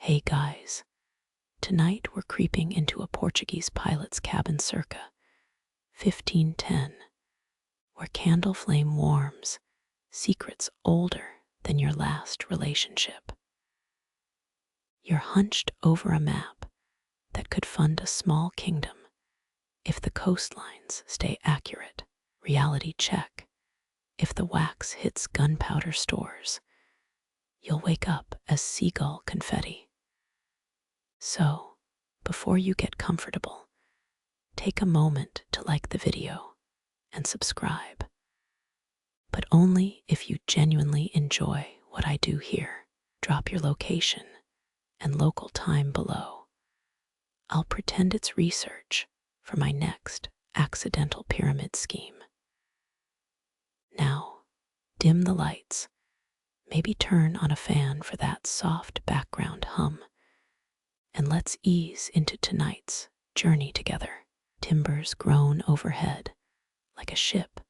Hey guys, tonight we're creeping into a Portuguese pilot's cabin circa 1510, where candle flame warms, secrets older than your last relationship. You're hunched over a map that could fund a small kingdom if the coastlines stay accurate. Reality check. If the wax hits gunpowder stores, you'll wake up as seagull confetti. So, before you get comfortable, take a moment to like the video and subscribe. But only if you genuinely enjoy what I do here. Drop your location and local time below. I'll pretend it's research for my next accidental pyramid scheme. Now, dim the lights. Maybe turn on a fan for that soft background hum. And let's ease into tonight's journey together. Timbers groan overhead like a ship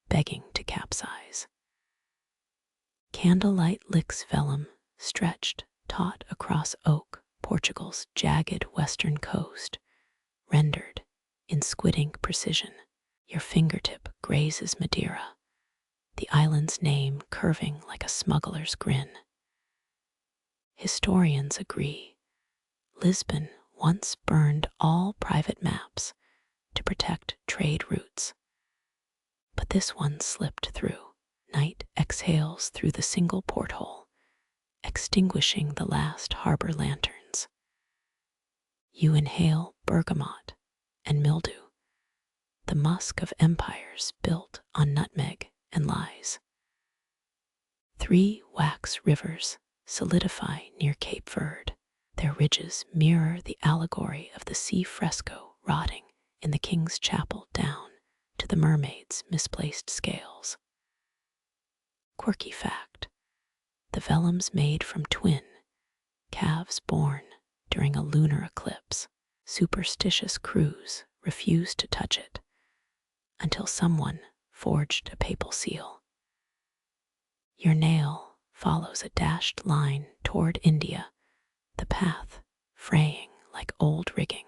begging to capsize. Candlelight licks vellum stretched taut across oak, Portugal's jagged western coast, rendered in squid ink precision. Your fingertip grazes Madeira, the island's name curving like a smuggler's grin. Historians agree Lisbon once burned all private maps to protect trade routes. But this one slipped through. Night exhales through the single porthole, extinguishing the last harbor lanterns. You inhale bergamot and mildew, the musk of empires built on nutmeg and lies. 3 wax rivers solidify near Cape Verde. Their ridges mirror the allegory of the sea fresco rotting in the king's chapel down to the mermaid's misplaced scales. Quirky fact: the vellum's made from twin calves born during a lunar eclipse. Superstitious crews refused to touch it until someone forged a papal seal. Your nail follows a dashed line toward India, the path fraying like old rigging.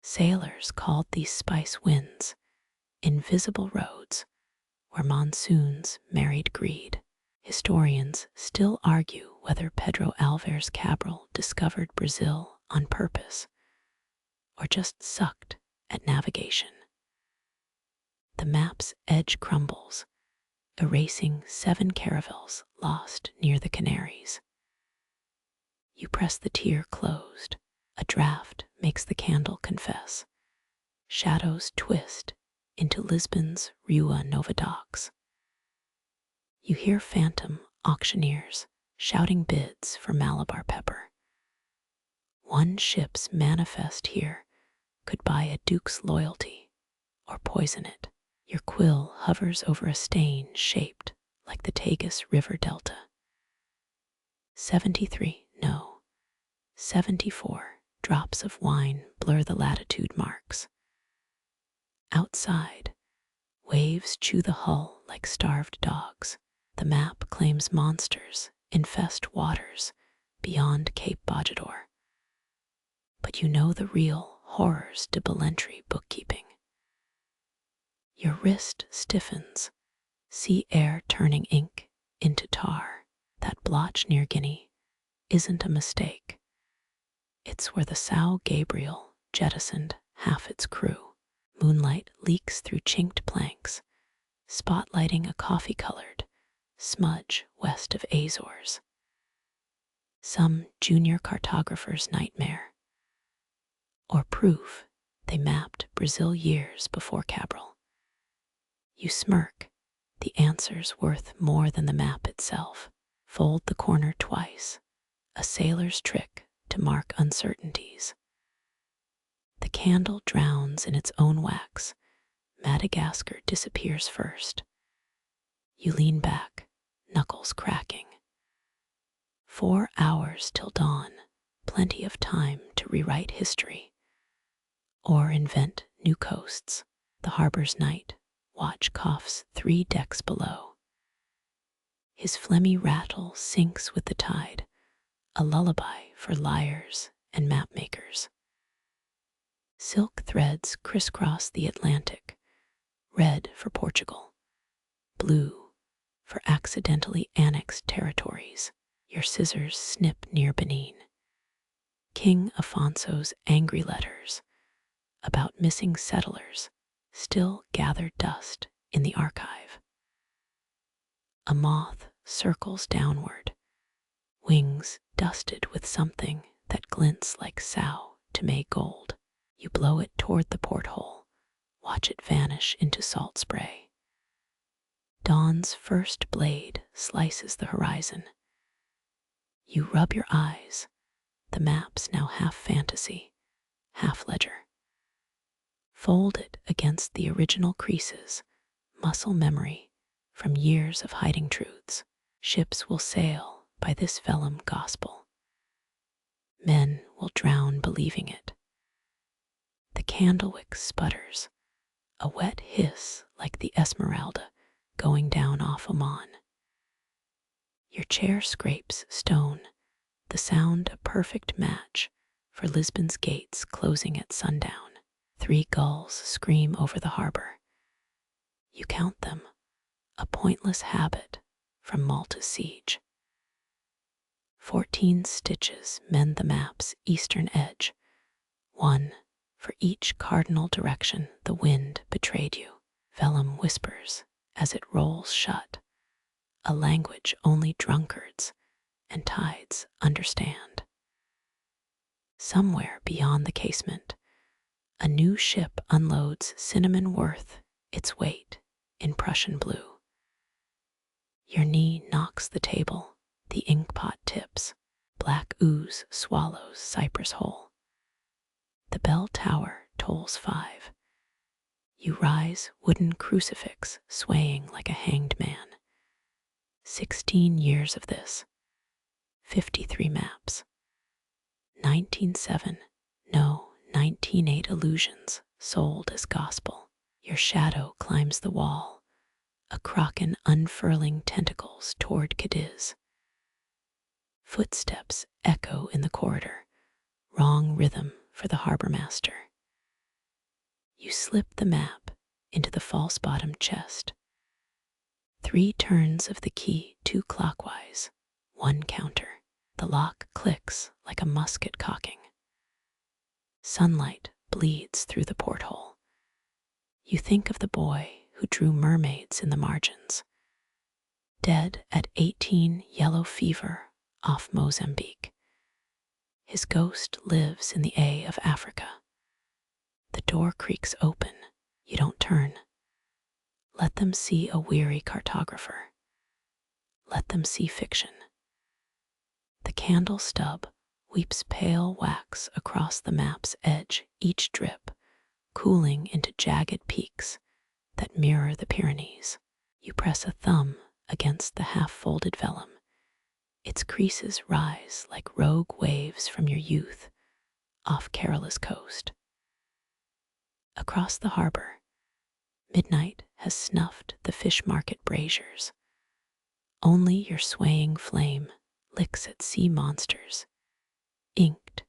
Sailors called these spice winds invisible roads where monsoons married greed. Historians still argue whether Pedro Álvares Cabral discovered Brazil on purpose or just sucked at navigation. The map's edge crumbles, erasing 7 caravels lost near the Canaries. You press the tear closed. A draft makes the candle confess. Shadows twist into Lisbon's Rua Nova docks. You hear phantom auctioneers shouting bids for Malabar pepper. One ship's manifest here could buy a duke's loyalty or poison it. Your quill hovers over a stain shaped like the Tagus River Delta. 73, no, 74 drops of wine blur the latitude marks. Outside, waves chew the hull like starved dogs. The map claims monsters infest waters beyond Cape Bojador. But you know the real horrors de Balentry bookkeeping. Your wrist stiffens, sea air turning ink into tar. That blotch near Guinea isn't a mistake. It's where the São Gabriel jettisoned half its crew. Moonlight leaks through chinked planks, spotlighting a coffee-colored smudge west of Azores. Some junior cartographer's nightmare, or proof they mapped Brazil years before Cabral. You smirk, the answer's worth more than the map itself. Fold the corner twice, a sailor's trick to mark uncertainties. The candle drowns in its own wax. Madagascar disappears first. You lean back, knuckles cracking. 4 hours till dawn, plenty of time to rewrite history or invent new coasts. The harbor's night watch coughs 3 decks below. His phlegmy rattle sinks with the tide, a lullaby for liars and mapmakers. Silk threads crisscross the Atlantic, red for Portugal, blue for accidentally annexed territories. Your scissors snip near Benin. King Afonso's angry letters about missing settlers still gather dust in the archive. A moth circles downward, wings dusted with something that glints like Sao Tome gold. You blow it toward the porthole, watch it vanish into salt spray. Dawn's first blade slices the horizon. You rub your eyes, the map's now half fantasy, half ledger. Fold it against the original creases, muscle memory from years of hiding truths. Ships will sail by this vellum gospel. Men will drown believing it. The candlewick sputters, a wet hiss like the Esmeralda going down off Oman. Your chair scrapes stone, the sound a perfect match for Lisbon's gates closing at sundown. 3 gulls scream over the harbor. You count them, a pointless habit from Malta's siege. 14 stitches mend the map's eastern edge, 1 for each cardinal direction the wind betrayed you. Vellum whispers as it rolls shut, a language only drunkards and tides understand. Somewhere beyond the casement, a new ship unloads cinnamon worth its weight in Prussian blue. Your knee knocks the table, the inkpot tips, black ooze swallows cypress whole. The bell tower tolls 5. You rise, wooden crucifix swaying like a hanged man. 16 years of this, 53 maps. 19.7, no, 19.8 illusions sold as gospel. Your shadow climbs the wall, a kraken unfurling tentacles toward Cadiz. Footsteps echo in the corridor, wrong rhythm for the harbor master. You slip the map into the false bottom chest. 3 turns of the key, 2 clockwise, 1 counter. The lock clicks like a musket cocking. Sunlight bleeds through the porthole. You think of the boy who drew mermaids in the margins. Dead at 18 yellow fever off Mozambique. His ghost lives in the A of Africa. The door creaks open. You don't turn. Let them see a weary cartographer. Let them see fiction. The candle stub weeps pale wax across the map's edge, each drip cooling into jagged peaks that mirror the Pyrenees. You press a thumb against the half-folded vellum. Its creases rise like rogue waves from your youth off Kerala's coast. Across the harbor, midnight has snuffed the fish market braziers. Only your swaying flame licks at sea monsters, inked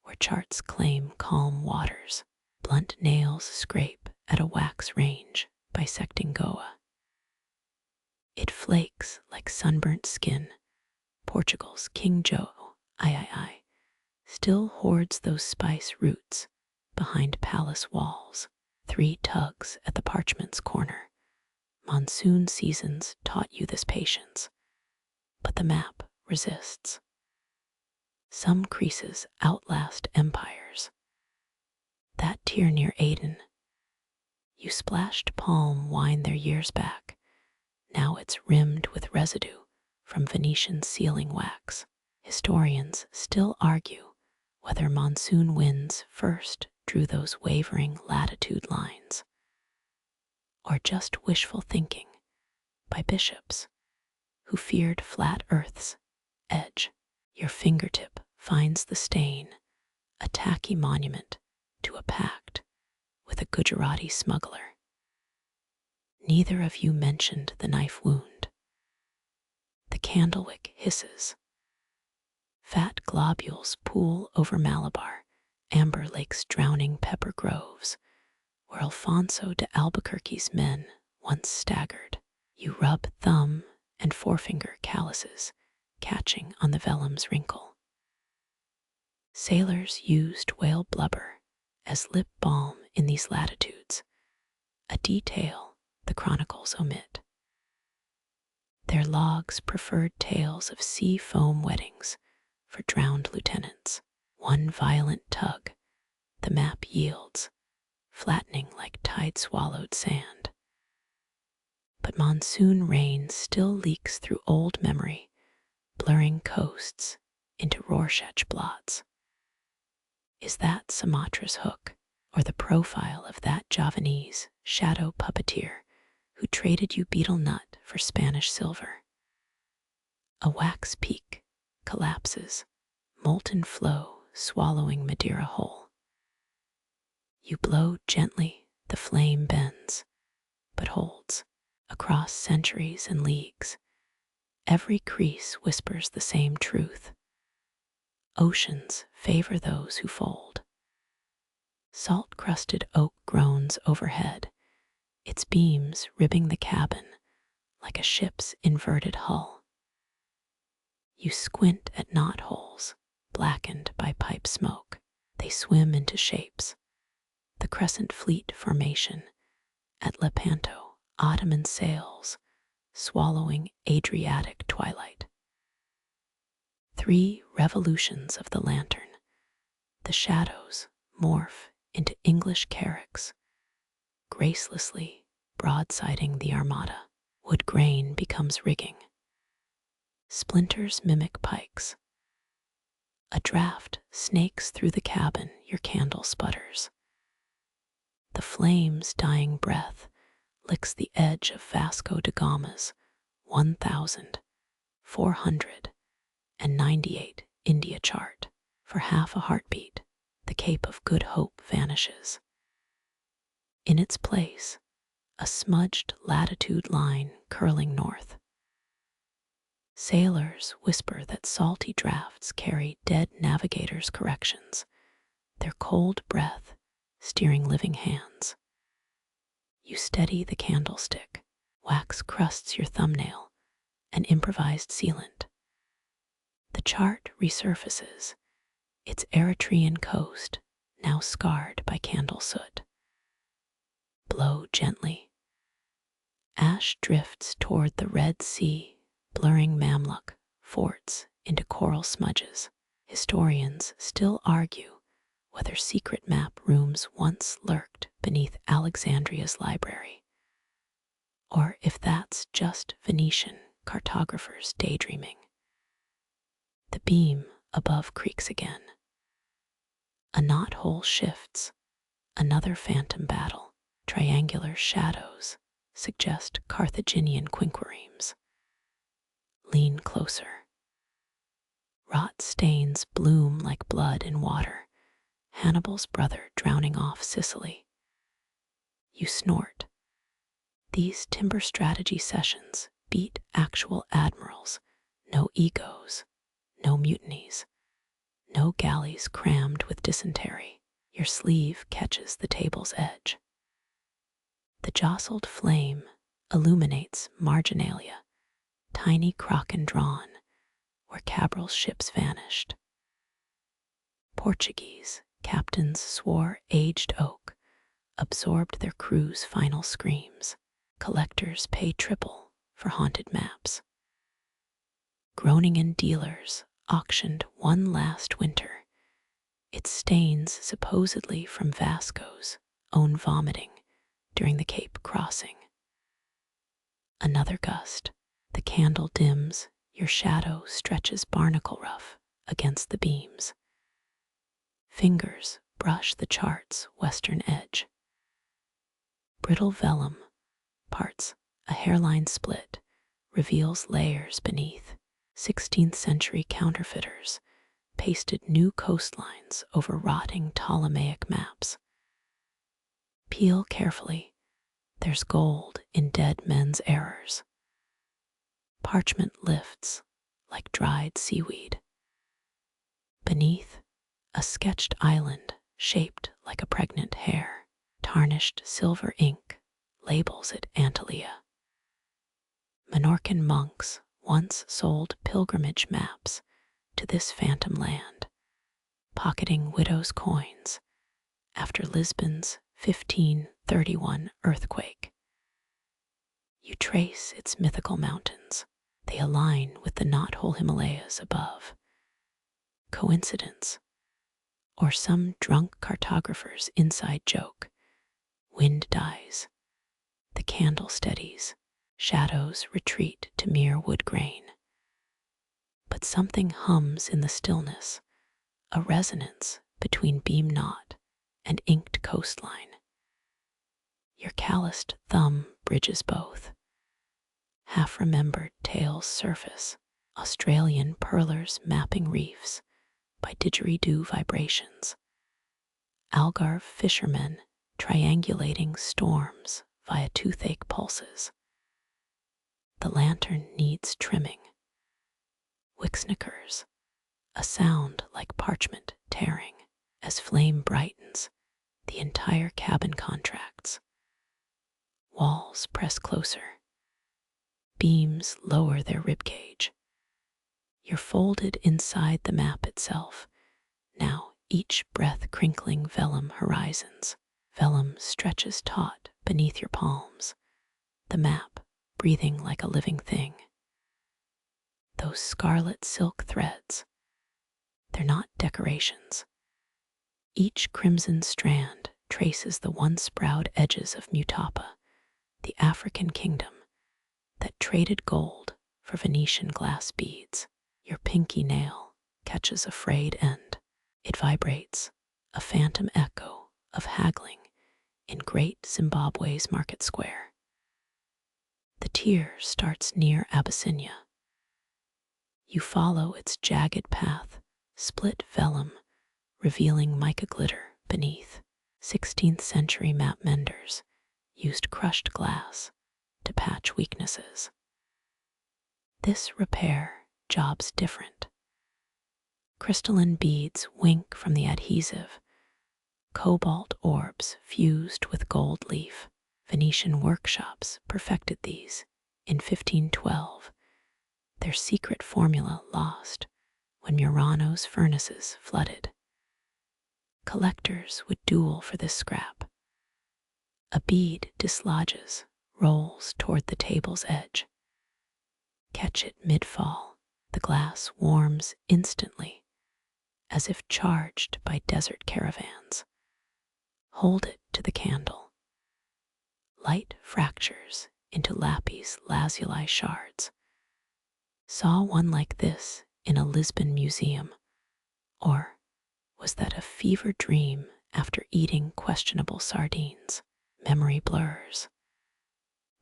where charts claim calm waters. Blunt nails scrape at a wax range, bisecting Goa. It flakes like sunburnt skin. Portugal's King Joe, still hoards those spice roots behind palace walls. 3 tugs at the parchment's corner. Monsoon seasons taught you this patience, but the map resists. Some creases outlast empires. That tear near Aden, you splashed palm wine their years back. Now it's rimmed with residue from Venetian sealing wax. Historians still argue whether monsoon winds first drew those wavering latitude lines, or just wishful thinking by bishops who feared flat Earth's edge. Your fingertip finds the stain, a tacky monument to a pact with a Gujarati smuggler. Neither of you mentioned the knife wound. The candlewick hisses. Fat globules pool over Malabar, amber lakes drowning pepper groves, where Alfonso de Albuquerque's men once staggered. You rub thumb and forefinger calluses, catching on the vellum's wrinkle. Sailors used whale blubber as lip balm in these latitudes, a detail the chronicles omit. Their logs preferred tales of sea foam weddings for drowned lieutenants. One violent tug, the map yields, flattening like tide-swallowed sand. But monsoon rain still leaks through old memory, blurring coasts into Rorschach blots. Is that Sumatra's hook, or the profile of that Javanese shadow puppeteer who traded you betel nut for Spanish silver? A wax peak collapses, molten flow swallowing Madeira whole. You blow gently, the flame bends, but holds. Across centuries and leagues, every crease whispers the same truth. Oceans favor those who fold. Salt-crusted oak groans overhead, its beams ribbing the cabin like a ship's inverted hull. You squint at knotholes, blackened by pipe smoke. They swim into shapes. The Crescent Fleet formation at Lepanto, Ottoman sails, swallowing Adriatic twilight. 3 revolutions of the lantern. The shadows morph into English carracks, gracelessly broadsiding the armada. Wood grain becomes rigging. Splinters mimic pikes. A draft snakes through the cabin, your candle sputters. The flame's dying breath licks the edge of Vasco da Gama's 1,498 India chart. For half a heartbeat, the Cape of Good Hope vanishes. In its place, a smudged latitude line curling north. Sailors whisper that salty drafts carry dead navigators' corrections, their cold breath steering living hands. You steady the candlestick, wax crusts your thumbnail, an improvised sealant. The chart resurfaces, its Eritrean coast now scarred by candle soot. Blow gently. Ash drifts toward the Red Sea, blurring Mamluk forts into coral smudges. Historians still argue whether secret map rooms once lurked beneath Alexandria's library, or if that's just Venetian cartographers daydreaming. The beam above creaks again. A knothole shifts, another phantom battle. Triangular shadows suggest Carthaginian quinquiremes. Lean closer. Rot stains bloom like blood in water, Hannibal's brother drowning off Sicily. You snort. These timber strategy sessions beat actual admirals. No egos, no mutinies, no galleys crammed with dysentery. Your sleeve catches the table's edge. The jostled flame illuminates marginalia, tiny crocken drawn where Cabral's ships vanished. Portuguese captains swore aged oak absorbed their crew's final screams. Collectors pay triple for haunted maps. Groaning in dealers auctioned one last winter, its stains supposedly from Vasco's own vomiting during the Cape crossing. Another gust, the candle dims, your shadow stretches barnacle rough against the beams. Fingers brush the chart's western edge. Brittle vellum parts, a hairline split, reveals layers beneath. 16th century counterfeiters pasted new coastlines over rotting Ptolemaic maps. Peel carefully, there's gold in dead men's errors. Parchment lifts like dried seaweed. Beneath, a sketched island shaped like a pregnant hare. Tarnished silver ink labels it Antillia. Minorcan monks once sold pilgrimage maps to this phantom land, pocketing widows' coins after Lisbon's 1531 earthquake. You trace its mythical mountains. They align with the knothole Himalayas above. Coincidence? Or some drunk cartographer's inside joke? Wind dies. The candle steadies. Shadows retreat to mere wood grain. But something hums in the stillness, a resonance between beam knot and inked coastline. Your calloused thumb bridges both. Half-remembered tales surface, Australian pearlers mapping reefs by didgeridoo vibrations. Algarve fishermen triangulating storms via toothache pulses. The lantern needs trimming. Wixnickers, a sound like parchment tearing. As flame brightens, the entire cabin contracts. Walls press closer. Beams lower their ribcage. You're folded inside the map itself, now each breath crinkling vellum horizons. Vellum stretches taut beneath your palms, the map breathing like a living thing. Those scarlet silk threads, they're not decorations. Each crimson strand traces the once proud edges of Mutapa, the African kingdom that traded gold for Venetian glass beads. Your pinky nail catches a frayed end. It vibrates, a phantom echo of haggling in Great Zimbabwe's market square. The tier starts near Abyssinia. You follow its jagged path, split vellum, revealing mica glitter beneath. 16th century map menders used crushed glass to patch weaknesses. This repair job's different. Crystalline beads wink from the adhesive, cobalt orbs fused with gold leaf. Venetian workshops perfected these in 1512, their secret formula lost when Murano's furnaces flooded. Collectors would duel for this scrap. A bead dislodges, rolls toward the table's edge. Catch it mid-fall, the glass warms instantly, as if charged by desert caravans. Hold it to the candle. Light fractures into lapis lazuli shards. Saw one like this in a Lisbon museum, or was that a fever dream after eating questionable sardines? Memory blurs.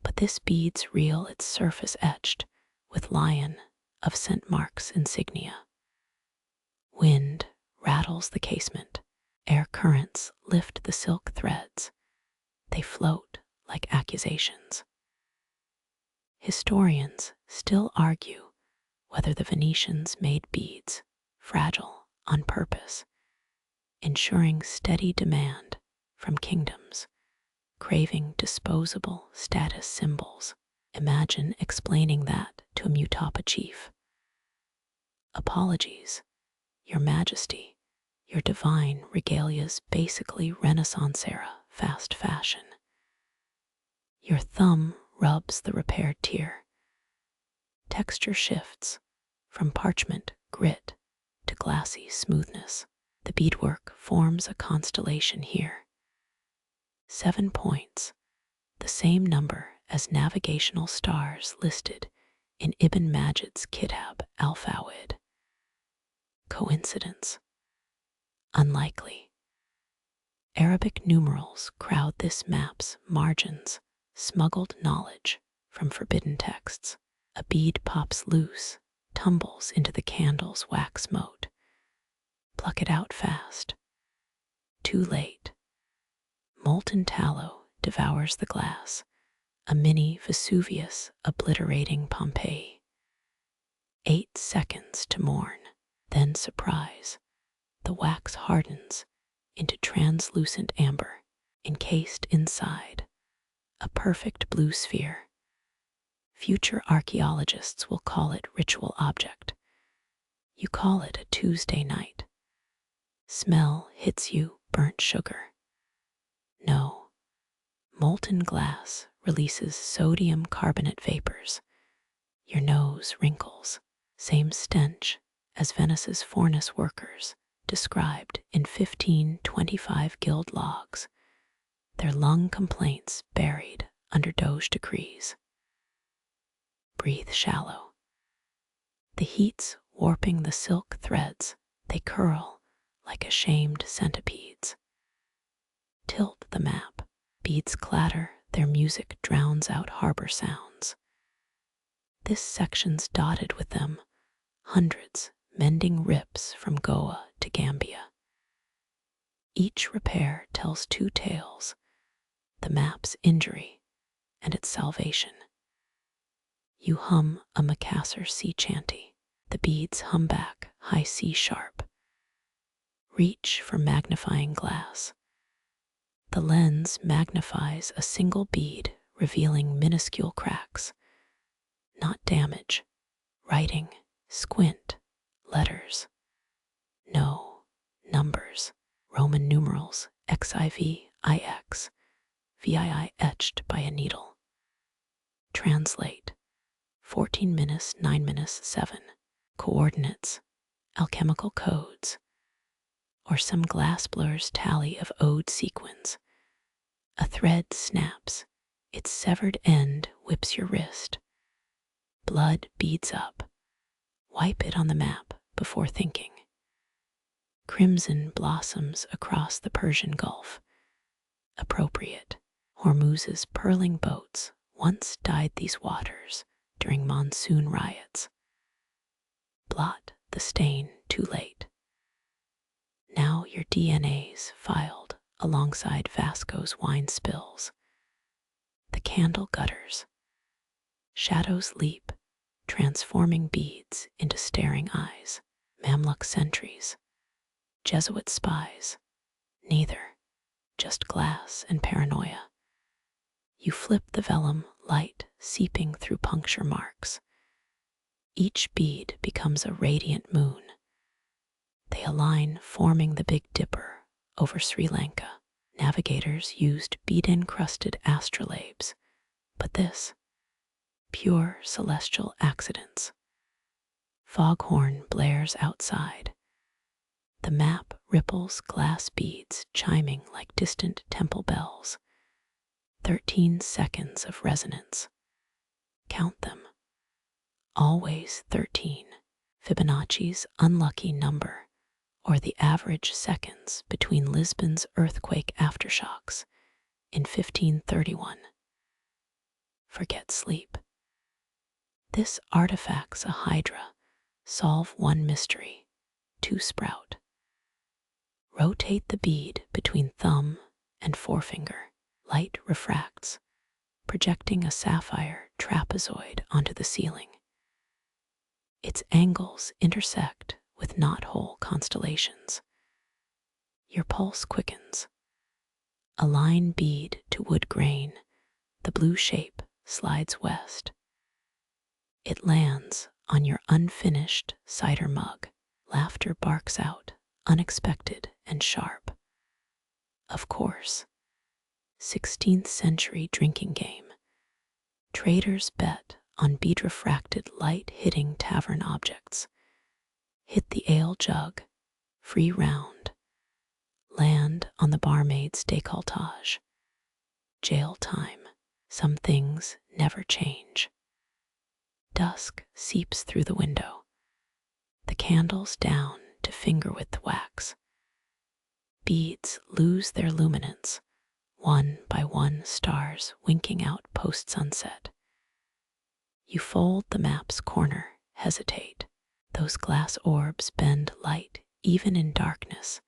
But this bead's real, its surface etched with lion of St. Mark's insignia. Wind rattles the casement. Air currents lift the silk threads. They float like accusations. Historians still argue whether the Venetians made beads fragile on purpose, ensuring steady demand from kingdoms craving disposable status symbols. Imagine explaining that to a Mutapa chief. Apologies, Your Majesty, your divine regalia's basically Renaissance-era fast fashion. Your thumb rubs the repaired tier. Texture shifts from parchment grit to glassy smoothness. The beadwork forms a constellation here. 7 points, the same number as navigational stars listed in Ibn Majid's Kitab al-Fawid. Coincidence? Unlikely. Arabic numerals crowd this map's margins, smuggled knowledge from forbidden texts. A bead pops loose, tumbles into the candle's wax mote. Pluck it out fast. Too late. Molten tallow devours the glass, a mini Vesuvius obliterating Pompeii. 8 seconds to mourn, then surprise. the wax hardens into translucent amber, encased inside a perfect blue sphere. Future archaeologists will call it ritual object. You call it a Tuesday night. Smell hits you burnt sugar. No, molten glass releases sodium carbonate vapors. Your nose wrinkles, same stench as Venice's furnace workers described in 1525 guild logs, their lung complaints buried under Doge decrees. Breathe shallow. The heat's warping the silk threads, they curl like ashamed centipedes. Tilt the map, beads clatter, their music drowns out harbor sounds. This section's dotted with them, hundreds mending rips from Goa to Gambia. Each repair tells two tales, the map's injury and its salvation. You hum a Macassar sea chanty, the beads hum back high C sharp. Reach for magnifying glass. The lens magnifies a single bead, revealing minuscule cracks. Not damage, writing, squint, letters. No, numbers, Roman numerals, XIV, IX, VII etched by a needle. Translate, 14 minus 9 minus 7, coordinates, alchemical codes, or some glass blur's tally of ode sequins. A thread snaps, its severed end whips your wrist. Blood beads up. Wipe it on the map before thinking. Crimson blossoms across the Persian Gulf. Appropriate. Hormuz's purling boats once dyed these waters during monsoon riots. Blot the stain too late. Now your DNA's filed alongside Vasco's wine spills. The candle gutters. Shadows leap, transforming beads into staring eyes. Mamluk sentries, Jesuit spies, neither, just glass and paranoia. You flip the vellum, light seeping through puncture marks. Each bead becomes a radiant moon. They align, forming the Big Dipper over Sri Lanka. Navigators used bead-encrusted astrolabes, but this, pure celestial accidents. Foghorn blares outside. The map ripples glass beads chiming like distant temple bells. 13 seconds of resonance. Count them. Always 13, Fibonacci's unlucky number, or the average seconds between Lisbon's earthquake aftershocks in 1531. Forget sleep. This artifact's a hydra. Solve one mystery, two sprout. Rotate the bead between thumb and forefinger. Light refracts, projecting a sapphire trapezoid onto the ceiling. Its angles intersect with knot-hole constellations. Your pulse quickens. A line bead to wood grain, the blue shape slides west. It lands on your unfinished cider mug. Laughter barks out, unexpected and sharp. Of course, 16th century drinking game. Traders bet on bead-refracted light hitting tavern objects. Hit the ale jug, free round. Land on the barmaid's décolletage. Jail time. Some things never change. Dusk seeps through the window. The candles down to finger-width wax. Beads lose their luminance. One by one, stars winking out post-sunset. You fold the map's corner, hesitate. Those glass orbs bend light even in darkness,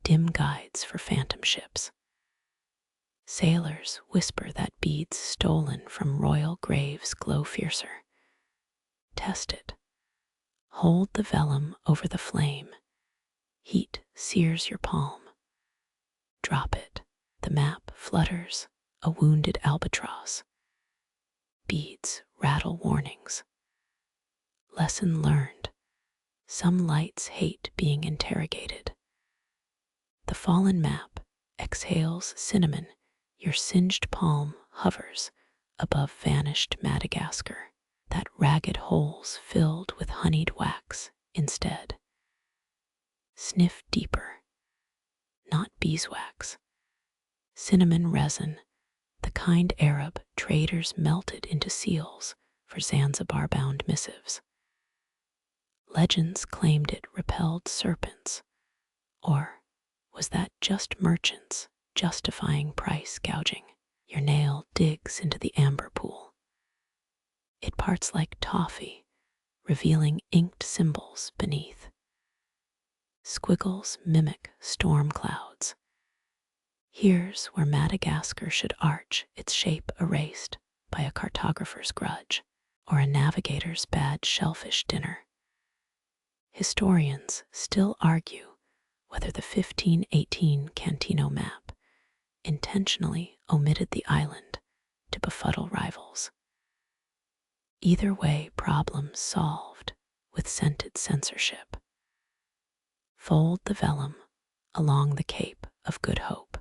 dim guides for phantom ships. Sailors whisper that beads stolen from royal graves glow fiercer. Test it. Hold the vellum over the flame. Heat sears your palm. Drop it. The map flutters, a wounded albatross. Beads rattle warnings. Lesson learned. Some lights hate being interrogated. The fallen map exhales cinnamon. Your singed palm hovers above vanished Madagascar, that ragged holes filled with honeyed wax instead. Sniff deeper. Not beeswax. Cinnamon resin, the kind Arab traders melted into seals for Zanzibar-bound missives. Legends claimed it repelled serpents, or was that just merchants justifying price gouging? Your nail digs into the amber pool. It parts like toffee, revealing inked symbols beneath. Squiggles mimic storm clouds. Here's where Madagascar should arch, its shape erased by a cartographer's grudge or a navigator's bad shellfish dinner. Historians still argue whether the 1518 Cantino map intentionally omitted the island to befuddle rivals. Either way, problems solved with scented censorship. Fold the vellum along the Cape of Good Hope.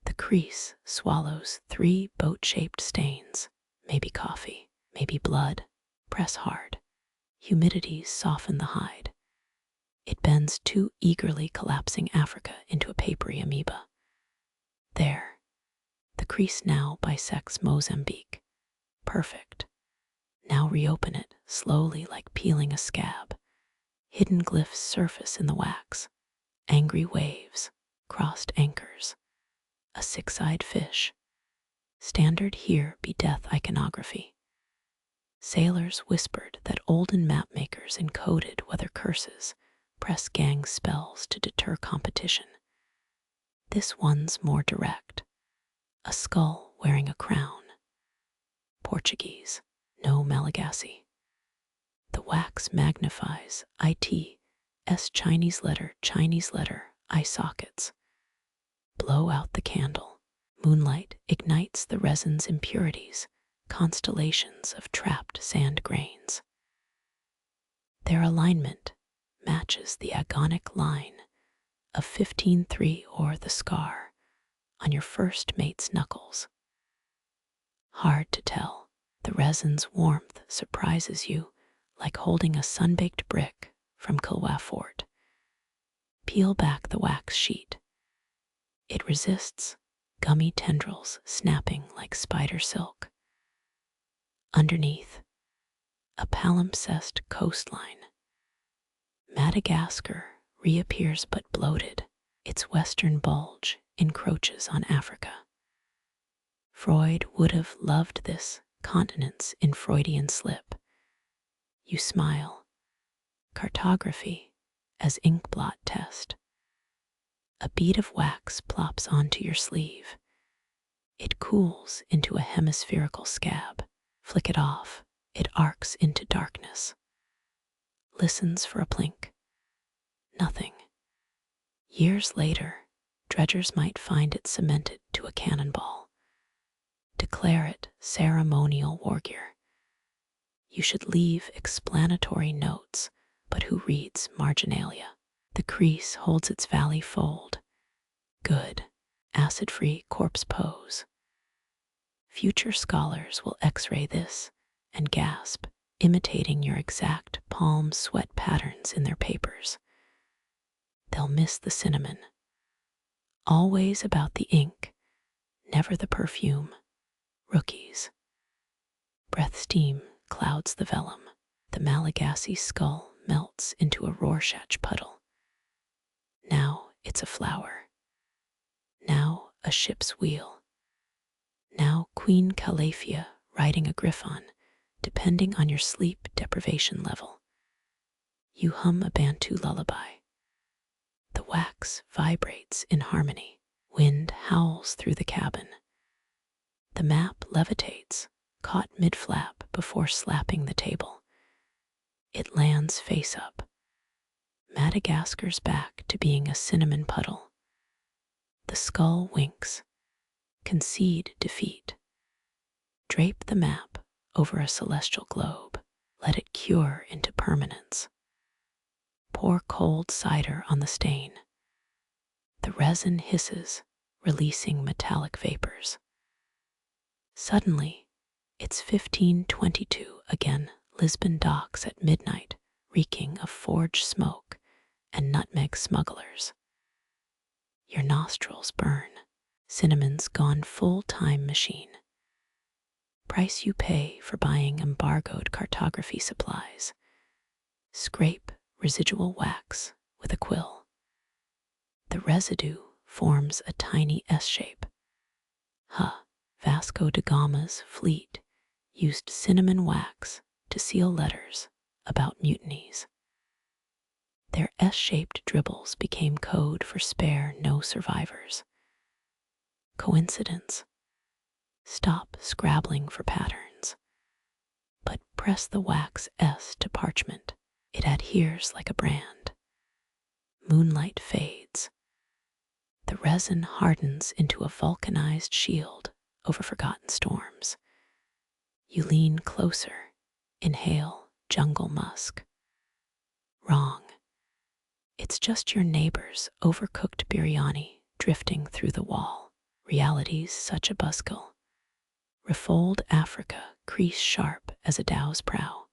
The crease swallows 3 boat-shaped stains, maybe coffee, maybe blood. Press hard. Humidities soften the hide. It bends too eagerly, collapsing Africa into a papery amoeba. There, the crease now bisects Mozambique. Perfect. Now reopen it, slowly like peeling a scab. Hidden glyphs surface in the wax. Angry waves, crossed anchors. A 6-eyed fish. Standard here be death iconography. Sailors whispered that olden mapmakers encoded whether curses press gang spells to deter competition. This one's more direct. A skull wearing a crown. Portuguese, no Malagasy. The wax magnifies IT's Chinese letter, eye sockets. Blow out the candle. Moonlight ignites the resin's impurities, constellations of trapped sand grains. Their alignment matches the agonic line of 15-3 or the scar on your first mate's knuckles. Hard to tell, the resin's warmth surprises you like holding a sun-baked brick from Kilwa Fort. Peel back the wax sheet. It resists, gummy tendrils snapping like spider silk. Underneath, a palimpsest coastline. Madagascar reappears but bloated. Its western bulge encroaches on Africa. Freud would have loved this continents in Freudian slip. You smile. Cartography as inkblot test. A bead of wax plops onto your sleeve. It cools into a hemispherical scab. Flick it off. It arcs into darkness. Listens for a plink. Nothing. Years later, dredgers might find it cemented to a cannonball. Declare it ceremonial war gear. You should leave explanatory notes, but who reads marginalia? The crease holds its valley fold. Good. Acid-free corpse pose. Future scholars will x-ray this and gasp, imitating your exact palm sweat patterns in their papers. They'll miss the cinnamon. Always about the ink, never the perfume. Rookies. Breath steam clouds the vellum. The Malagasy skull melts into a Rorschach puddle. Now it's a flower. Now a ship's wheel. Now Queen Calafia riding a griffon, depending on your sleep deprivation level. You hum a Bantu lullaby. The wax vibrates in harmony. Wind howls through the cabin. The map levitates, caught mid-flap before slapping the table. It lands face up. Madagascar's back to being a cinnamon puddle. The skull winks. Concede defeat. Drape the map over a celestial globe. Let it cure into permanence. Pour cold cider on the stain. The resin hisses, releasing metallic vapors. Suddenly, it's 1522 again. Lisbon docks at midnight, reeking of forge smoke and nutmeg smugglers. Your nostrils burn. Cinnamon's gone full-time machine. Price you pay for buying embargoed cartography supplies. Scrape residual wax with a quill. The residue forms a tiny S shape. Vasco da Gama's fleet used cinnamon wax to seal letters about mutinies. Their S-shaped dribbles became code for spare no survivors. Coincidence? Stop scrabbling for patterns, but press the wax S to parchment. It adheres like a brand. Moonlight fades. The resin hardens into a vulcanized shield over forgotten storms. You lean closer, inhale jungle musk. Wrong. It's just your neighbor's overcooked biryani drifting through the wall. Reality's such a buzzkill. Refold Africa, crease sharp as a dow's prow.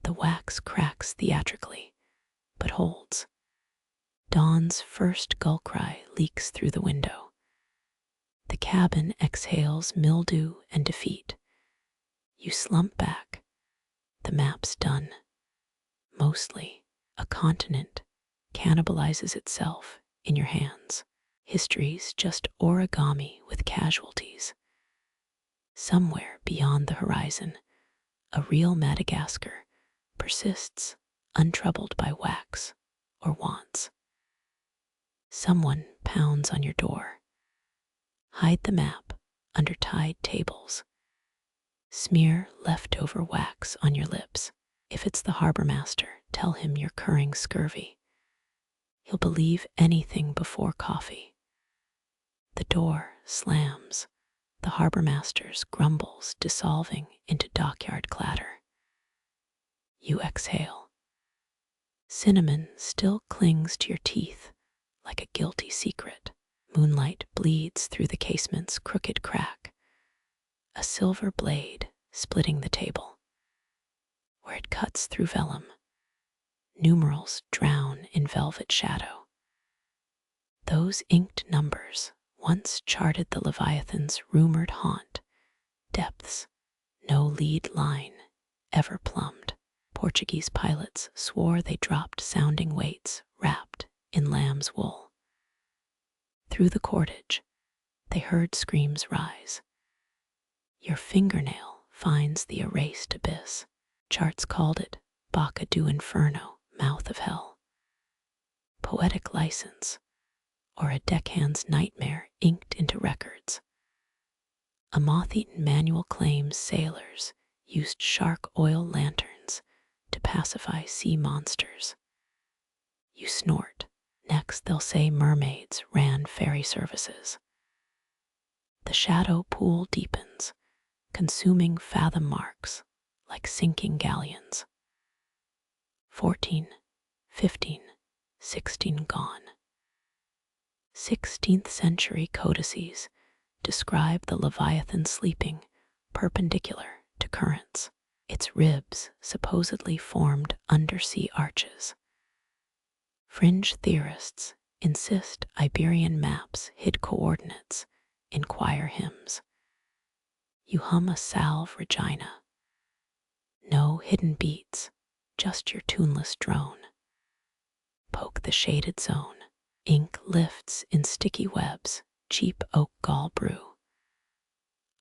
The wax cracks theatrically, but holds. Dawn's first gull cry leaks through the window. The cabin exhales mildew and defeat. You slump back. The map's done. Mostly, a continent cannibalizes itself in your hands. History's just origami with casualties. Somewhere beyond the horizon, a real Madagascar persists, untroubled by wax or wants. Someone pounds on your door. Hide the map under tied tables. Smear leftover wax on your lips. If it's the harbor master, tell him you're currying scurvy. He'll believe anything before coffee. The door slams. The harbor master's grumbles dissolving into dockyard clatter. You exhale. Cinnamon still clings to your teeth like a guilty secret. Moonlight bleeds through the casement's crooked crack. A silver blade splitting the table. Where it cuts through vellum, numerals drown in velvet shadow. Those inked numbers once charted the Leviathan's rumored haunt, depths no lead line ever plumbed. Portuguese pilots swore they dropped sounding weights wrapped in lamb's wool. Through the cordage, they heard screams rise. Your fingernail finds the erased abyss. Charts called it Bocca do Inferno, mouth of hell. Poetic license, or a deckhand's nightmare inked into records. A moth-eaten manual claims sailors used shark oil lanterns to pacify sea monsters. You snort. Next they'll say mermaids ran ferry services. The shadow pool deepens, consuming fathom marks like sinking galleons. 14, 15, 16 gone. 16th century codices describe the Leviathan sleeping perpendicular to currents. Its ribs supposedly formed undersea arches. Fringe theorists insist Iberian maps hid coordinates in choir hymns. You hum a salve Regina. No hidden beats, just your tuneless drone. Poke the shaded zone. Ink lifts in sticky webs, cheap oak gall brew.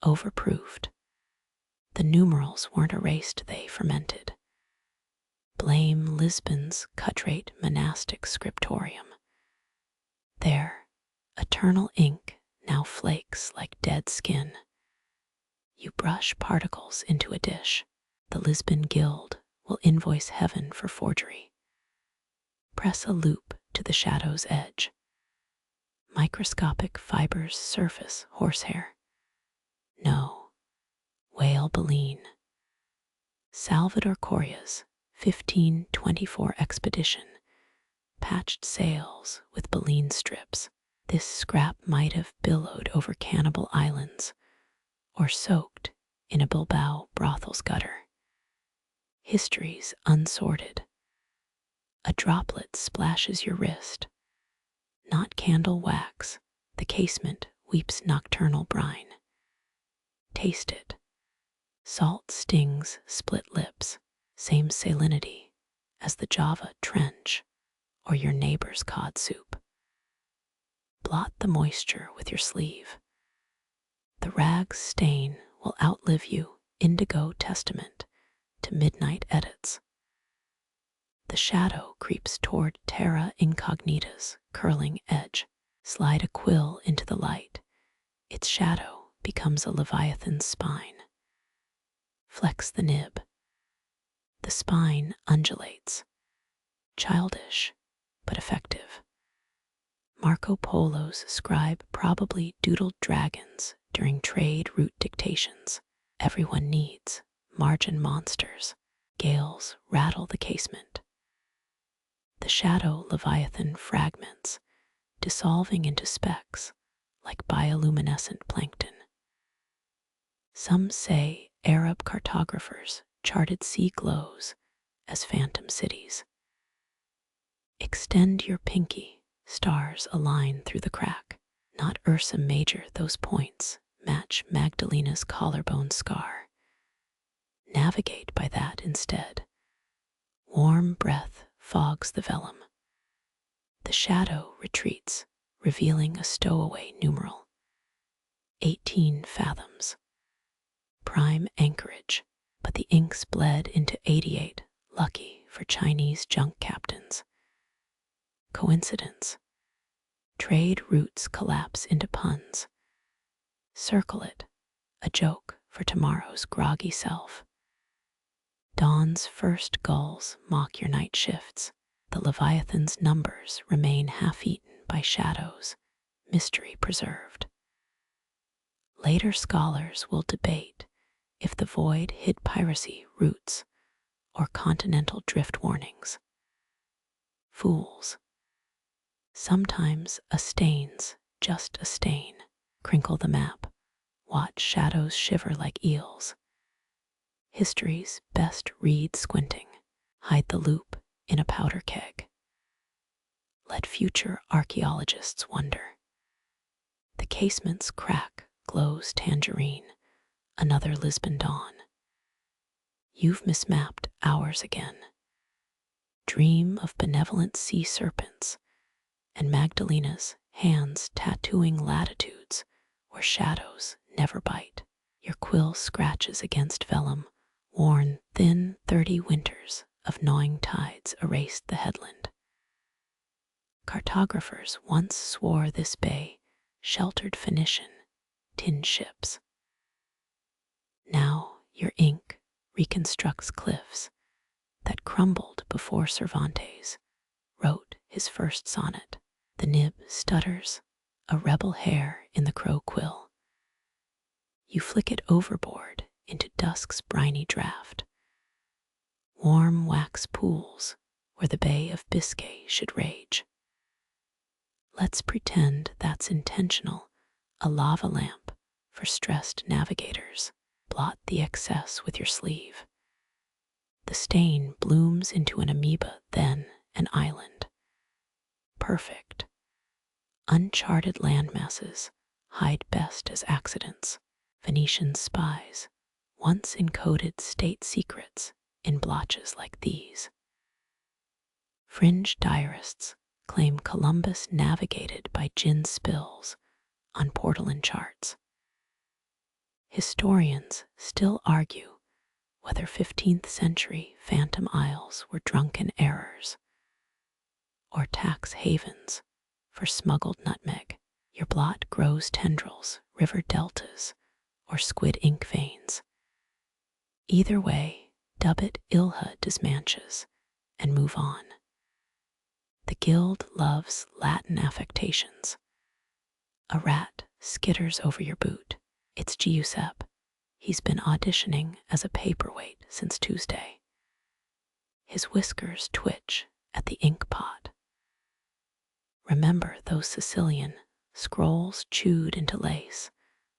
Overproofed. The numerals weren't erased, they fermented. Blame Lisbon's cut-rate monastic scriptorium. There, eternal ink now flakes like dead skin. You brush particles into a dish. The Lisbon Guild will invoice heaven for forgery. Press a loop to the shadow's edge. Microscopic fibers surface horsehair. No, whalebone. Salvador Correa's 1524 expedition patched sails with baleen strips. This scrap might have billowed over cannibal islands or soaked in a Bilbao brothel's gutter. Histories unsorted. A droplet splashes your wrist. Not candle wax, the casement weeps nocturnal brine. Taste it. Salt stings split lips, same salinity as the Java trench or your neighbor's cod soup. Blot the moisture with your sleeve. The rag's stain will outlive you, indigo testament to midnight edits. The shadow creeps toward terra incognita's curling edge. Slide a quill into the light. Its shadow becomes a leviathan's spine. Flex the nib. The spine undulates. Childish, but effective. Marco Polo's scribe probably doodled dragons during trade route dictations. Everyone needs margin monsters. Gales rattle the casement. The shadow leviathan fragments, dissolving into specks like bioluminescent plankton. Some say Arab cartographers charted sea glows as phantom cities. Extend your pinky, stars align through the crack. Not Ursa Major, those points match Magdalena's collarbone scar. Navigate by that instead. Warm breath fogs the vellum. The shadow retreats, revealing a stowaway numeral. 18 fathoms. Prime anchorage, but the inks bled into 88, lucky for Chinese junk captains. Coincidence. Trade routes collapse into puns. Circle it, a joke for tomorrow's groggy self. Dawn's first gulls mock your night shifts. The Leviathan's numbers remain half-eaten by shadows, mystery preserved. Later scholars will debate if the void hid piracy routes or continental drift warnings. Fools. Sometimes a stain's just a stain. Crinkle the map. Watch shadows shiver like eels. History's best read squinting. Hide the loop in a powder keg. Let future archaeologists wonder. The casement's crack glows tangerine, another Lisbon dawn. You've mismapped hours again. Dream of benevolent sea serpents and Magdalena's hands tattooing latitudes where shadows never bite. Your quill scratches against vellum, worn thin 30 winters of gnawing tides erased the headland. Cartographers once swore this bay sheltered Phoenician tin ships. Now your ink reconstructs cliffs that crumbled before Cervantes wrote his first sonnet. The nib stutters, a rebel hair in the crow quill. You flick it overboard into dusk's briny draught. Warm wax pools where the Bay of Biscay should rage. Let's pretend that's intentional, a lava lamp for stressed navigators. Blot the excess with your sleeve. The stain blooms into an amoeba, then an island. Perfect. Uncharted landmasses hide best as accidents. Venetian spies once encoded state secrets in blotches like these. Fringe diarists claim Columbus navigated by gin spills on portolan charts. Historians still argue whether 15th century phantom isles were drunken errors or tax havens for smuggled nutmeg. Your blot grows tendrils, river deltas, or squid ink veins. Either way, dub it Ilha des Manches and move on. The guild loves Latin affectations. A rat skitters over your boot. It's Giuseppe. He's been auditioning as a paperweight since Tuesday. His whiskers twitch at the ink pot. Remember those Sicilian scrolls chewed into lace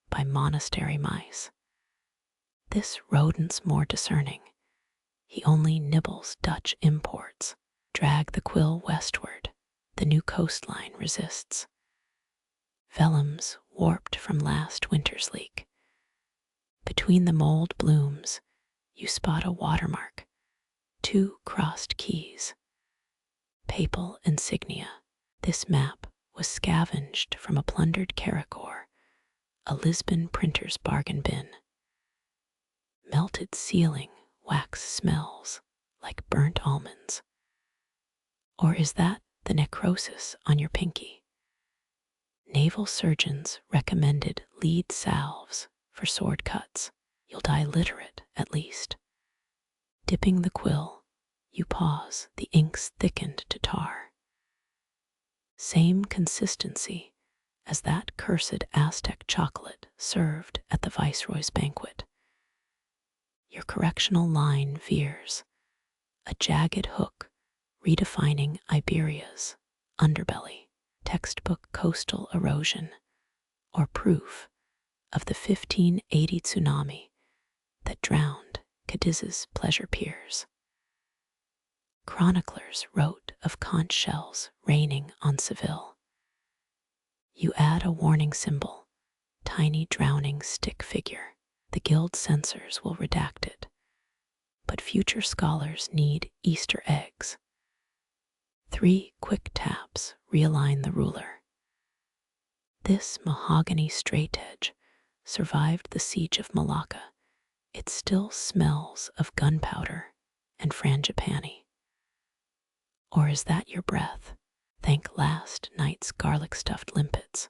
by monastery mice. This rodent's more discerning. He only nibbles Dutch imports. Drag the quill westward. The new coastline resists. Vellums warped from last winter's leak. Between the mold blooms, you spot a watermark, 2 crossed keys. Papal insignia. This map was scavenged from a plundered Caricor, a Lisbon printer's bargain bin. Melted ceiling wax smells like burnt almonds. Or is that the necrosis on your pinky? Naval surgeons recommended lead salves for sword cuts. You'll die literate, at least. Dipping the quill, you pause, the ink's thickened to tar. Same consistency as that cursed Aztec chocolate served at the Viceroy's banquet. Your correctional line veers, a jagged hook redefining Iberia's underbelly, textbook coastal erosion, or proof of the 1580 tsunami that drowned Cadiz's pleasure piers. Chroniclers wrote of conch shells raining on Seville. You add a warning symbol, tiny drowning stick figure. The guild censors will redact it, but future scholars need Easter eggs. 3 quick taps realign the ruler. This mahogany straightedge survived the siege of Malacca. It still smells of gunpowder and frangipani. Or is that your breath? Thank last night's garlic-stuffed limpets.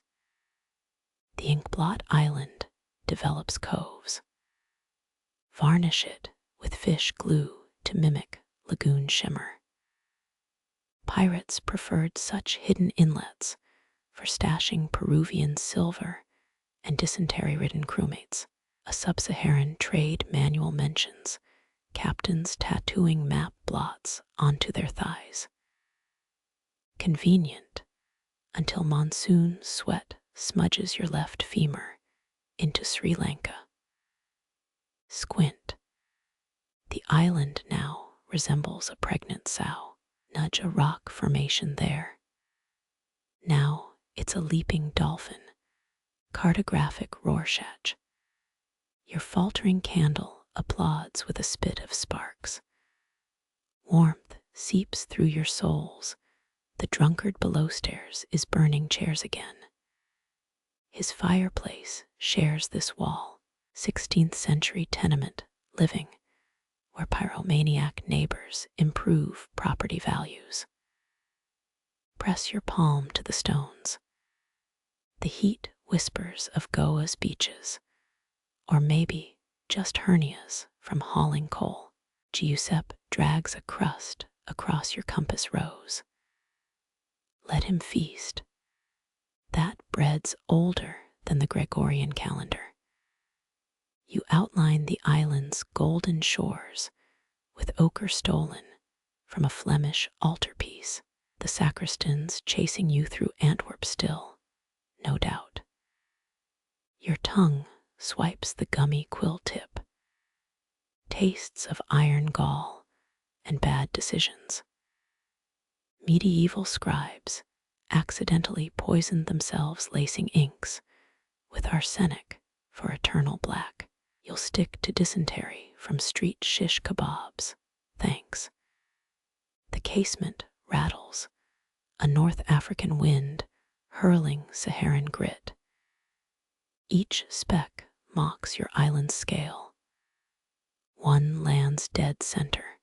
The inkblot island develops coves. Varnish it with fish glue to mimic lagoon shimmer. Pirates preferred such hidden inlets for stashing Peruvian silver and dysentery-ridden crewmates. A sub-Saharan trade manual mentions captains tattooing map blots onto their thighs. Convenient until monsoon sweat smudges your left femur into Sri Lanka. Squint. The island now resembles a pregnant sow. Nudge a rock formation there. Now it's a leaping dolphin. Cartographic Rorschach. Your faltering candle applauds with a spit of sparks. Warmth seeps through your souls. The drunkard below stairs is burning chairs again. His fireplace shares this wall, 16th century tenement living, where pyromaniac neighbors improve property values. Press your palm to the stones. The heat whispers of Goa's beaches, or maybe just hernias from hauling coal. Giuseppe drags a crust across your compass rose. Let him feast. That bread's older than the Gregorian calendar. You outline the island's golden shores with ochre stolen from a Flemish altarpiece. The sacristan's chasing you through Antwerp still, no doubt. Your tongue swipes the gummy quill tip. Tastes of iron gall and bad decisions. Medieval scribes accidentally poisoned themselves lacing inks with arsenic for eternal black. You'll stick to dysentery from street shish kebabs. Thanks. The casement rattles, a North African wind hurling Saharan grit. Each speck mocks your island's scale. One lands dead center.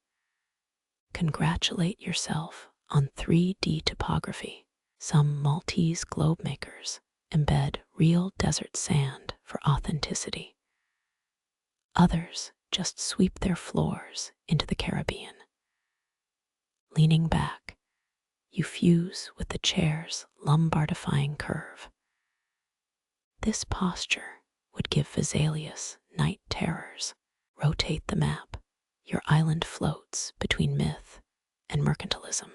Congratulate yourself on 3D topography. Some Maltese globe makers embed real desert sand for authenticity. Others just sweep their floors into the Caribbean. Leaning back, You fuse with the chair's lumbar-defying curve. This posture would give Vesalius night terrors. Rotate the map. Your island floats between myth and mercantilism.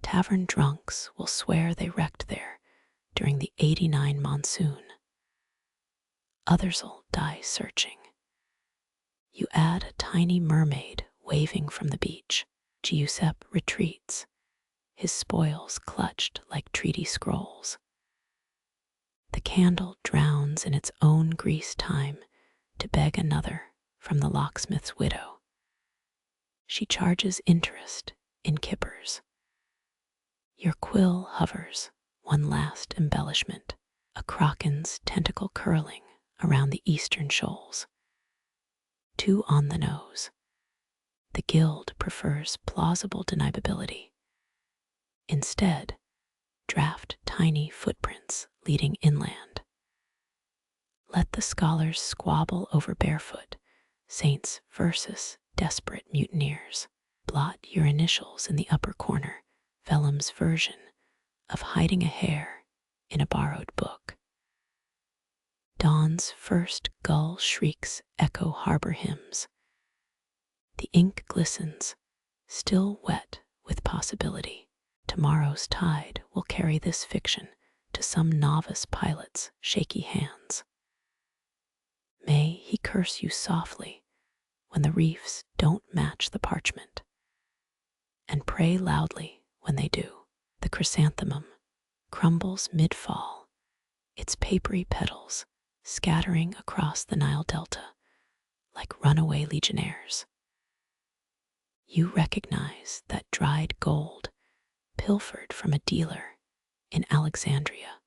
Tavern drunks will swear they wrecked there during the '89 monsoon. Others'll die searching. You add a tiny mermaid waving from the beach. Giuseppe retreats, his spoils clutched like treaty scrolls. The candle drowns in its own grease time to beg another from the locksmith's widow. She charges interest in kippers. Your quill hovers, one last embellishment, a kraken's tentacle curling around the eastern shoals. Too on the nose. The guild prefers plausible deniability. Instead, draft tiny footprints leading inland. Let the scholars squabble over barefoot, saints versus desperate mutineers. Blot your initials in the upper corner, vellum's version of hiding a hair in a borrowed book. Dawn's first gull shrieks echo harbor hymns. The ink glistens, still wet with possibility. Tomorrow's tide will carry this fiction to some novice pilot's shaky hands. May he curse you softly when the reefs don't match the parchment, and pray loudly when they do. The chrysanthemum crumbles mid-fall, its papery petals scattering across the Nile Delta like runaway legionnaires. You recognize that dried gold pilfered from a dealer in Alexandria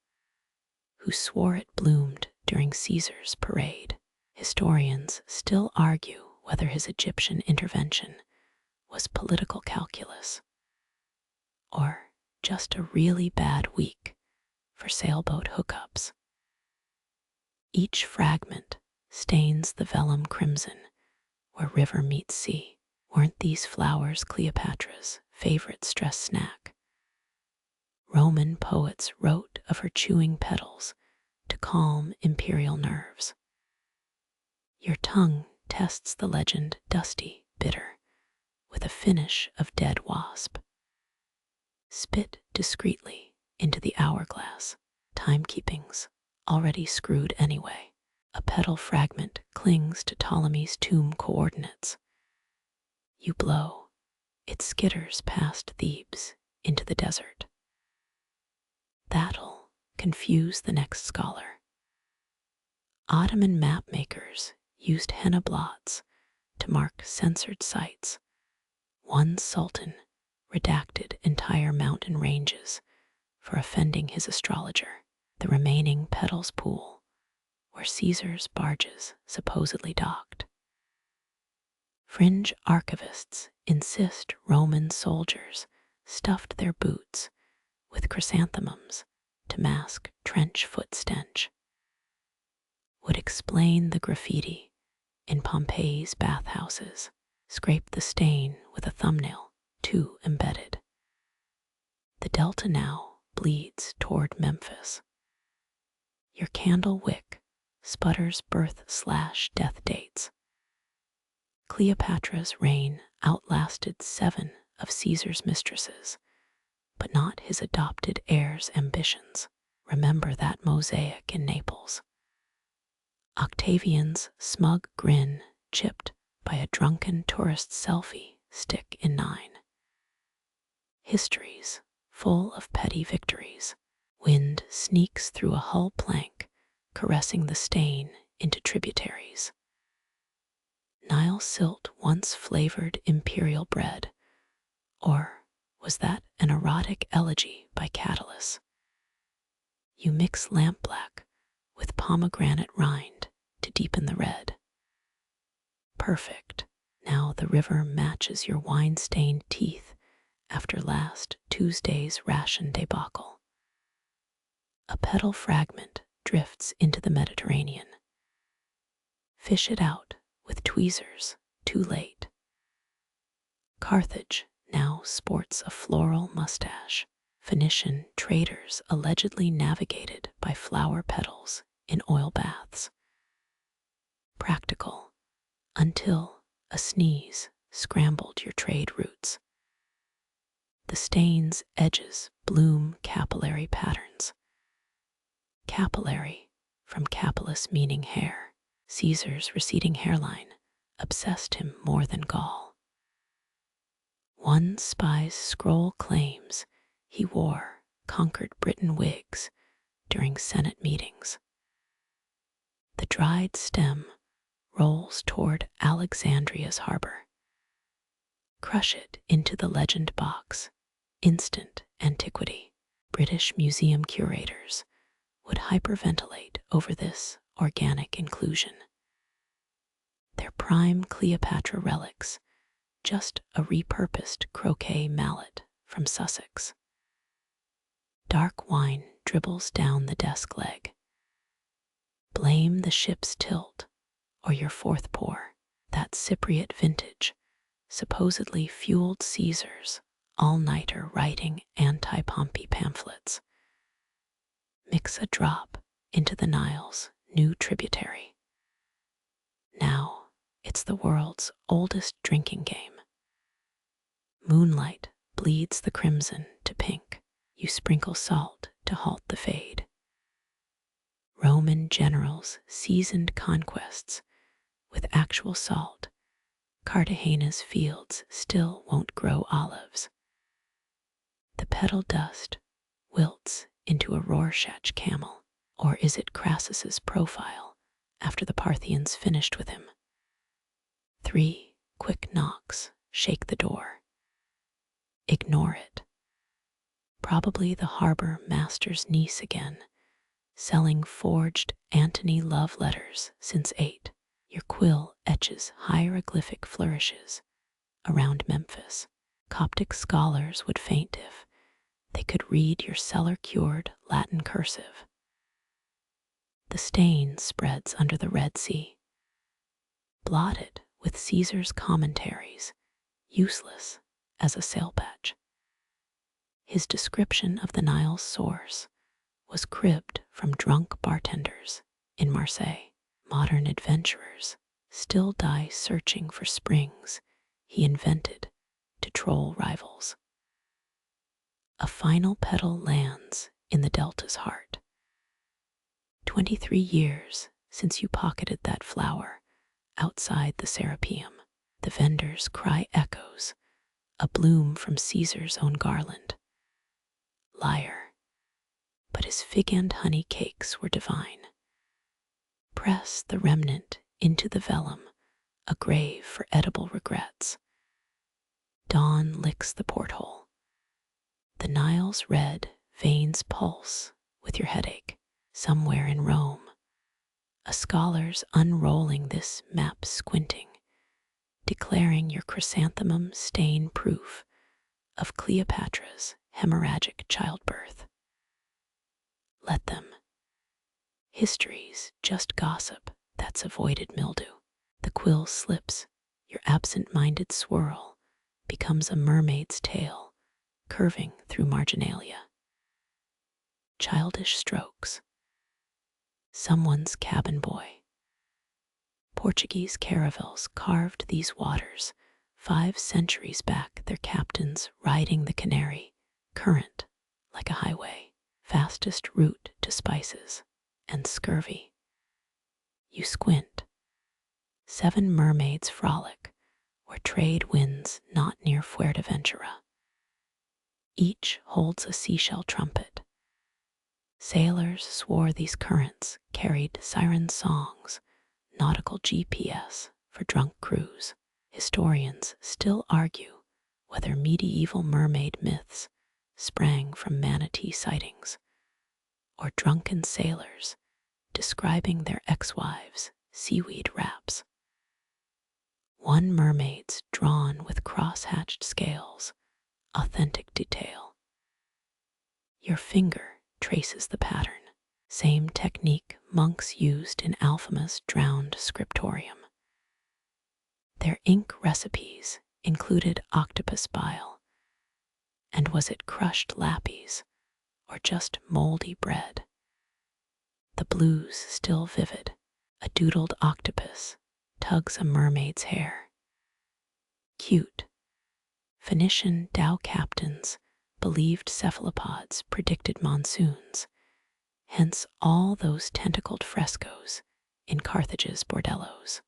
who swore it bloomed during Caesar's parade. Historians still argue whether his Egyptian intervention was political calculus or just a really bad week for sailboat hookups. Each fragment stains the vellum crimson where river meets sea. Weren't these flowers Cleopatra's favorite stress snack? Roman poets wrote of her chewing petals to calm imperial nerves. Your tongue tests the legend dusty, bitter, with a finish of dead wasp. Spit discreetly into the hourglass, timekeeping's already screwed anyway. A petal fragment clings to Ptolemy's tomb coordinates. You blow, it skitters past Thebes into the desert. That'll confuse the next scholar. Ottoman map makers used henna blots to mark censored sites. One sultan redacted entire mountain ranges for offending his astrologer. The remaining petals pool where Caesar's barges supposedly docked. Fringe archivists insist Roman soldiers stuffed their boots with chrysanthemums to mask trench foot stench. Would explain the graffiti in Pompeii's bathhouses. Scrape the stain with a thumbnail, too embedded. The delta now bleeds toward Memphis. Your candle wick sputters birth/death dates. Cleopatra's reign outlasted 7 of Caesar's mistresses, but not his adopted heir's ambitions. Remember that mosaic in Naples. Octavian's smug grin chipped by a drunken tourist's selfie stick in 9. Histories full of petty victories. Wind sneaks through a hull plank, caressing the stain into tributaries. Nile silt once flavored imperial bread, or was that an erotic elegy by Catullus? You mix lampblack with pomegranate rind to deepen the red. Perfect. Now the river matches your wine-stained teeth after last Tuesday's ration debacle. A petal fragment drifts into the Mediterranean. Fish it out with tweezers, too late. Carthage now sports a floral mustache. Phoenician traders allegedly navigated by flower petals in oil baths. Practical, until a sneeze scrambled your trade routes. The stain's edges bloom capillary patterns. Capillary, from capillus meaning hair. Caesar's receding hairline obsessed him more than Gaul. One spy's scroll claims he wore conquered Britain wigs during Senate meetings. The dried stem rolls toward Alexandria's harbor. Crush it into the legend box, instant antiquity. British museum curators would hyperventilate over this organic inclusion. Their prime Cleopatra relics, just a repurposed croquet mallet from Sussex. Dark wine dribbles down the desk leg. Blame the ship's tilt or your fourth pour. That Cypriot vintage supposedly fueled Caesar's all-nighter writing anti-Pompey pamphlets. Mix a drop into the Nile's new tributary. Now it's the world's oldest drinking game. Moonlight bleeds the crimson to pink. You sprinkle salt to halt the fade. Roman generals seasoned conquests with actual salt. Cartagena's fields still won't grow olives. The petal dust wilts into a Rorschach camel, or is it Crassus's profile after the Parthians finished with him? 3 quick knocks shake the door. Ignore it. Probably the harbor master's niece again, selling forged Antony love letters since 8. Your quill etches hieroglyphic flourishes around Memphis. Coptic scholars would faint if they could read your cellar-cured Latin cursive. The stain spreads under the Red Sea, blotted with Caesar's commentaries, useless as a sail patch. His description of the Nile's source was cribbed from drunk bartenders in Marseille. Modern adventurers still die searching for springs he invented to troll rivals. A final petal lands in the Delta's heart. 23 years since you pocketed that flower outside the Serapeum. The vendor's cry echoes, a bloom from Caesar's own garland. Liar, but his fig and honey cakes were divine. Press the remnant into the vellum, a grave for edible regrets. Dawn licks the porthole. The Nile's red veins pulse with your headache. Somewhere in Rome, a scholar's unrolling this map squinting, declaring your chrysanthemum stain proof of Cleopatra's hemorrhagic childbirth. Let them. History's just gossip that's avoided mildew. The quill slips, your absent-minded swirl becomes a mermaid's tail, curving through marginalia. Childish strokes. Someone's cabin boy. Portuguese caravels carved these waters 5 centuries back, their captains riding the Canary current like a highway, fastest route to spices and scurvy. You squint. 7 mermaids frolic where trade winds not near Fuerteventura. Each holds a seashell trumpet. Sailors swore these currents carried siren songs, nautical GPS for drunk crews. Historians still argue whether medieval mermaid myths sprang from manatee sightings or drunken sailors describing their ex-wives' seaweed wraps. One mermaid's drawn with cross-hatched scales, authentic detail. Your finger traces the pattern, same technique monks used in Alphima's drowned scriptorium. Their ink recipes included octopus bile, And was it crushed lapis or just moldy bread? The blues still vivid, a doodled octopus tugs a mermaid's hair. Cute. Phoenician dhow captains believed cephalopods predicted monsoons, hence all those tentacled frescoes in Carthage's bordellos.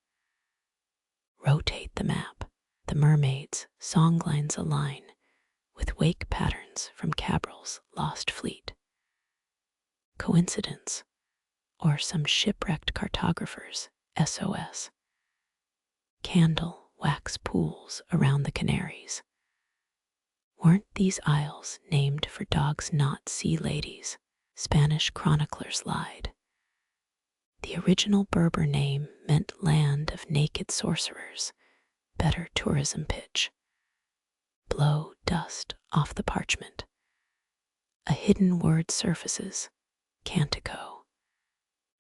Rotate the map, the mermaids' songlines align with wake patterns from Cabral's lost fleet. Coincidence, or some shipwrecked cartographer's SOS? Candle wax pools around the Canaries. Weren't these isles named for dogs not sea ladies? Spanish chroniclers lied. The original Berber name meant land of naked sorcerers, better tourism pitch. Blow dust off the parchment. A hidden word surfaces, cantico,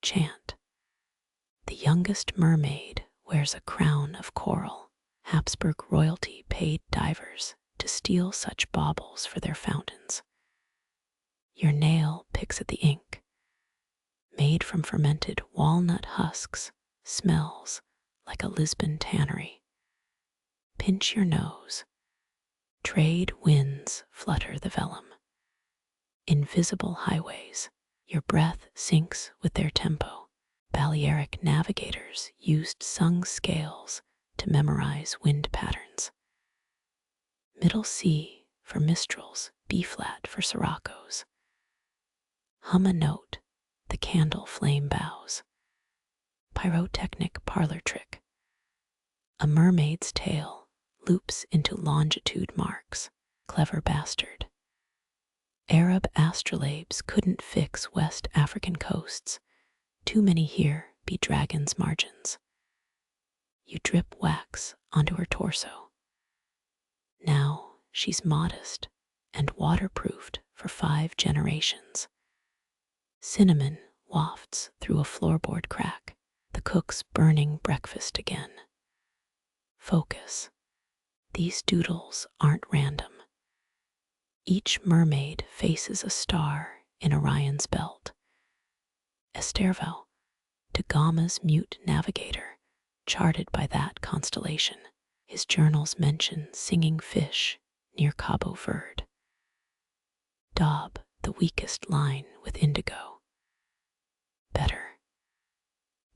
chant. The youngest mermaid wears a crown of coral. Habsburg royalty paid divers to steal such baubles for their fountains. Your nail picks at the ink. Made from fermented walnut husks, smells like a Lisbon tannery. Pinch your nose. Trade winds flutter the vellum. Invisible highways, your breath syncs with their tempo. Balearic navigators used sung scales to memorize wind patterns. Middle C for Mistrals, B-flat for Siroccos. Hum a note, the candle flame bows. Pyrotechnic parlor trick. A mermaid's tail loops into longitude marks. Clever bastard. Arab astrolabes couldn't fix West African coasts. Too many here be dragon's margins. You drip wax onto her torso. Now she's modest and waterproofed for 5 generations. Cinnamon wafts through a floorboard crack, the cook's burning breakfast again. Focus. These doodles aren't random. Each mermaid faces a star in Orion's belt. Estervel, Da Gama's mute navigator, charted by that constellation. His journals mention singing fish near Cabo Verde. Daub, the weakest line with indigo. Better.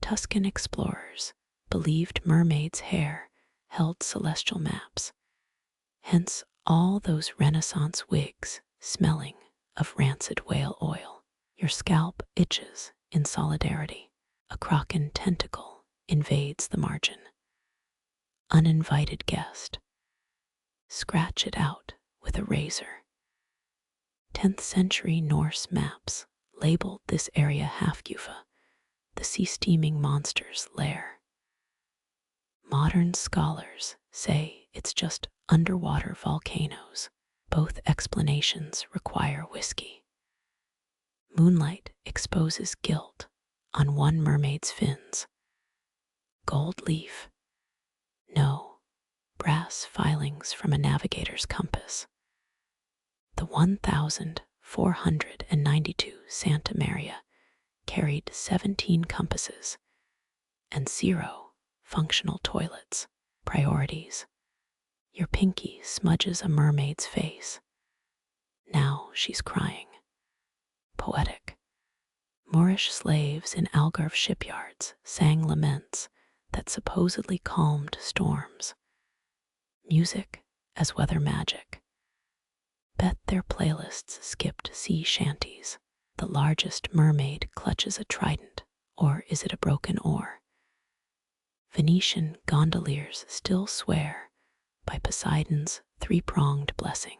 Tuscan explorers believed mermaids' hair held celestial maps, hence all those Renaissance wigs smelling of rancid whale oil. Your scalp itches in solidarity. A crocodile tentacle invades the margin. Uninvited guest. Scratch it out with a razor. 10th century Norse maps labeled this area Hafgufa, the sea-steaming monster's lair. Modern scholars say it's just underwater volcanoes. Both explanations require whiskey. Moonlight exposes guilt on one mermaid's fins. Gold leaf. No, brass filings from a navigator's compass. The 1,492 Santa Maria carried 17 compasses and 0 functional toilets. Priorities. Your pinky smudges a mermaid's face. Now she's crying. Poetic. Moorish slaves in Algarve shipyards sang laments that supposedly calmed storms. Music as weather magic. Bet their playlists skipped sea shanties. The largest mermaid clutches a trident, or is it a broken oar? Venetian gondoliers still swear by Poseidon's 3-pronged blessing.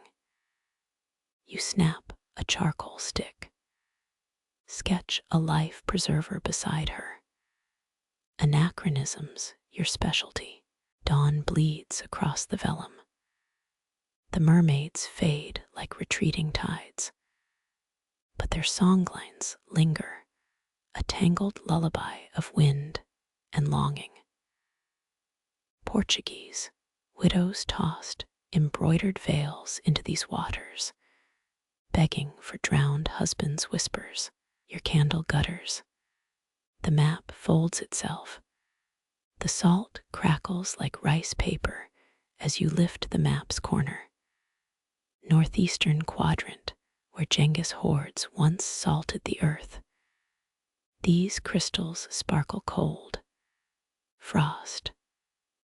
You snap a charcoal stick. Sketch a life preserver beside her. Anachronisms, your specialty. Dawn bleeds across the vellum. The mermaids fade like retreating tides, but their songlines linger, a tangled lullaby of wind and longing. Portuguese, widows tossed embroidered veils into these waters, begging for drowned husbands' whispers, your candle gutters. The map folds itself. The salt crackles like rice paper as you lift the map's corner. Northeastern quadrant, where Genghis hordes once salted the earth. These crystals sparkle cold. Frost.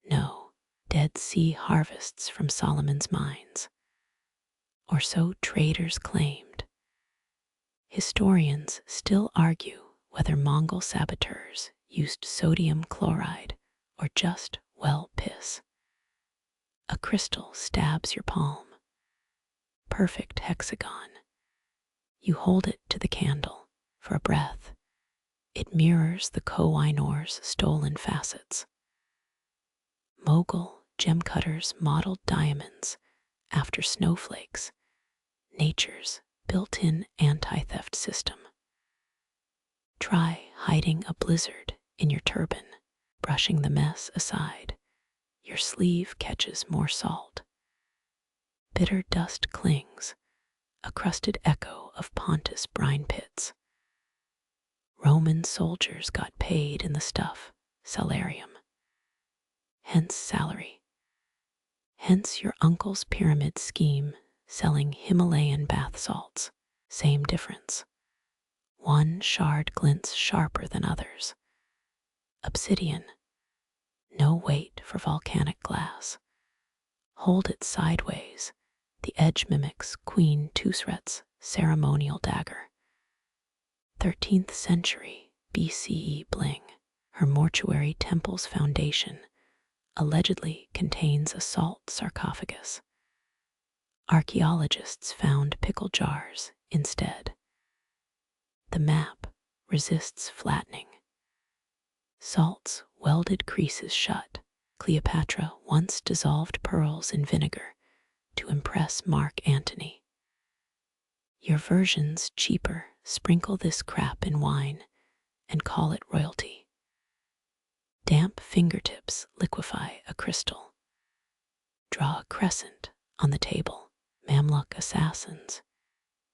No, Dead Sea harvests from Solomon's mines. Or so traders claimed. Historians still argue whether Mongol saboteurs used sodium chloride or just well piss. A crystal stabs your palm. Perfect hexagon. You hold it to the candle for a breath. It mirrors the Koh-i-Noor's stolen facets. Mogul gem cutters modeled diamonds after snowflakes, nature's built-in anti-theft system. Try hiding a blizzard in your turban, brushing the mess aside. Your sleeve catches more salt. Bitter dust clings, a crusted echo of Pontus brine pits. Roman soldiers got paid in the stuff, salarium. Hence salary. Hence your uncle's pyramid scheme selling Himalayan bath salts. Same difference. One shard glints sharper than others. Obsidian. No weight for volcanic glass. Hold it sideways. The edge mimics Queen Tusret's ceremonial dagger. 13th century BCE bling. Her mortuary temple's foundation allegedly contains a salt sarcophagus. Archaeologists found pickle jars instead. The map resists flattening. Salt's welded creases shut. Cleopatra once dissolved pearls in vinegar to impress Mark Antony. Your version's cheaper. Sprinkle this crap in wine and call it royalty. Damp fingertips liquefy a crystal. Draw a crescent on the table. Mamluk assassins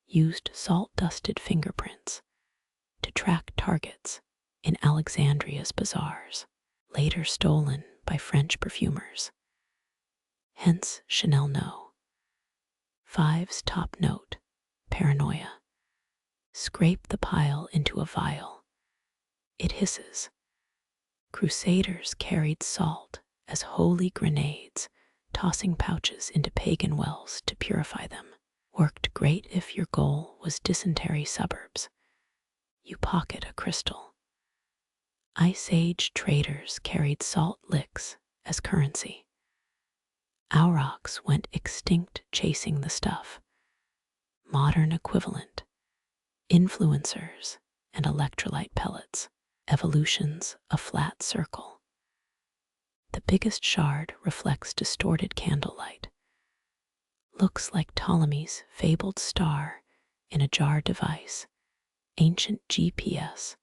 used salt-dusted fingerprints to track targets in Alexandria's bazaars, later stolen by French perfumers. Hence Chanel No. 5's top note, paranoia. Scrape the pile into a vial. It hisses. Crusaders carried salt as holy grenades, tossing pouches into pagan wells to purify them. Worked great if your goal was dysentery suburbs. You pocket a crystal. Ice Age traders carried salt licks as currency. Aurochs went extinct chasing the stuff. Modern equivalent. Influencers and electrolyte pellets. Evolution's a flat circle. The biggest shard reflects distorted candlelight. Looks like Ptolemy's fabled star in a jar device. Ancient GPS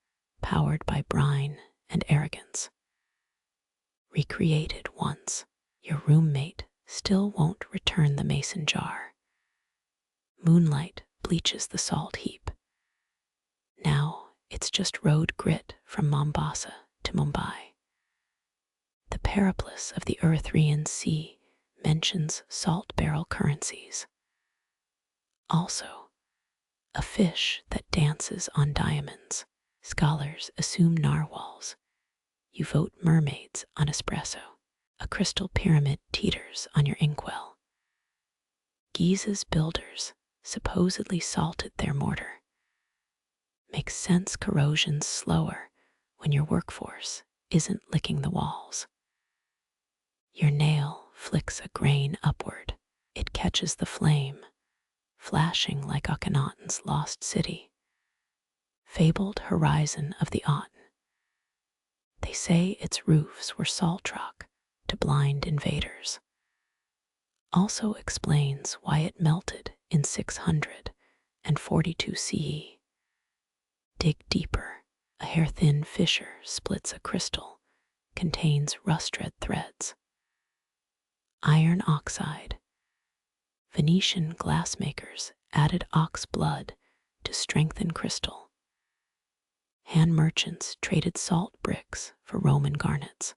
powered by brine and arrogance. Recreated once, your roommate still won't return the mason jar. Moonlight bleaches the salt heap. Now it's just road grit from Mombasa to Mumbai. The Periplus of the Erythraean Sea mentions salt barrel currencies. Also, a fish that dances on diamonds. Scholars assume narwhals. You vote mermaids on espresso. A crystal pyramid teeters on your inkwell. Giza's builders supposedly salted their mortar. Makes sense corrosion's slower when your workforce isn't licking the walls. Your nail flicks a grain upward. It catches the flame, flashing like Akhenaten's lost city. Fabled horizon of the Aten. They say its roofs were salt rock to blind invaders. Also explains why it melted in 642 CE. Dig deeper. A hair-thin fissure splits a crystal, contains rust-red threads. Iron oxide, Venetian glassmakers added ox blood to strengthen crystal. Hand merchants traded salt bricks for Roman garnets.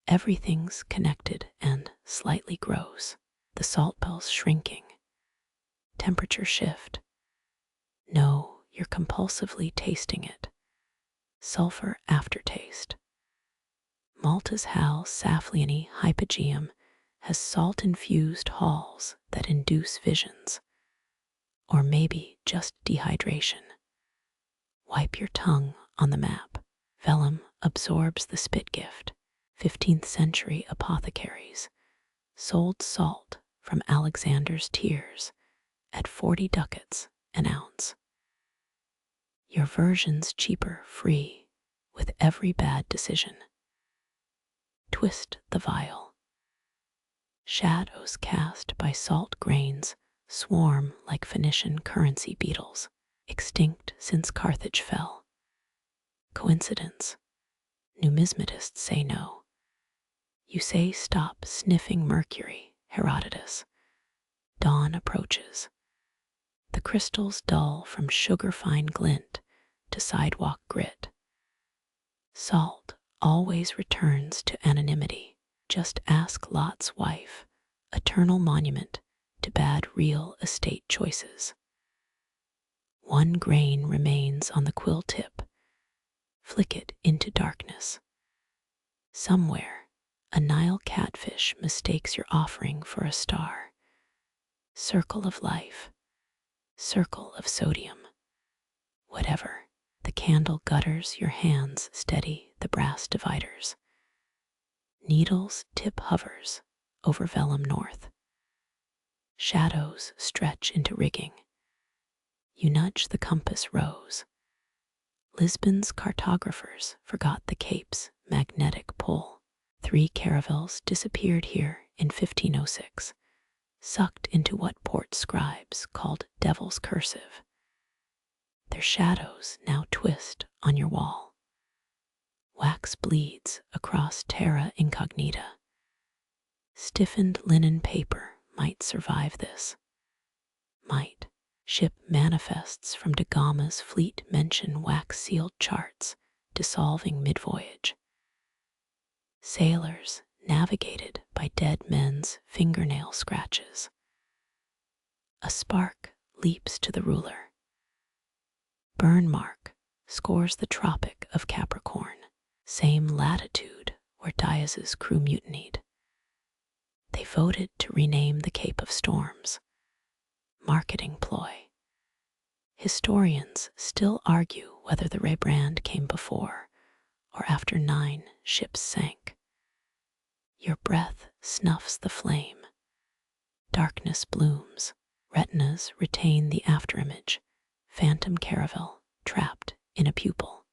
Everything's connected and slightly gross. The salt bell's shrinking. Temperature shift. No, you're compulsively tasting it. Sulfur aftertaste. Malta's Hal Safliony hypogeum has salt-infused halls that induce visions. Or maybe just dehydration. Wipe your tongue on the map. Vellum absorbs the spit gift. 15th century apothecaries sold salt from Alexander's tears at 40 ducats an ounce. Your version's cheaper, free, with every bad decision. Twist the vial. Shadows cast by salt grains swarm like Phoenician currency beetles, extinct since Carthage fell. Coincidence? Numismatists say no. You say stop sniffing mercury, Herodotus. Dawn approaches. The crystals dull from sugar-fine glint to sidewalk grit. Salt always returns to anonymity. Just ask Lot's wife, eternal monument to bad real estate choices. One grain remains on the quill tip. Flick it into darkness. Somewhere, a Nile catfish mistakes your offering for a star. Circle of life. Circle of sodium. Whatever, the candle gutters your hands steady the brass dividers. Needle's tip hovers over vellum north. Shadows stretch into rigging. You nudge the compass rose. Lisbon's cartographers forgot the Cape's magnetic pull. 3 caravels disappeared here in 1506. Sucked into what port scribes called devil's cursive. Their shadows now twist on your wall. Wax bleeds across terra incognita. Stiffened linen paper might survive this. Might. Ship manifests from Da Gama's fleet mention wax-sealed charts dissolving mid-voyage. Sailors navigated by dead men's fingernail scratches. A spark leaps to the ruler. Burn mark scores the Tropic of Capricorn, same latitude where Diaz's crew mutinied. They voted to rename the Cape of Storms. Marketing ploy. Historians still argue whether the rebrand came before or after 9 ships sank. Your breath snuffs the flame. Darkness blooms. Retinas retain the afterimage. Phantom caravel trapped in a pupil.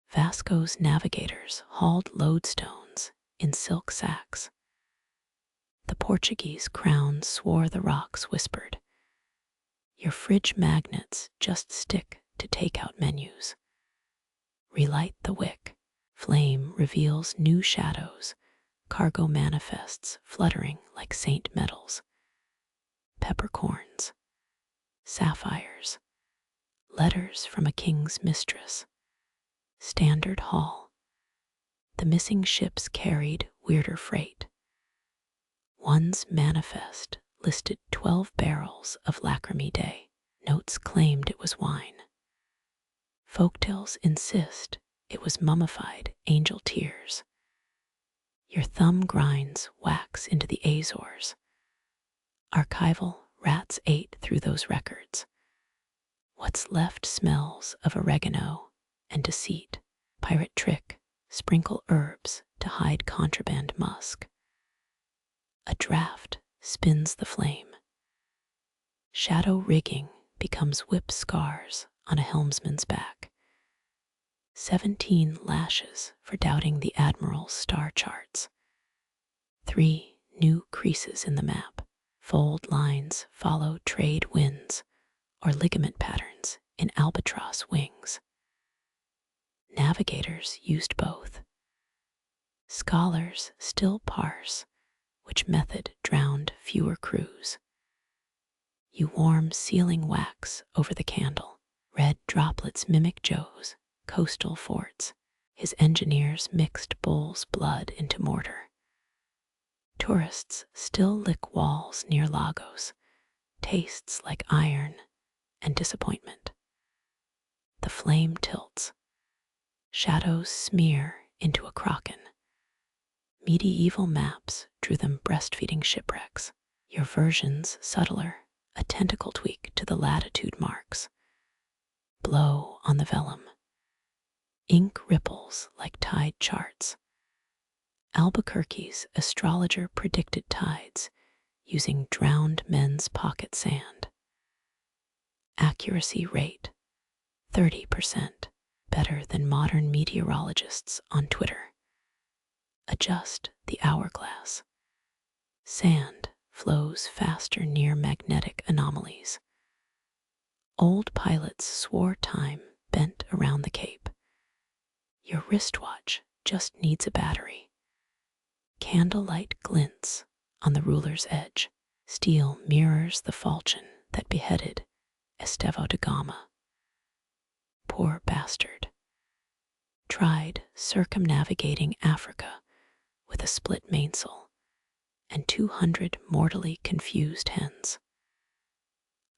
Vasco's navigators hauled lodestones in silk sacks. The Portuguese crown swore the rocks whispered. Your fridge magnets just stick to takeout menus. Relight the wick. Flame reveals new shadows. Cargo manifests fluttering like saint metals. Peppercorns. Sapphires. Letters from a king's mistress. Standard haul. The missing ships carried weirder freight. One's manifest listed 12 barrels of Lachrymie Day. Notes claimed it was wine. Folktales insist it was mummified angel tears. Your thumb grinds wax into the Azores. Archival rats ate through those records. What's left smells of oregano and deceit. Pirate trick, sprinkle herbs to hide contraband musk. A draft spins the flame. Shadow rigging becomes whip scars on a helmsman's back. 17 lashes for doubting the admiral's star charts. 3 new creases in the map. Fold lines follow trade winds or ligament patterns in albatross wings. Navigators used both. Scholars still parse which method drowned fewer crews. You warm sealing wax over the candle. Red droplets mimic Joe's coastal forts. His engineers mixed bull's blood into mortar. Tourists still lick walls near Lagos, tastes like iron and disappointment. The flame tilts. Shadows smear into a kraken. Medieval maps drew them breastfeeding shipwrecks. Your version's subtler, a tentacle tweak to the latitude marks. Blow on the vellum. Ink ripples like tide charts. Albuquerque's astrologer predicted tides using drowned men's pocket sand. Accuracy rate 30%, better than modern meteorologists on Twitter. Adjust the hourglass. Sand flows faster near magnetic anomalies. Old pilots swore time bent around the Cape. Your wristwatch just needs a battery. Candlelight glints on the ruler's edge. Steel mirrors the falchion that beheaded Estevão da Gama. Poor bastard. Tried circumnavigating Africa with a split mainsail and 200 mortally confused hens.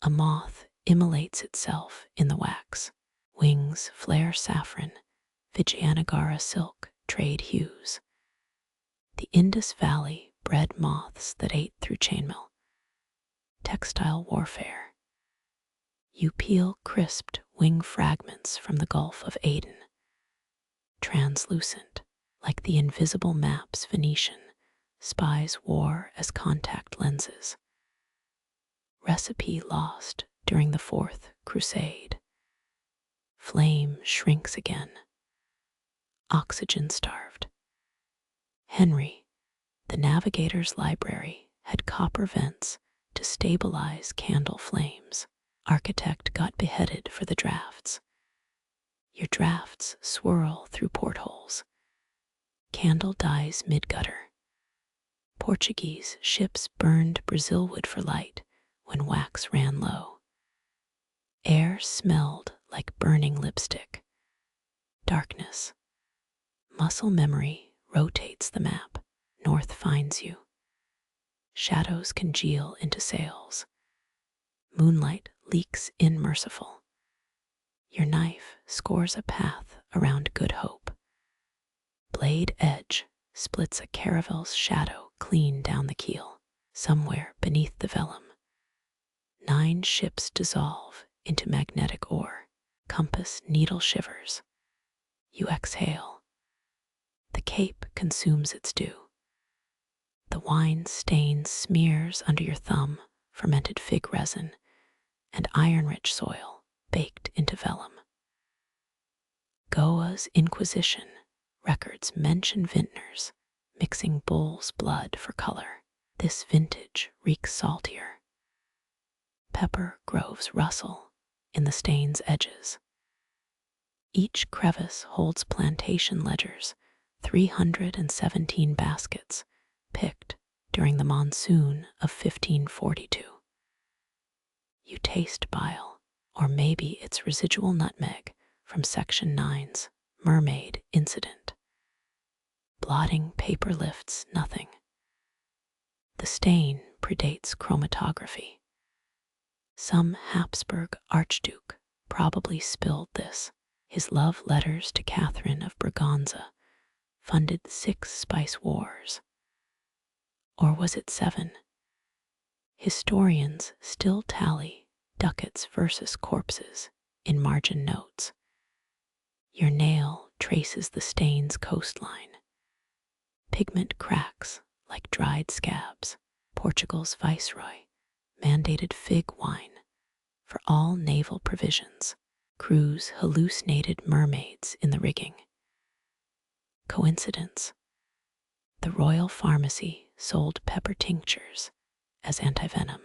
A moth immolates itself in the wax. Wings flare saffron, Vijayanagara silk trade hues. The Indus Valley bred moths that ate through chainmail. Textile warfare. You peel crisped wing fragments from the Gulf of Aden. Translucent, like the invisible maps Venetian spies wore as contact lenses. Recipe lost during the Fourth Crusade. Flame shrinks again. Oxygen starved. Henry, the navigator's library, had copper vents to stabilize candle flames. Architect got beheaded for the drafts. Your drafts swirl through portholes. Candle dies mid-gutter. Portuguese ships burned Brazil wood for light when wax ran low. Air smelled like burning lipstick. Darkness. Muscle memory rotates the map. North finds you. Shadows congeal into sails. Moonlight leaks in merciful. Your knife scores a path around Good Hope. Blade edge splits a caravel's shadow clean down the keel. Somewhere beneath the vellum, 9 ships dissolve into magnetic ore. Compass needle shivers. You exhale. The Cape consumes its due. The wine stain smears under your thumb, fermented fig resin, and iron-rich soil baked into vellum. Goa's Inquisition records mention vintners mixing bull's blood for color. This vintage reeks saltier. Pepper groves rustle in the stain's edges. Each crevice holds plantation ledgers, 317 baskets, picked during the monsoon of 1542. You taste bile, or maybe it's residual nutmeg from Section 9's Mermaid Incident. Blotting paper lifts nothing. The stain predates chromatography. Some Habsburg archduke probably spilled this. His love letters to Catherine of Braganza funded 6 spice wars. Or was it 7? Historians still tally ducats versus corpses in margin notes. Your nail traces the stain's coastline. Pigment cracks like dried scabs. Portugal's viceroy mandated fig wine for all naval provisions. Crews hallucinated mermaids in the rigging. Coincidence? The royal pharmacy sold pepper tinctures as antivenom.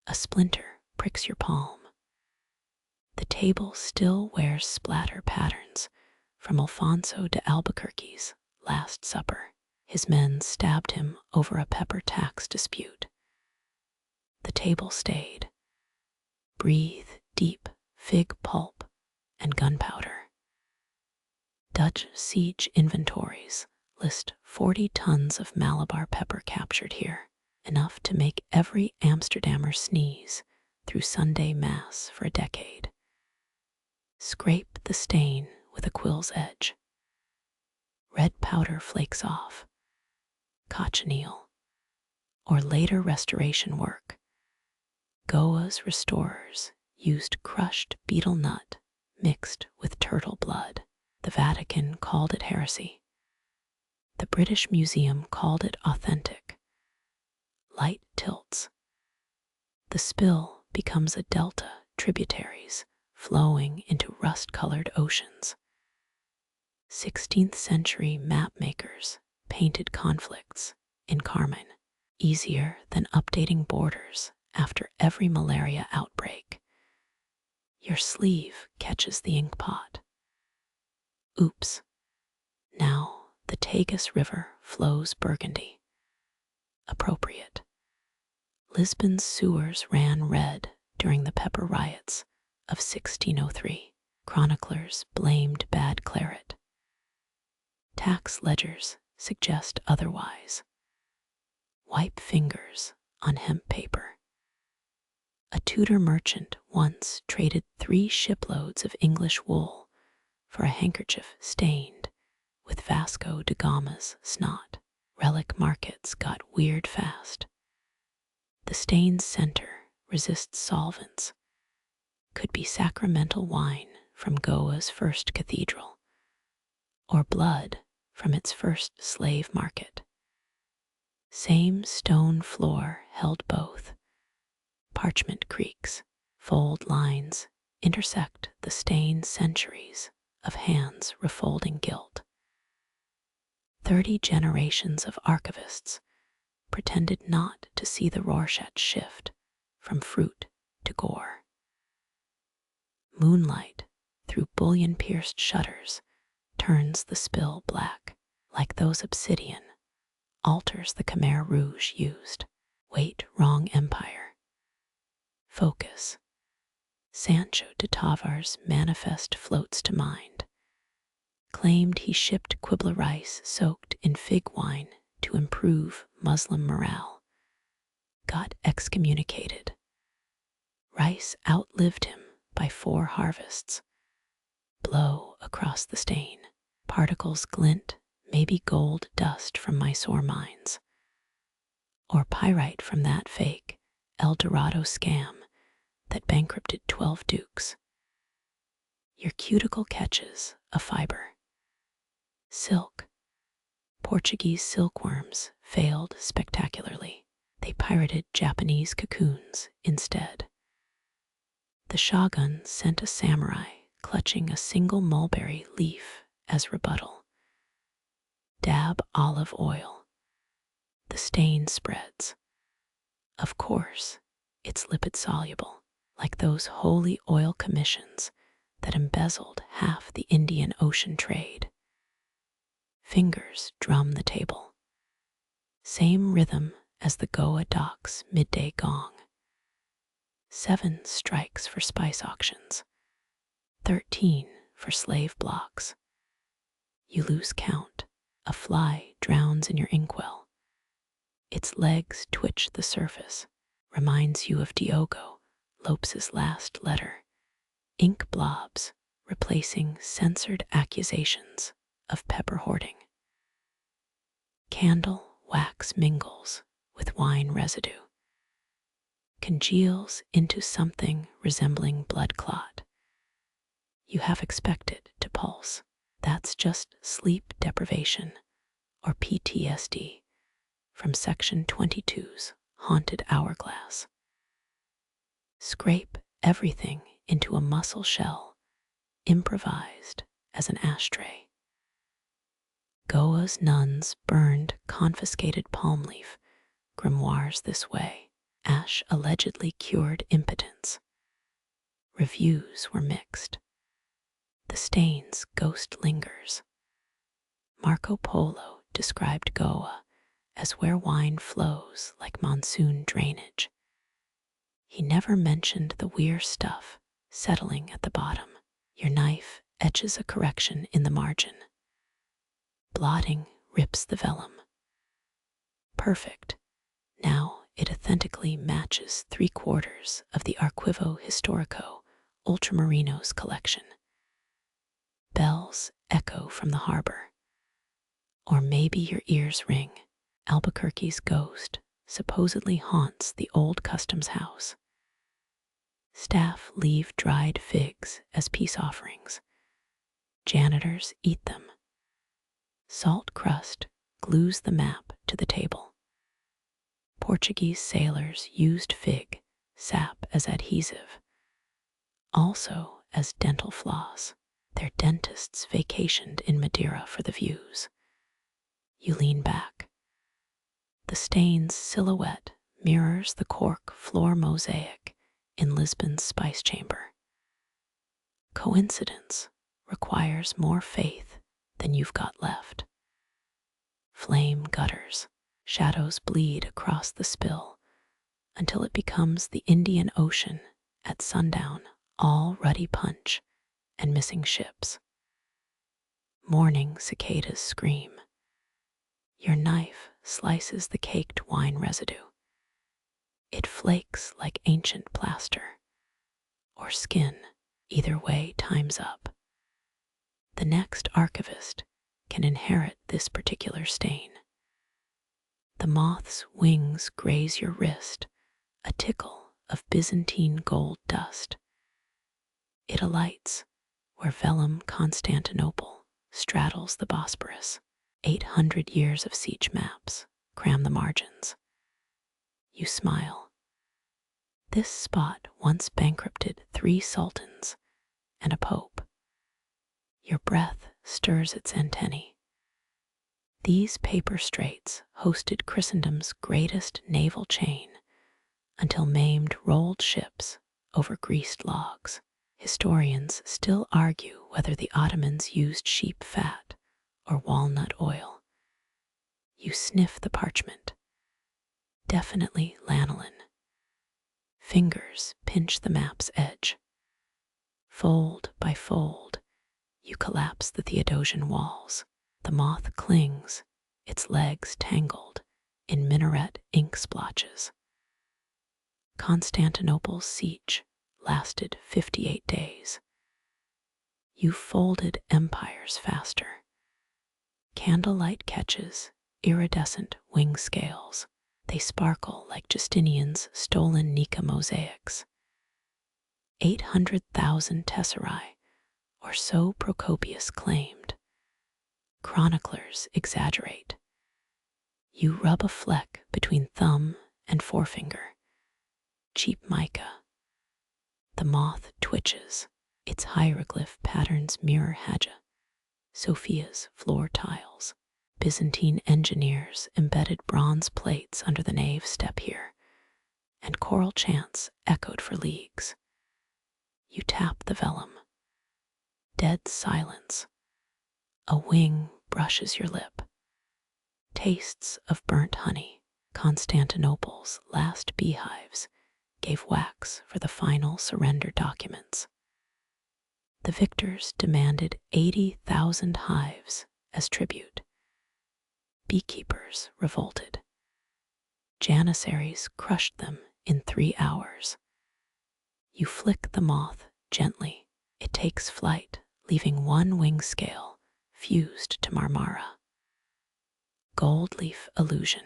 A splinter pricks your palm. The table still wears splatter patterns from Alfonso de Albuquerque's Last Supper. His men stabbed him over a pepper tax dispute. The table stayed. Breathe deep fig pulp and gunpowder. Dutch siege inventories list 40 tons of Malabar pepper captured here, enough to make every Amsterdammer sneeze through Sunday Mass for a decade. Scrape the stain with a quill's edge. Red powder flakes off. Cochineal, or later restoration work. Goa's restorers used crushed betel nut mixed with turtle blood. The Vatican called it heresy. The British Museum called it authentic. Light tilts. The spill becomes a delta, tributaries flowing into rust-colored oceans. 16th century map makers painted conflicts in carmine, easier than updating borders after every malaria outbreak. Your sleeve catches the ink pot. Oops. Now the Tagus River flows burgundy. Appropriate. Lisbon's sewers ran red during the pepper riots of 1603. Chroniclers blamed bad claret. Tax ledgers suggest otherwise. Wipe fingers on hemp paper. A Tudor merchant once traded 3 shiploads of English wool for a handkerchief stained with Vasco da Gama's snot. Relic markets got weird fast. The stain's center resists solvents. Could be sacramental wine from Goa's first cathedral, or blood from its first slave market. Same stone floor held both. Parchment creaks, fold lines intersect the stained centuries of hands refolding guilt. 30 generations of archivists pretended not to see the Rorschach shift from fruit to gore. Moonlight through bullion-pierced shutters turns the spill black, like those obsidian, alters the Khmer Rouge used. Wait, wrong empire. Focus. Sancho de Tavar's manifest floats to mind. Claimed he shipped Quibla rice soaked in fig wine to improve Muslim morale. Got excommunicated. Rice outlived him by 4 harvests. Blow across the stain. Particles glint, maybe gold dust from Mysore mines. Or pyrite from that fake El Dorado scam that bankrupted 12 dukes. Your cuticle catches a fiber. Silk. Portuguese silkworms failed spectacularly. They pirated Japanese cocoons instead. The shogun sent a samurai clutching a single mulberry leaf as rebuttal. Dab olive oil. The stain spreads. Of course, it's lipid-soluble, like those holy oil commissions that embezzled half the Indian Ocean trade. Fingers drum the table. Same rhythm as the Goa docks midday gong. 7 strikes for spice auctions. 13 for slave blocks. You lose count. A fly drowns in your inkwell. Its legs twitch the surface. Reminds you of Diogo Lopes's last letter. Ink blobs replacing censored accusations of pepper hoarding. Candle wax mingles with wine residue. Congeals into something resembling blood clot. You have expected to pulse. That's just sleep deprivation or PTSD from Section 22's haunted hourglass. Scrape everything into a mussel shell, improvised as an ashtray. Goa's nuns burned confiscated palm leaf grimoires this way. Ash allegedly cured impotence. Reviews were mixed. The stain's ghost lingers. Marco Polo described Goa as where wine flows like monsoon drainage. He never mentioned the weir stuff settling at the bottom. Your knife etches a correction in the margin. Blotting rips the vellum. Perfect. Now it authentically matches 3/4 of the Arquivo Historico Ultramarinos collection. Bells echo from the harbor. Or maybe your ears ring. Albuquerque's ghost supposedly haunts the old customs house. Staff leave dried figs as peace offerings. Janitors eat them. Salt crust glues the map to the table. Portuguese sailors used fig sap as adhesive, also as dental floss. Their dentists vacationed in Madeira for the views. You lean back. The stain's silhouette mirrors the cork floor mosaic in Lisbon's spice chamber. Coincidence requires more faith than you've got left. Flame gutters, shadows bleed across the spill until it becomes the Indian Ocean at sundown, all ruddy punch and missing ships. Morning cicadas scream. Your knife slices the caked wine residue. It flakes like ancient plaster or skin. Either way, time's up. The next archivist can inherit this particular stain. The moth's wings graze your wrist, a tickle of Byzantine gold dust. It alights where vellum Constantinople straddles the Bosporus. 800 years of siege maps cram the margins. You smile. This spot once bankrupted 3 sultans and a pope. Your breath stirs its antennae. These paper straits hosted Christendom's greatest naval chain until maimed rolled ships over greased logs. Historians still argue whether the Ottomans used sheep fat or walnut oil. You sniff the parchment. Definitely lanolin. Fingers pinch the map's edge. Fold by fold, you collapse the Theodosian walls. The moth clings, its legs tangled in minaret ink splotches. Constantinople's siege lasted 58 days. You folded empires faster. Candlelight catches iridescent wing scales. They sparkle like Justinian's stolen Nika mosaics. 800,000 tesserae, or so Procopius claimed. Chroniclers exaggerate. You rub a fleck between thumb and forefinger. Cheap mica. The moth twitches. Its hieroglyph patterns mirror Hagia Sophia's floor tiles. Byzantine engineers embedded bronze plates under the nave step here, and choral chants echoed for leagues. You tap the vellum. Dead silence. A wing brushes your lip. Tastes of burnt honey. Constantinople's last beehives gave wax for the final surrender documents. The victors demanded 80,000 hives as tribute. Beekeepers revolted. Janissaries crushed them in 3 hours. You flick the moth gently. It takes flight, leaving one wing scale fused to Marmara. Gold leaf illusion.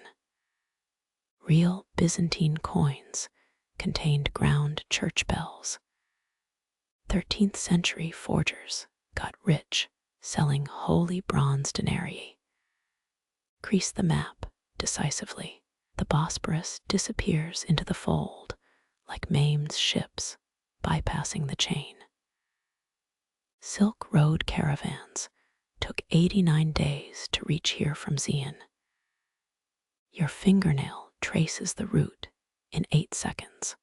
Real Byzantine coins contained ground church bells. 13th century forgers got rich selling holy bronze denarii. Crease the map decisively. The Bosporus disappears into the fold like maimed ships bypassing the chain. Silk Road caravans took 89 days to reach here from Xi'an. Your fingernail traces the route in 8 seconds.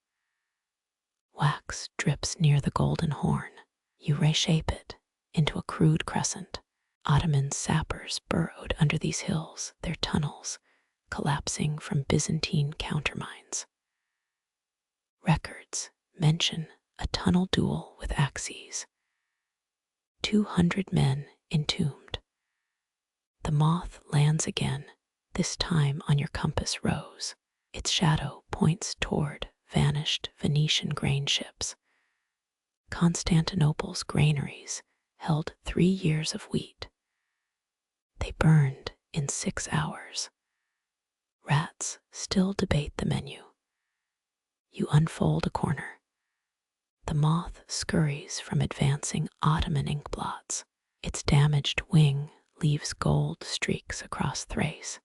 Wax drips near the golden horn. You reshape it into a crude crescent. Ottoman sappers burrowed under these hills, their tunnels collapsing from Byzantine countermines. Records mention a tunnel duel with axes. 200 men entombed. The moth lands again, this time on your compass rose. Its shadow points toward vanished Venetian grain ships. Constantinople's granaries held 3 years of wheat. They burned in 6 hours. Rats still debate the menu. You unfold a corner. The moth scurries from advancing Ottoman inkblots. Its damaged wing leaves gold streaks across Thrace.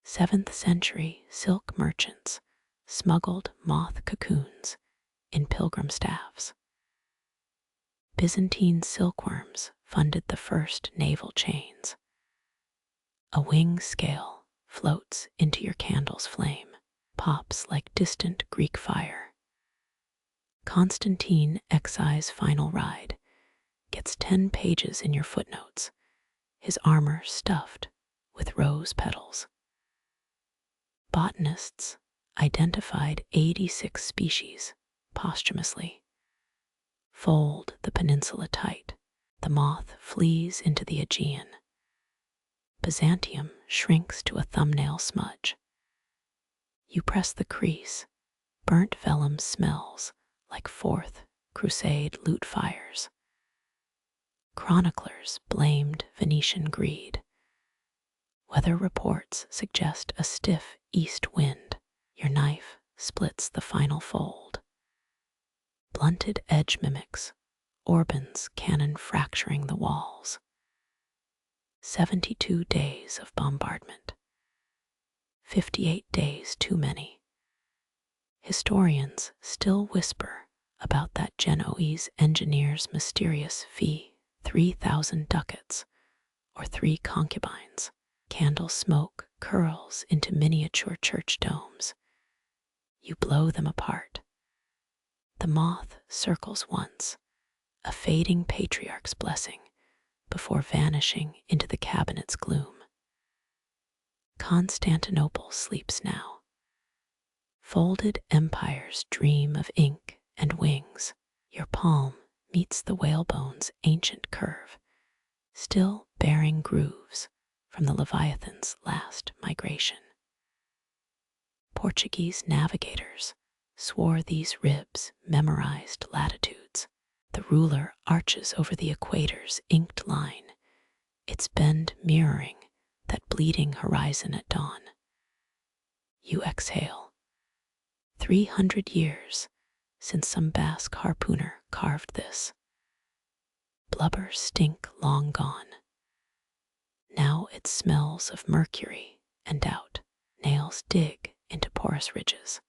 7th century silk merchants smuggled moth cocoons in pilgrim staffs. Byzantine silkworms funded the first naval chains. A wing scale floats into your candle's flame, pops like distant Greek fire. Constantine XI's final ride gets 10 pages in your footnotes, his armor stuffed with rose petals. Botanists identified 86 species posthumously. Fold the peninsula tight. The moth flees into the Aegean. Byzantium shrinks to a thumbnail smudge. You press the crease. Burnt vellum smells like 4th Crusade loot fires. Chroniclers blamed Venetian greed. Weather reports suggest a stiff east wind. Your knife splits the final fold. Blunted edge mimics Orban's cannon fracturing the walls. 72 days of bombardment. 58 days too many. Historians still whisper about that Genoese engineer's mysterious fee, 3,000 ducats, or 3 concubines. Candle smoke curls into miniature church domes. You blow them apart. The moth circles once, a fading patriarch's blessing, before vanishing into the cabinet's gloom. Constantinople sleeps now. Folded empires dream of ink and wings. Your palm meets the whalebone's ancient curve, still bearing grooves from the Leviathan's last migration. Portuguese navigators swore these ribs memorized latitudes. The ruler arches over the equator's inked line, its bend mirroring that bleeding horizon at dawn. You exhale. 300 years since some Basque harpooner carved this. Blubber stink long gone. Now it smells of mercury and doubt. Nails dig into porous ridges.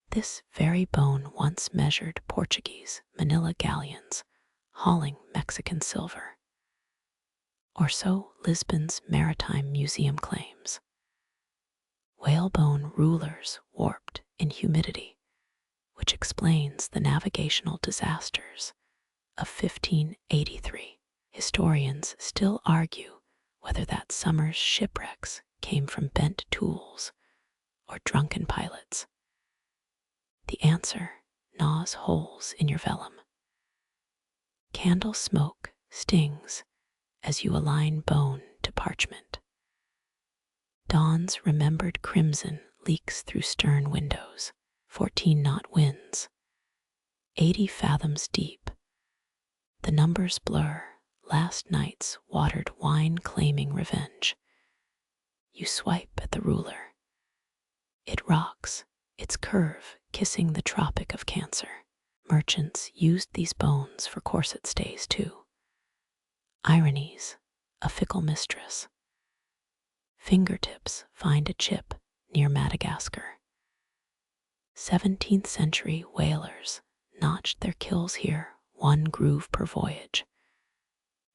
This very bone once measured Portuguese Manila galleons hauling Mexican silver. Or so Lisbon's maritime museum claims. Whalebone rulers warped in humidity, which explains the navigational disasters of 1583. Historians still argue whether that summer's shipwrecks came from bent tools or drunken pilots. The answer gnaws holes in your vellum. Candle smoke stings as you align bone to parchment. Dawn's remembered crimson leaks through stern windows. 14-knot winds. 80 fathoms deep. The numbers blur. Last night's watered wine claiming revenge. You swipe at the ruler. It rocks, its curve kissing the Tropic of Cancer. Merchants used these bones for corset stays too. Ironies, a fickle mistress. Fingertips find a chip near Madagascar. 17th century whalers notched their kills here, 1 groove per voyage.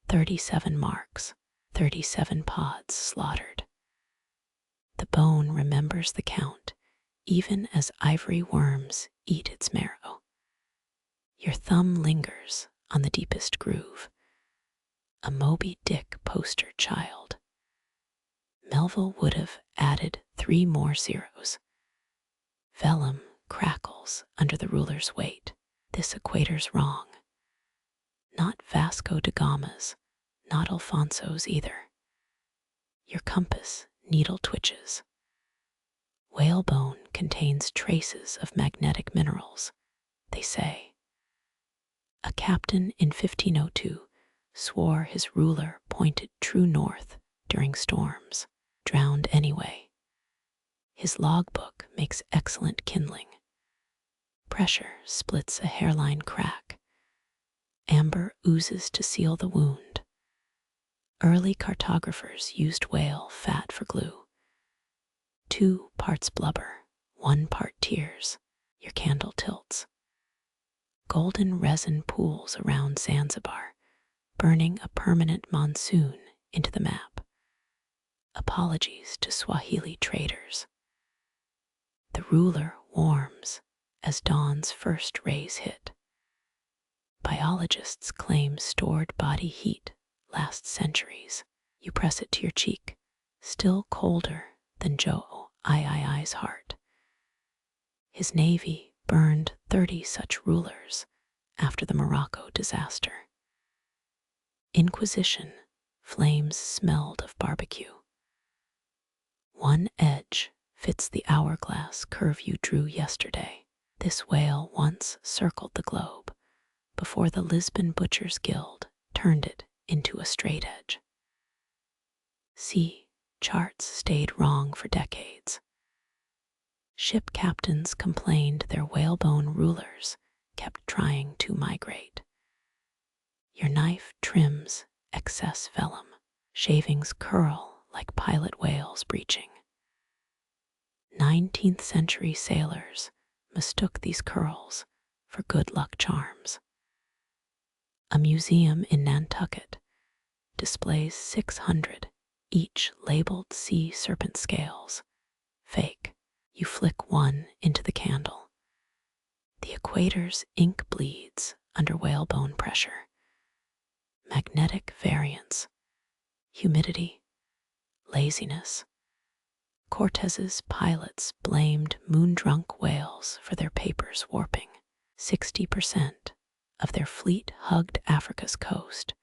37 marks, 37 pods slaughtered. The bone remembers the count, even as ivory worms eat its marrow. Your thumb lingers on the deepest groove. a Moby Dick poster child. Melville would have added 3 more zeros. Vellum crackles under the ruler's weight. This equator's wrong. Not Vasco da Gama's, not Alfonso's either. Your compass needle twitches. Whalebone contains traces of magnetic minerals, they say. A captain in 1502 swore his ruler pointed true north during storms, drowned anyway. His logbook makes excellent kindling. Pressure splits a hairline crack. Amber oozes to seal the wound. Early cartographers used whale fat for glue. 2 parts blubber, 1 part tears. Your candle tilts. Golden resin pools around Zanzibar, burning a permanent monsoon into the map. Apologies to Swahili traders. The ruler warms as dawn's first rays hit. Biologists claim stored body heat lasts centuries. You press it to your cheek, still colder than Joe Ii's heart. His navy burned 30 such rulers after the Morocco disaster. Inquisition, flames smelled of barbecue. 1 edge fits the hourglass curve you drew yesterday. This whale once circled the globe before the Lisbon Butchers Guild turned it into a straight edge. Sea charts stayed wrong for decades. Ship captains complained their whalebone rulers kept trying to migrate. Your knife trims excess vellum. Shavings curl like pilot whales breaching. 19th century sailors mistook these curls for good luck charms. A museum in Nantucket displays 600, each labeled sea serpent scales. Fake. You flick one into the candle. The equator's ink bleeds under whalebone pressure. Magnetic variance, humidity, laziness. Cortez's pilots blamed moon-drunk whales for their papers warping. 60% of their fleet hugged Africa's coast,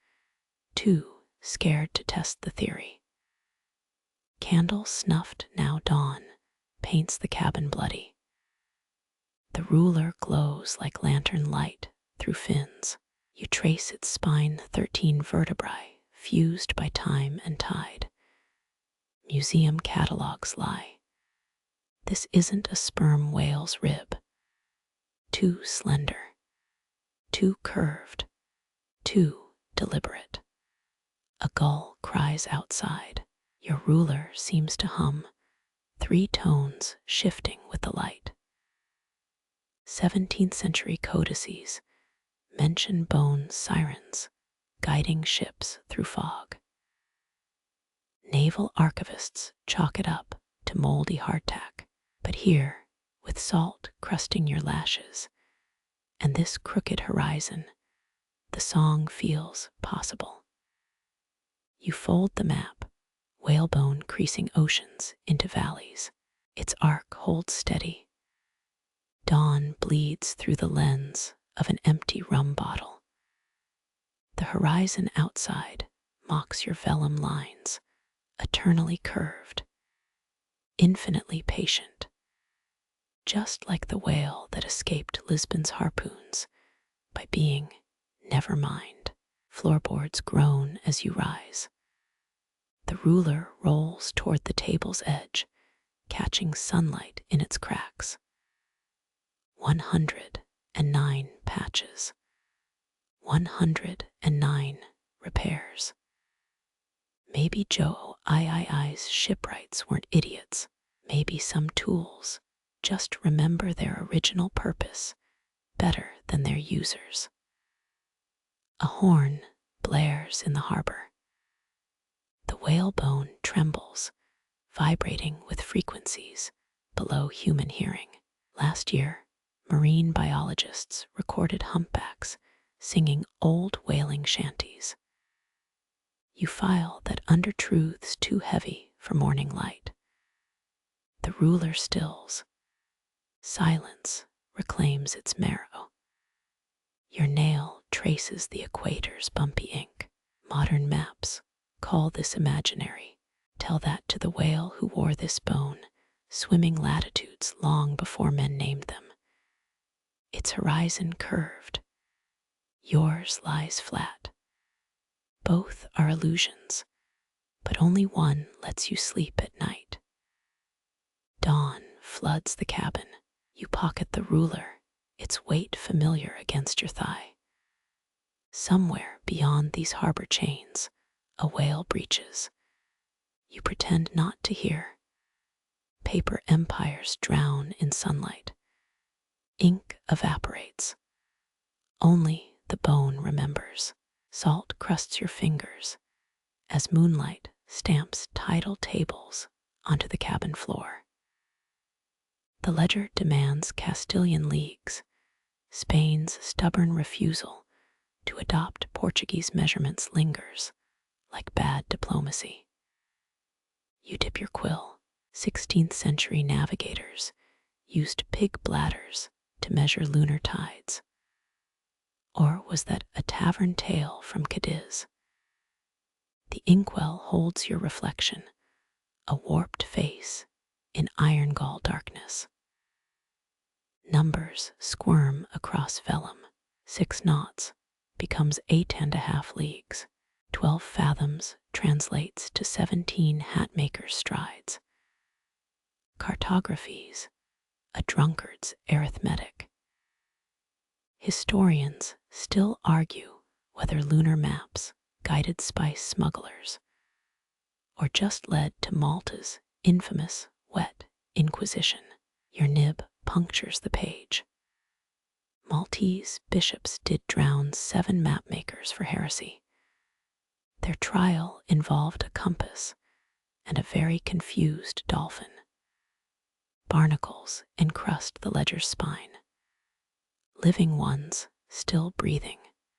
too scared to test the theory. Candle snuffed now dawn paints the cabin bloody. The ruler glows like lantern light through fins. You trace its spine 13 vertebrae fused by time and tide. Museum catalogs lie. This isn't a sperm whale's rib. Too slender, too curved, too deliberate. A gull cries outside. Your ruler seems to hum, 3 tones shifting with the light. 17th century codices mention bone sirens guiding ships through fog. Naval archivists chalk it up to moldy hardtack, but here, with salt crusting your lashes, and this crooked horizon, the song feels possible. You fold the map, whalebone creasing oceans into valleys. Its arc holds steady. Dawn bleeds through the lens of an empty rum bottle. The horizon outside mocks your vellum lines, eternally curved, infinitely patient, just like the whale that escaped Lisbon's harpoons by being never mind. Floorboards groan as you rise. The ruler rolls toward the table's edge, catching sunlight in its cracks. 109 patches. 109 repairs. Maybe Joe Ii's shipwrights weren't idiots. Maybe some tools just remember their original purpose better than their users. A horn blares in the harbor. The whalebone trembles, vibrating with frequencies below human hearing. Last year, marine biologists recorded humpbacks singing old whaling shanties. You file that under truths too heavy for morning light. The ruler stills. Silence reclaims its marrow. Your nail traces the equator's bumpy ink. Modern maps call this imaginary. Tell that to the whale who wore this bone, swimming latitudes long before men named them. Its horizon curved. Yours lies flat. Both are illusions, but only one lets you sleep at night. Dawn floods the cabin. You pocket the ruler, its weight familiar against your thigh. Somewhere beyond these harbor chains, a whale breaches. You pretend not to hear. Paper empires drown in sunlight. Ink evaporates. Only the bone remembers. Salt crusts your fingers as moonlight stamps tidal tables onto the cabin floor. The ledger demands Castilian leagues. Spain's stubborn refusal to adopt Portuguese measurements lingers like bad diplomacy. You dip your quill. 16th century navigators used pig bladders to measure lunar tides. Or was that a tavern tale from Cadiz? The inkwell holds your reflection, a warped face in iron gall darkness. Numbers squirm across vellum. 6 knots becomes 8.5 leagues. 12 fathoms translates to 17 hatmaker's strides. Cartography's a drunkard's arithmetic. Historians still argue whether lunar maps guided spice smugglers or just led to Malta's infamous wet inquisition. Your nib punctures the page. Maltese bishops did drown 7 mapmakers for heresy. Their trial involved a compass and a very confused dolphin. Barnacles encrust the ledger's spine. Living ones still breathing.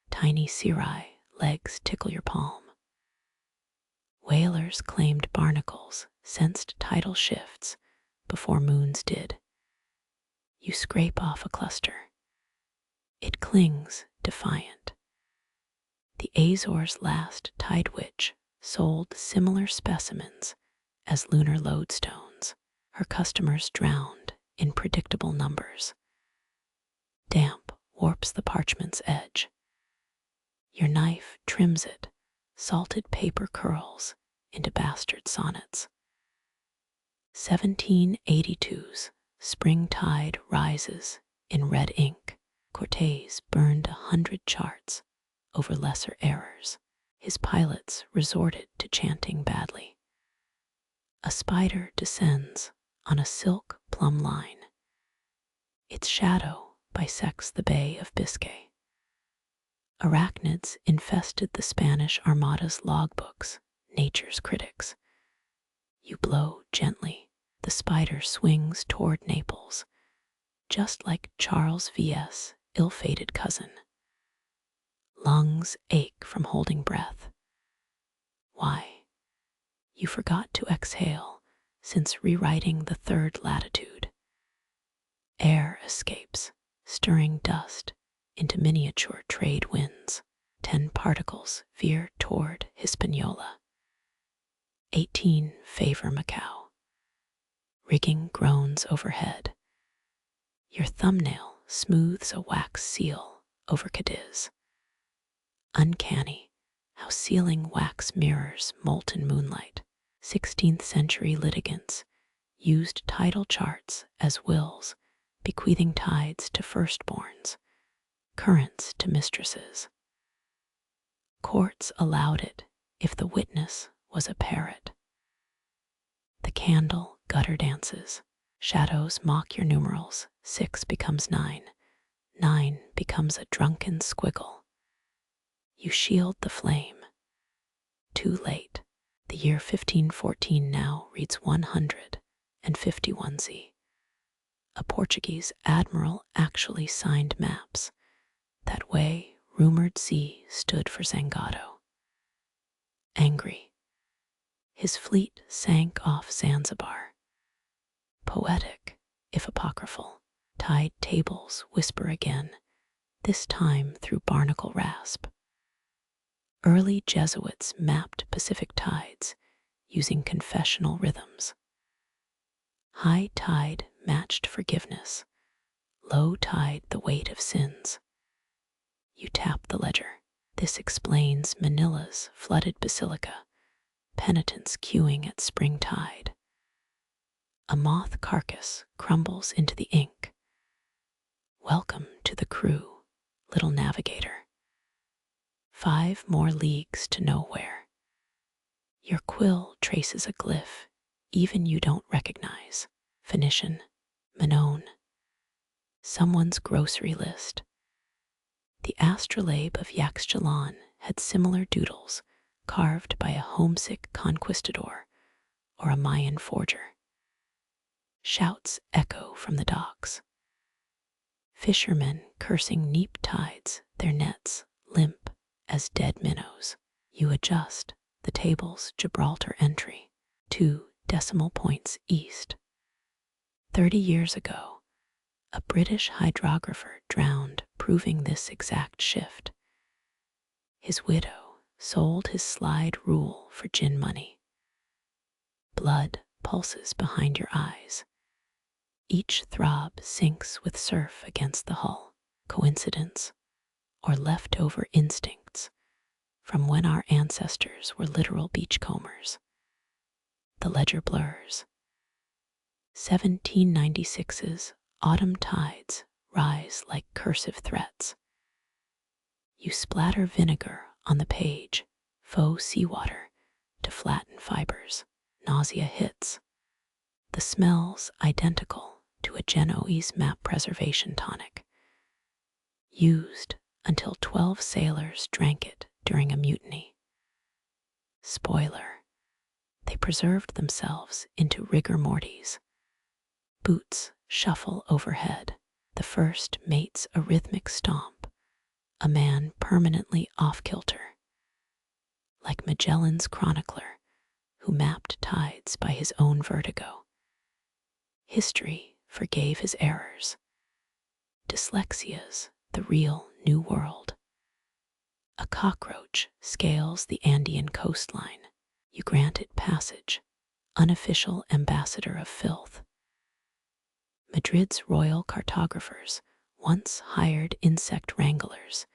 Tiny cirri legs tickle your palm. Whalers claimed barnacles sensed tidal shifts before moons did. You scrape off a cluster. It clings defiant. The Azores' last tide witch sold similar specimens as lunar lodestones. Her customers drowned in predictable numbers. Damp warps the parchment's edge. Your knife trims it. Salted paper curls into bastard sonnets. 1782's spring tide rises in red ink. Cortés burned 100 charts over lesser errors. His pilots resorted to chanting badly. A spider descends on a silk plumb line. Its shadow bisects the Bay of Biscay. Arachnids infested the Spanish Armada's logbooks, nature's critics. You blow gently. The spider swings toward Naples, just like Charles V.'s ill-fated cousin. Lungs ache from holding breath. Why? You forgot to exhale since rewriting the 3rd latitude. Air escapes, stirring dust into miniature trade winds. 10 particles veer toward Hispaniola. 18 favor Macau. Rigging groans overhead. Your thumbnail smooths a wax seal over Cadiz. Uncanny how sealing wax mirrors molten moonlight. 16th century litigants used tidal charts as wills, bequeathing tides to firstborns, currents to mistresses. Courts allowed it if the witness was a parrot. The candle gutter dances. Shadows mock your numerals. 6 becomes 9. 9 becomes a drunken squiggle. You shield the flame. Too late. The year 1514 now reads 151Z. A Portuguese admiral actually signed maps. That way, rumored Z stood for Zangado. angry. His fleet sank off Zanzibar. Poetic, if apocryphal, tide tables whisper again, this time through barnacle rasp. Early Jesuits mapped Pacific tides using confessional rhythms. High tide matched forgiveness, low tide the weight of sins. You tap the ledger. This explains Manila's flooded basilica, penitents queuing at spring tide. A moth carcass crumbles into the ink. Welcome to the crew, little navigator. 5 more leagues to nowhere. Your quill traces a glyph even you don't recognize. Phoenician, Manon. Someone's grocery list. The astrolabe of Yaxchilan had similar doodles carved by a homesick conquistador or a Mayan forger. Shouts echo from the docks. Fishermen cursing neap tides, their nets limp as dead minnows. You adjust the table's Gibraltar entry, 2 decimal points east. 30 years ago, a British hydrographer drowned proving this exact shift. His widow sold his slide rule for gin money. Blood pulses behind your eyes. Each throb sinks with surf against the hull. Coincidence or leftover instincts from when our ancestors were literal beachcombers. The ledger blurs. 1796's autumn tides rise like cursive threats. You splatter vinegar on the page, faux seawater to flatten fibers. Nausea hits. The smell's identical to a Genoese map preservation tonic. Used until 12 sailors drank it during a mutiny. Spoiler, they preserved themselves into rigor mortis. Boots shuffle overhead. The first mates a rhythmic stomp, a man permanently off-kilter. Like Magellan's chronicler, who mapped tides by his own vertigo. History forgave his errors. Dyslexia's the real new world. A cockroach scales the Andean coastline. You grant it passage, unofficial ambassador of filth. Madrid's royal cartographers once hired insect wranglers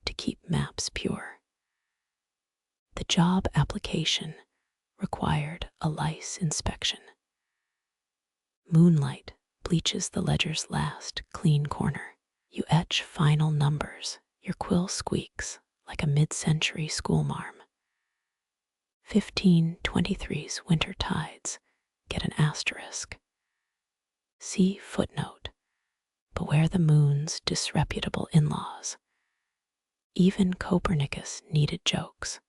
to keep maps pure. The job application required a lice inspection. Moonlight bleaches the ledger's last clean corner. You etch final numbers. Your quill squeaks like a mid-century schoolmarm. 1523's winter tides get an asterisk. See footnote. Beware the moon's disreputable in-laws. Even Copernicus needed jokes.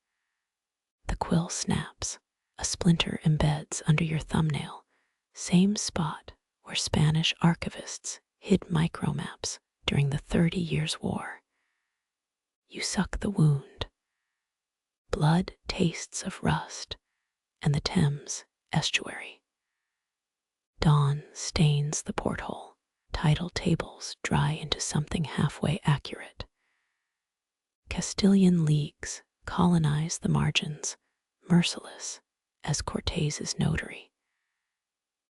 The quill snaps. A splinter embeds under your thumbnail, same spot where Spanish archivists hid micromaps during the 30 Years' War. You suck the wound. Blood tastes of rust and the Thames estuary. Dawn stains the porthole. Tidal tables dry into something halfway accurate. Castilian leagues colonize the margins, merciless as Cortez's notary.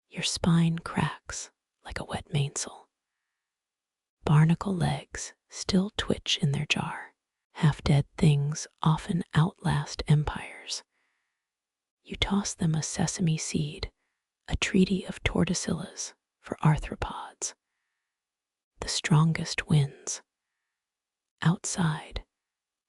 Your spine cracks like a wet mainsail. Barnacle legs still twitch in their jar. Half-dead things often outlast empires. You toss them a sesame seed, a treaty of tortosillas for arthropods. The strongest wins. Outside,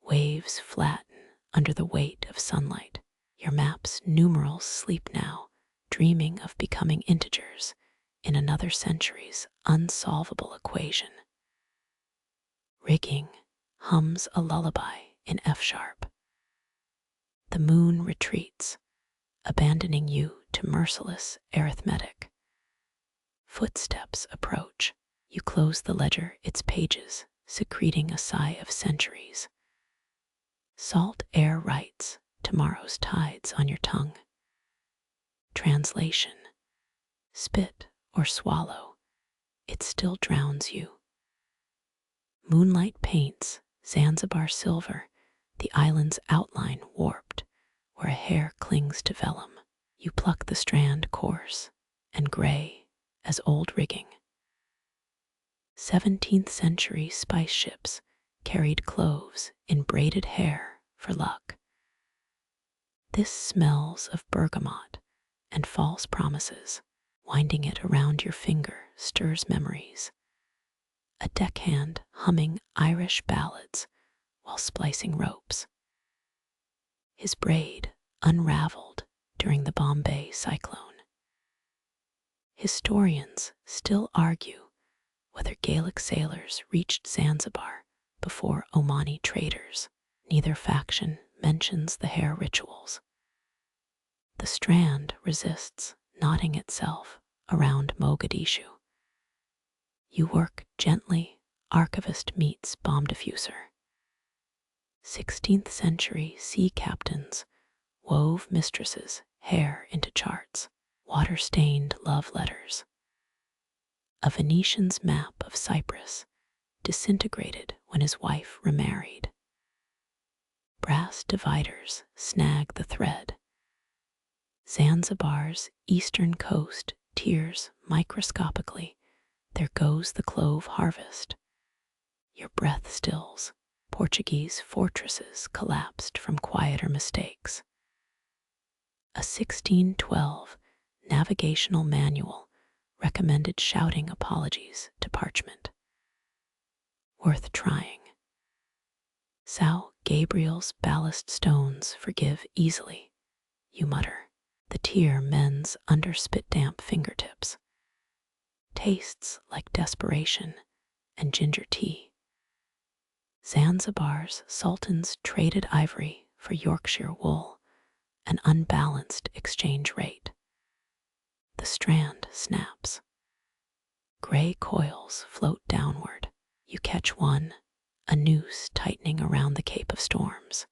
waves flatten under the weight of sunlight. Your map's numerals sleep now, dreaming of becoming integers in another century's unsolvable equation. Rigging hums a lullaby in F-sharp. The moon retreats, abandoning you to merciless arithmetic. Footsteps approach. You close the ledger, its pages secreting a sigh of centuries. Salt air writes tomorrow's tides on your tongue. Translation: spit or swallow, it still drowns you. Moonlight paints Zanzibar silver, the island's outline warped, where a hair clings to vellum. You pluck the strand coarse and gray as old rigging. 17th century spice ships carried cloves in braided hair for luck. This smells of bergamot and false promises. Winding it around your finger stirs memories. A deckhand humming Irish ballads while splicing ropes. His braid unraveled during the Bombay cyclone. Historians still argue whether Gaelic sailors reached Zanzibar before Omani traders. Neither faction mentions the hair rituals. The strand resists knotting itself around Mogadishu. You work gently, archivist meets bomb diffuser. 16th century sea captains wove mistresses' hair into charts, water-stained love letters. A Venetian's map of Cyprus disintegrated when his wife remarried. Brass dividers snag the thread. Zanzibar's eastern coast tears microscopically. There goes the clove harvest. Your breath stills. Portuguese fortresses collapsed from quieter mistakes. A 1612 navigational manual recommended shouting apologies to parchment. Worth trying. São Gabriel's ballast stones forgive easily, you mutter. The tear mends under spit-damp fingertips. Tastes like desperation and ginger tea. Zanzibar's sultans traded ivory for Yorkshire wool, an unbalanced exchange rate. The strand snaps. Gray coils float downward. You catch one, a noose tightening around the Cape of Storms.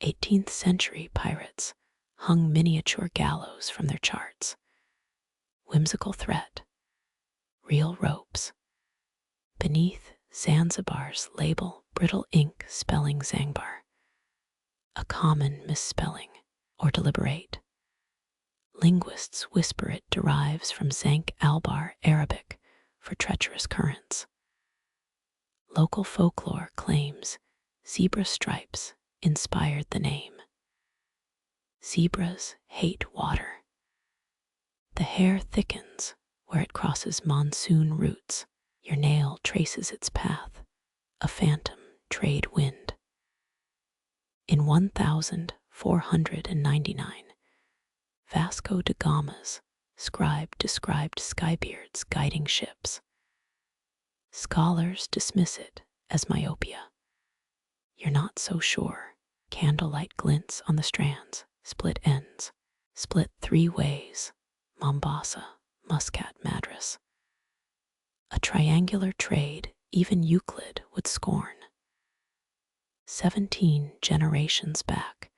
18th century pirates hung miniature gallows from their charts. Whimsical threat. Real ropes. Beneath Zanzibar's label, brittle ink spelling Zangbar. A common misspelling, or deliberate. Linguists whisper it derives from Zank Albar Arabic for treacherous currents. Local folklore claims zebra stripes inspired the name. Zebras hate water. The hair thickens where it crosses monsoon routes. Your nail traces its path, a phantom trade wind. In 1499, Vasco da Gama's scribe described Skybeard's guiding ships. Scholars dismiss it as myopia. You're not so sure. Candlelight glints on the strands, split ends, split 3 ways, Mombasa, Muscat, Madras. A triangular trade even Euclid would scorn. 17 generations back,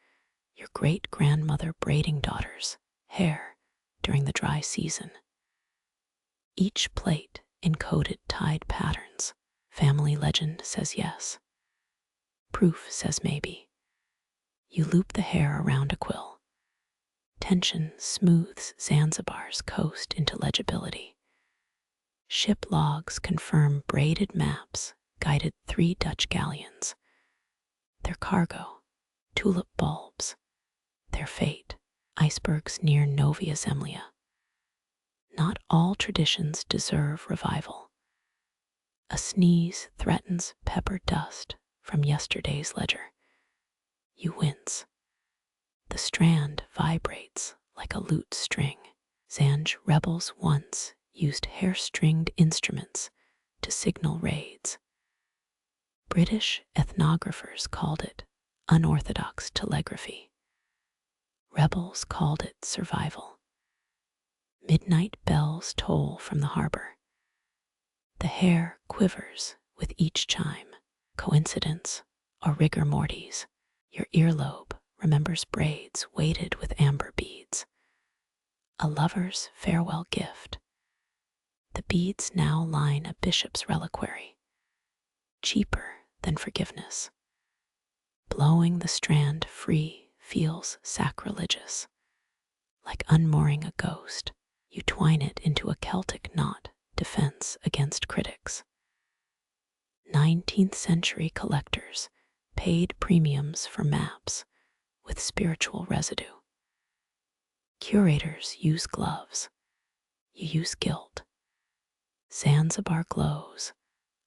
your great-grandmother braiding daughters' hair during the dry season. Each plait encoded tide patterns. Family legend says yes. Proof says maybe. You loop the hair around a quill. Tension smooths Zanzibar's coast into legibility. Ship logs confirm braided maps guided 3 Dutch galleons. Their cargo, tulip bulbs. Their fate, icebergs near Novia Zemlya. Not all traditions deserve revival. A sneeze threatens pepper dust from yesterday's ledger. You wince. The strand vibrates like a lute string. Zanj rebels once used hair-stringed instruments to signal raids. British ethnographers called it unorthodox telegraphy. Rebels called it survival. Midnight bells toll from the harbor. The hair quivers with each chime. Coincidence or rigor mortis, your earlobe remembers braids weighted with amber beads. A lover's farewell gift. The beads now line a bishop's reliquary, cheaper than forgiveness. Blowing the strand free feels sacrilegious. Like unmooring a ghost, you twine it into a Celtic knot, defense against critics. 19th century collectors paid premiums for maps with spiritual residue. Curators use gloves. You use guilt. Zanzibar glows,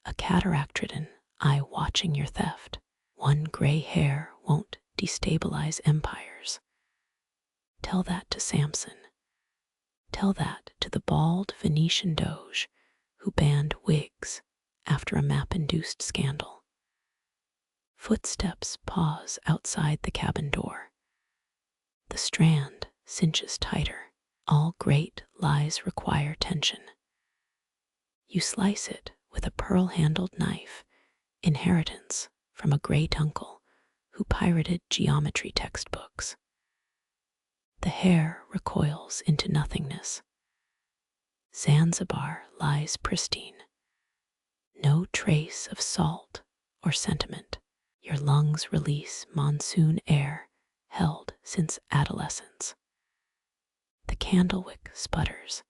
a cataract-ridden eye watching your theft. One gray hair won't destabilize empires. Tell that to Samson. Tell that to the bald Venetian doge who banned wigs after a map-induced scandal. Footsteps pause outside the cabin door. The strand cinches tighter. All great lies require tension. You slice it with a pearl-handled knife, inheritance from a great uncle who pirated geometry textbooks. The hair recoils into nothingness. Zanzibar lies pristine. No trace of salt or sentiment. Your lungs release monsoon air held since adolescence. The candlewick sputters,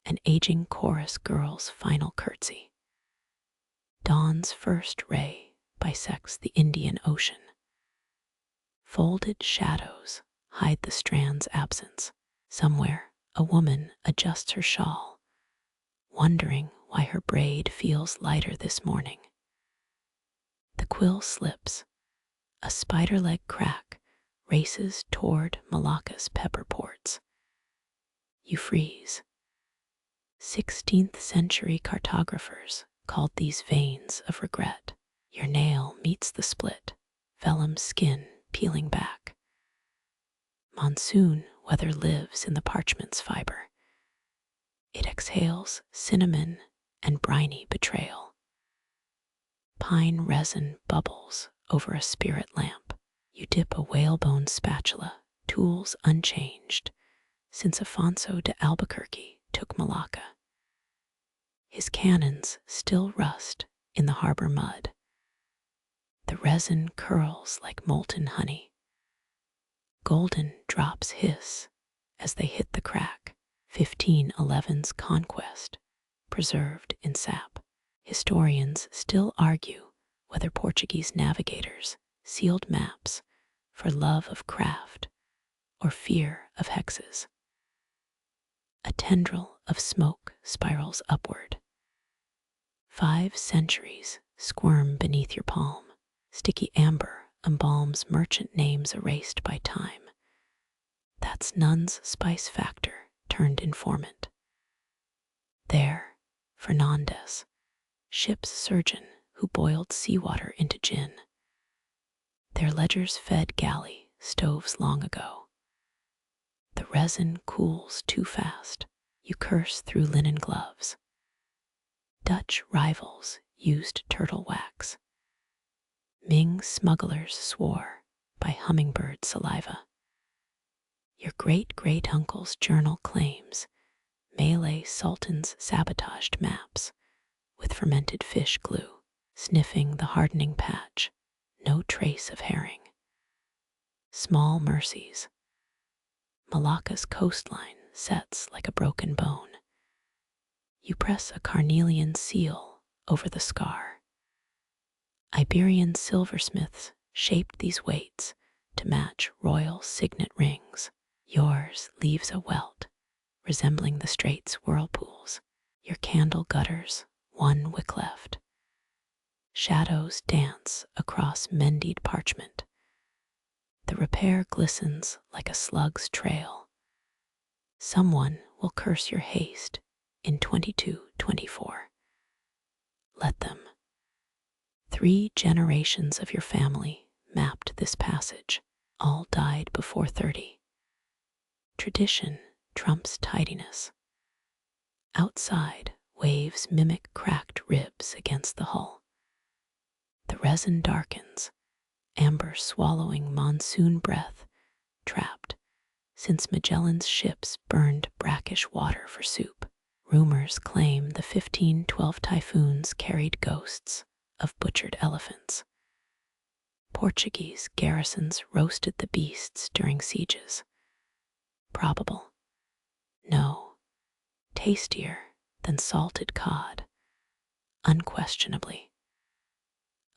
an aging chorus girl's final curtsy. Dawn's first ray bisects the Indian Ocean. Folded shadows hide the strand's absence. Somewhere, a woman adjusts her shawl, wondering why her braid feels lighter this morning. The quill slips. A spider leg crack races toward Malacca's pepper ports. You freeze. 16th century cartographers called these veins of regret. Your nail meets the split, vellum skin peeling back. Monsoon weather lives in the parchment's fiber. It exhales cinnamon and briny betrayal. Pine resin bubbles over a spirit lamp. You dip a whalebone spatula, tools unchanged, since Afonso de Albuquerque took Malacca. His cannons still rust in the harbor mud. The resin curls like molten honey. Golden drops hiss as they hit the crack. 1511's conquest, preserved in sap. Historians still argue whether Portuguese navigators sealed maps for love of craft or fear of hexes. A tendril of smoke spirals upward. 5 centuries squirm beneath your palm. Sticky amber embalms merchant names erased by time. That's Nun's spice factor turned informant. There, Fernandez, ship's surgeon who boiled seawater into gin. Their ledgers fed galley stoves long ago. The resin cools too fast. You curse through linen gloves. Dutch rivals used turtle wax. Ming smugglers swore by hummingbird saliva. Your great-great-uncle's journal claims Malay sultans sabotaged maps with fermented fish glue, sniffing the hardening patch, no trace of herring. Small mercies. Malacca's coastline sets like a broken bone. You press a carnelian seal over the scar. Iberian silversmiths shaped these weights to match royal signet rings. Yours leaves a welt, resembling the strait's whirlpools. Your candle gutters, one wick left. Shadows dance across mendied parchment. The repair glistens like a slug's trail. Someone will curse your haste in 2224. Let them. 3 generations of your family mapped this passage, all died before 30. Tradition trumps tidiness. Outside, waves mimic cracked ribs against the hull. The resin darkens, amber swallowing monsoon breath, trapped since Magellan's ships burned brackish water for soup. Rumors claim the 1512 typhoons carried ghosts of butchered elephants. Portuguese garrisons roasted the beasts during sieges. Probable? No. Tastier than salted cod? Unquestionably.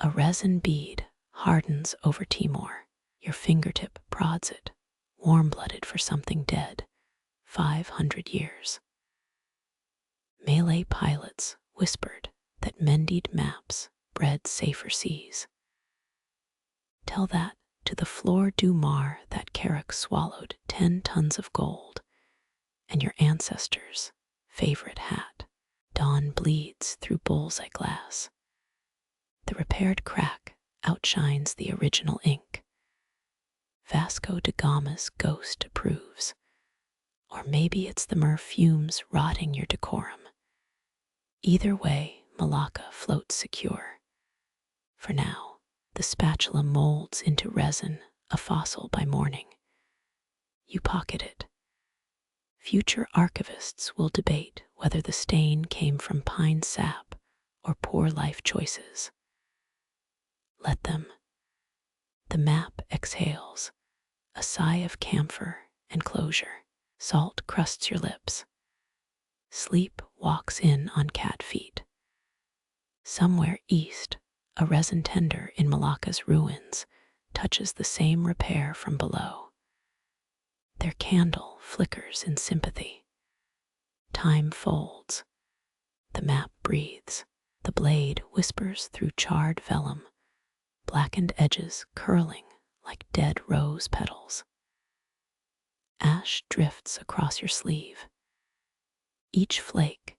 A resin bead hardens over Timor. Your fingertip prods it, warm-blooded for something dead 500 years. Malay pilots whispered that Mendied maps bred safer seas. Tell that to the Fleur du Mar that Carrack swallowed 10 tons of gold, and your ancestors' favorite hat. Dawn bleeds through bullseye glass. The repaired crack outshines the original ink. Vasco da Gama's ghost approves. Or maybe it's the myrrh fumes rotting your decorum. Either way, Malacca floats secure. For now, the spatula molds into resin, a fossil by morning. You pocket it. Future archivists will debate whether the stain came from pine sap or poor life choices. Let them. The map exhales, a sigh of camphor and closure. Salt crusts your lips. Sleep walks in on cat feet. Somewhere east, a resin tender in Malacca's ruins touches the same repair from below. Their candle flickers in sympathy. Time folds. The map breathes. The blade whispers through charred vellum, blackened edges curling like dead rose petals. Ash drifts across your sleeve. Each flake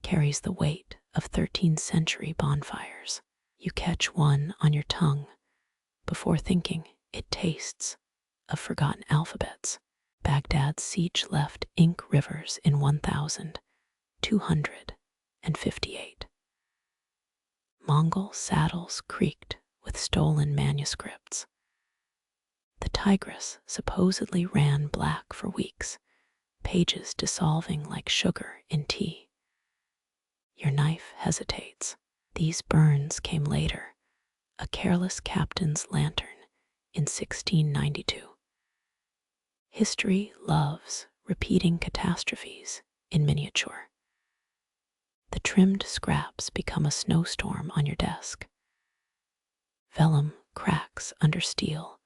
carries the weight of 13th century bonfires. You catch one on your tongue before thinking it tastes of forgotten alphabets. Baghdad's siege left ink rivers in 1258. Mongol saddles creaked with stolen manuscripts. The Tigris supposedly ran black for weeks, pages dissolving like sugar in tea. Your knife hesitates. These burns came later, a careless captain's lantern in 1692. History loves repeating catastrophes in miniature. The trimmed scraps become a snowstorm on your desk. Vellum cracks under steel,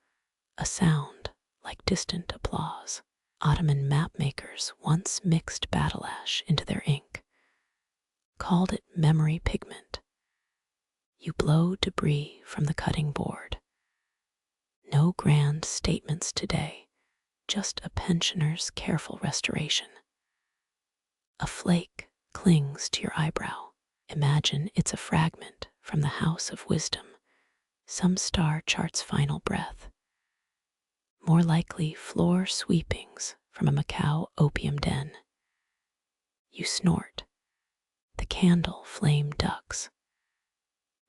a sound like distant applause. Ottoman mapmakers once mixed battle ash into their ink, called it memory pigment. You blow debris from the cutting board. No grand statements today, just a pensioner's careful restoration. A flake clings to your eyebrow. Imagine it's a fragment from the house of wisdom, some star chart's final breath. More likely floor sweepings from a Macau opium den. You snort. The candle flame ducks.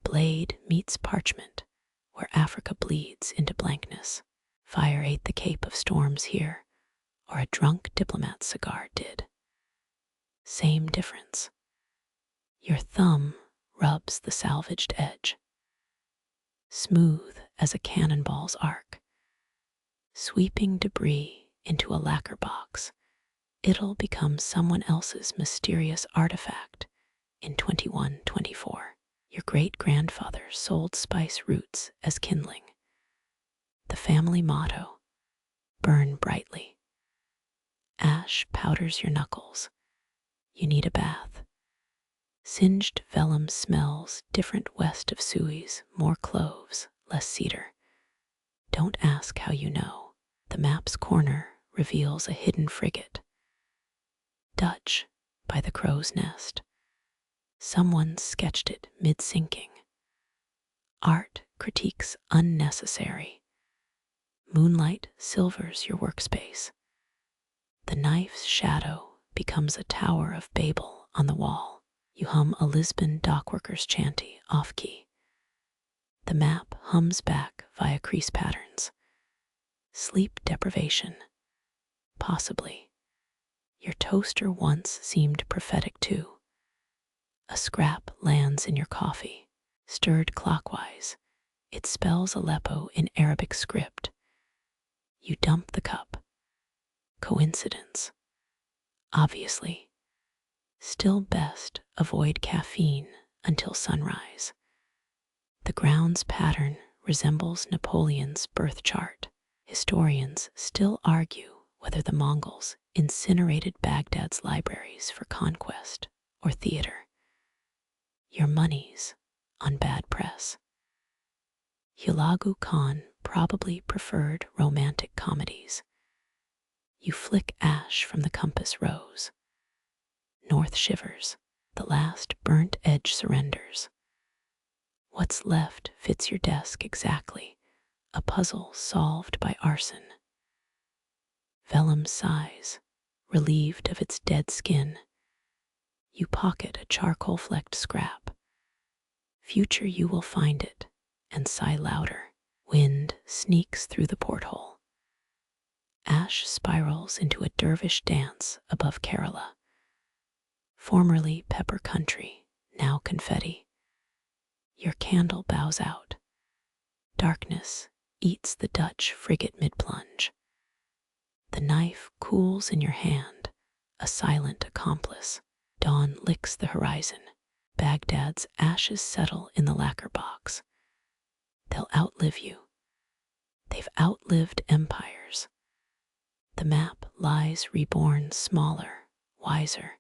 Blade meets parchment, where Africa bleeds into blankness. Fire ate the Cape of Storms here, or a drunk diplomat's cigar did. Same difference. Your thumb rubs the salvaged edge. Smooth as a cannonball's arc. Sweeping debris into a lacquer box, it'll become someone else's mysterious artifact in 2124. Your great-grandfather sold spice roots as kindling. The family motto, burn brightly. Ash powders your knuckles. You need a bath. Singed vellum smells different west of Suez, more cloves, less cedar. Don't ask how you know. The map's corner reveals a hidden frigate. Dutch by the crow's nest. Someone sketched it mid-sinking. Art critiques unnecessary. Moonlight silvers your workspace. The knife's shadow becomes a tower of Babel on the wall. You hum a Lisbon dockworker's chanty off-key. The map hums back via crease patterns. Sleep deprivation. Possibly. Your toaster once seemed prophetic too. A scrap lands in your coffee. Stirred clockwise, it spells Aleppo in Arabic script. You dump the cup. Coincidence? Obviously. Still best avoid caffeine until sunrise. The ground's pattern resembles Napoleon's birth chart. Historians still argue whether the Mongols incinerated Baghdad's libraries for conquest or theater. Your money's on bad press. Hulagu Khan probably preferred romantic comedies. You flick ash from the compass rose. North shivers, the last burnt edge surrenders. What's left fits your desk exactly, a puzzle solved by arson. Vellum sighs, relieved of its dead skin. You pocket a charcoal-flecked scrap. Future you will find it, and sigh louder. Wind sneaks through the porthole. Ash spirals into a dervish dance above Kerala. Formerly pepper country, now confetti. Your candle bows out. Darkness eats the Dutch frigate mid-plunge. The knife cools in your hand, a silent accomplice. Dawn licks the horizon. Baghdad's ashes settle in the lacquer box. They'll outlive you. They've outlived empires. The map lies reborn smaller, wiser,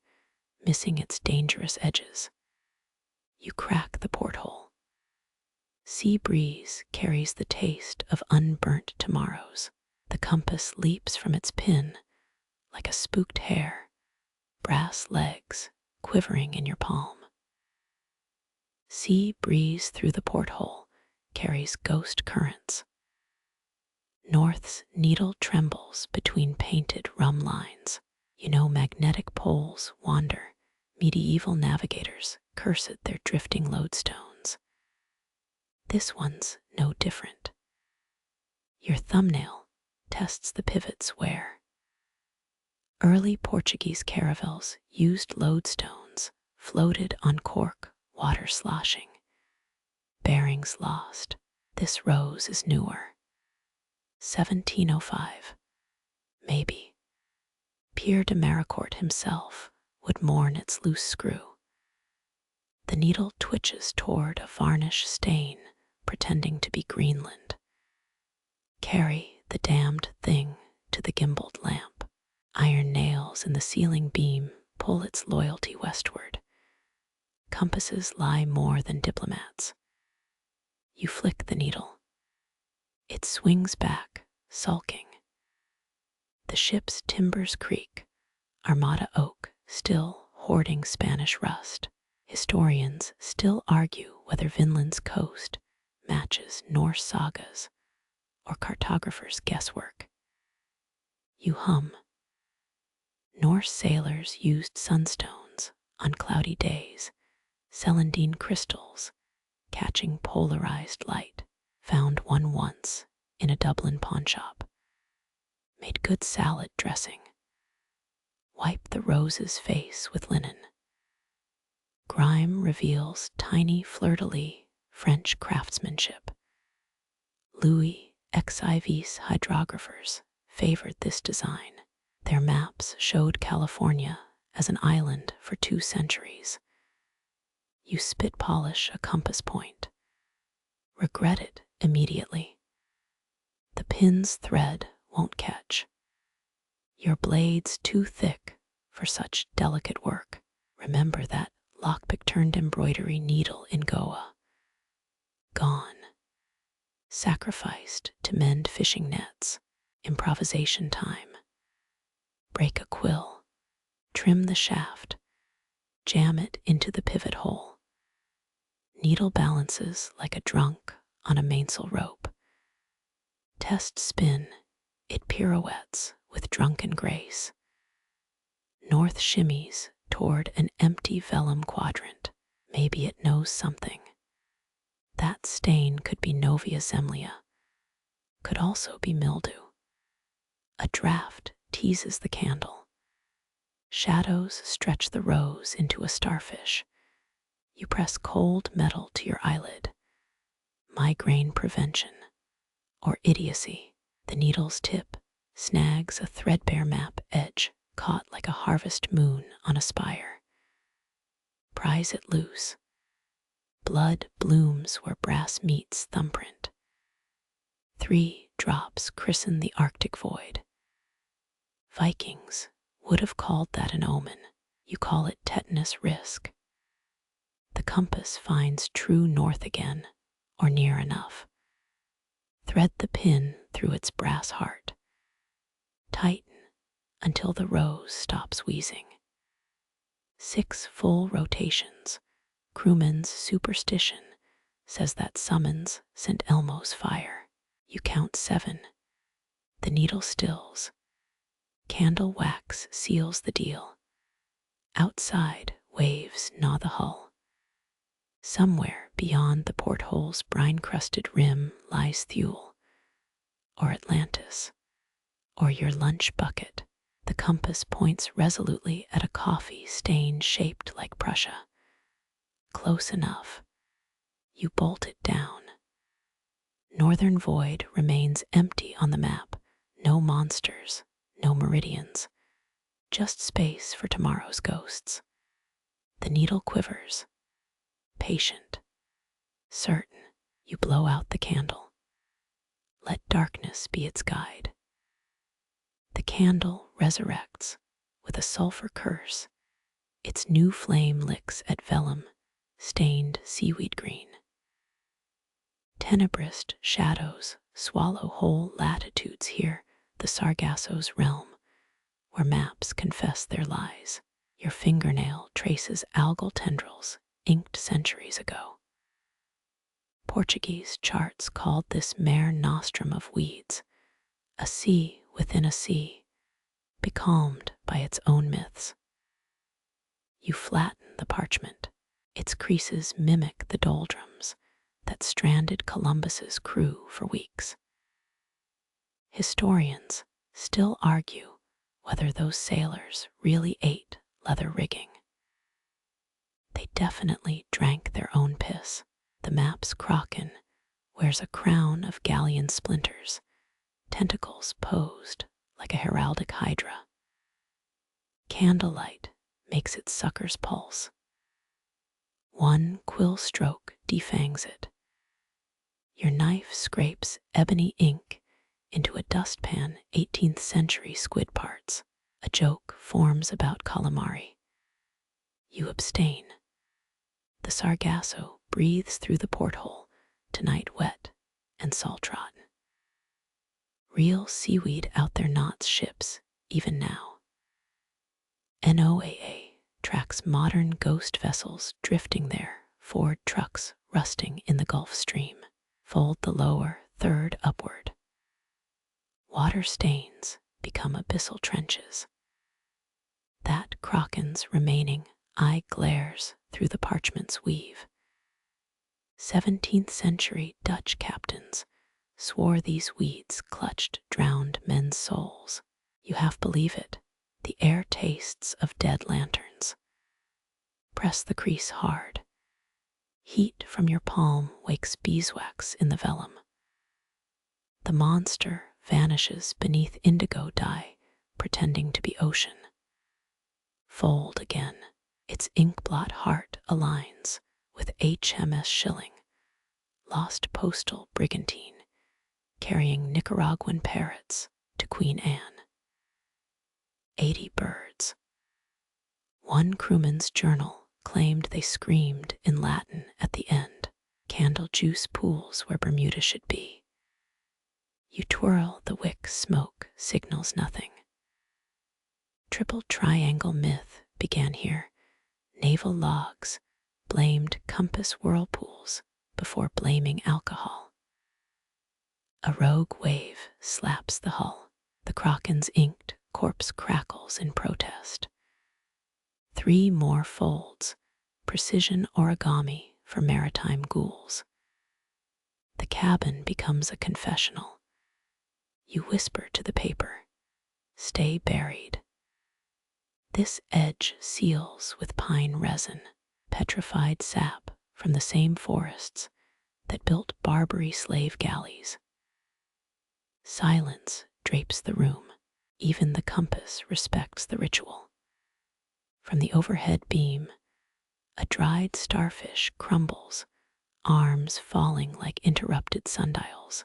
missing its dangerous edges. You crack the porthole. Sea breeze carries the taste of unburnt tomorrows. The compass leaps from its pin like a spooked hare, brass legs quivering in your palm. Sea breeze through the porthole carries ghost currents. North's needle trembles between painted rum lines. You know magnetic poles wander. Medieval navigators cursed their drifting lodestones. This one's no different. Your thumbnail tests the pivot's wear. Early Portuguese caravels used lodestones, floated on cork, water sloshing. Bearings lost. This rose is newer. 1705. Maybe. Pierre de Maricourt himself would mourn its loose screw. The needle twitches toward a varnish stain, pretending to be Greenland. Carry the damned thing to the gimbaled lamp. Iron nails in the ceiling beam pull its loyalty westward. Compasses lie more than diplomats. You flick the needle. It swings back, sulking. The ship's timbers creak, Armada oak still hoarding Spanish rust. Historians still argue whether Vinland's coast matches Norse sagas or cartographers' guesswork. You hum. Norse sailors used sunstones on cloudy days, celandine crystals catching polarized light. Found one once in a Dublin pawnshop. Made good salad dressing. Wipe the rose's face with linen. Grime reveals tiny fleur-de-lis French craftsmanship. Louis XIV's hydrographers favored this design. Their maps showed California as an island for 2 centuries. You spit polish a compass point. Regret it immediately. The pin's thread won't catch. Your blade's too thick for such delicate work. Remember that lockpick-turned embroidery needle in Goa. Gone. Sacrificed to mend fishing nets. Improvisation time. Break a quill. Trim the shaft. Jam it into the pivot hole. Needle balances like a drunk on a mainsail rope. Test spin. It pirouettes with drunken grace. North shimmies toward an empty vellum quadrant. Maybe it knows something. That stain could be Novia Zemlya, could also be mildew. A draught teases the candle. Shadows stretch the rose into a starfish. You press cold metal to your eyelid. Migraine prevention, or idiocy. The needle's tip snags a threadbare map edge caught like a harvest moon on a spire. Prise it loose. Blood blooms where brass meets thumbprint. 3 drops christen the Arctic void. Vikings would have called that an omen. You call it tetanus risk. The compass finds true north again, or near enough. Thread the pin through its brass heart. Tighten until the rose stops wheezing. 6 full rotations. Crewman's superstition says that summons St. Elmo's fire. You count 7. The needle stills. Candle wax seals the deal. Outside, waves gnaw the hull. Somewhere beyond the porthole's brine-crusted rim lies Thule, or Atlantis, or your lunch bucket. The compass points resolutely at a coffee stain shaped like Prussia. Close enough. You bolt it down. Northern void remains empty on the map. No monsters, no meridians. Just space for tomorrow's ghosts. The needle quivers. Patient. Certain. You blow out the candle. Let darkness be its guide. The candle resurrects with a sulfur curse. Its new flame licks at vellum, stained seaweed green. Tenebrist shadows swallow whole latitudes here, the Sargasso's realm, where maps confess their lies. Your fingernail traces algal tendrils inked centuries ago. Portuguese charts called this mare nostrum of weeds, a sea within a sea, becalmed by its own myths. You flatten the parchment. Its creases mimic the doldrums that stranded Columbus's crew for weeks. Historians still argue whether those sailors really ate leather rigging. They definitely drank their own piss. The map's kraken wears a crown of galleon splinters, tentacles posed like a heraldic hydra. Candlelight makes its sucker's pulse. One quill stroke defangs it. Your knife scrapes ebony ink into a dustpan 18th century squid parts. A joke forms about calamari. You abstain. The Sargasso breathes through the porthole, tonight wet and salt-trodden. Real seaweed out their knots ships, even now. NOAA tracks modern ghost vessels drifting there, Ford trucks rusting in the Gulf Stream. Fold the lower third upward. Water stains become abyssal trenches. That kraken's remaining eye glares through the parchment's weave. 17th century Dutch captains swore these weeds clutched drowned men's souls. You half believe it. The air tastes of dead lanterns. Press the crease hard. Heat from your palm wakes beeswax in the vellum. The monster vanishes beneath indigo dye, pretending to be ocean. Fold again. Its inkblot heart aligns with HMS Shilling, lost postal brigantine, carrying Nicaraguan parrots to Queen Anne. 80 birds. One crewman's journal claimed they screamed in Latin at the end. Candle juice pools where Bermuda should be. You twirl the wick, smoke signals nothing. Triple triangle myth began here. Naval logs blamed compass whirlpools before blaming alcohol. A rogue wave slaps the hull. The kraken's inked corpse crackles in protest. 3 more folds, precision origami for maritime ghouls. The cabin becomes a confessional. You whisper to the paper, "Stay buried." This edge seals with pine resin, petrified sap from the same forests that built Barbary slave galleys. Silence drapes the room. Even the compass respects the ritual. From the overhead beam, a dried starfish crumbles, arms falling like interrupted sundials.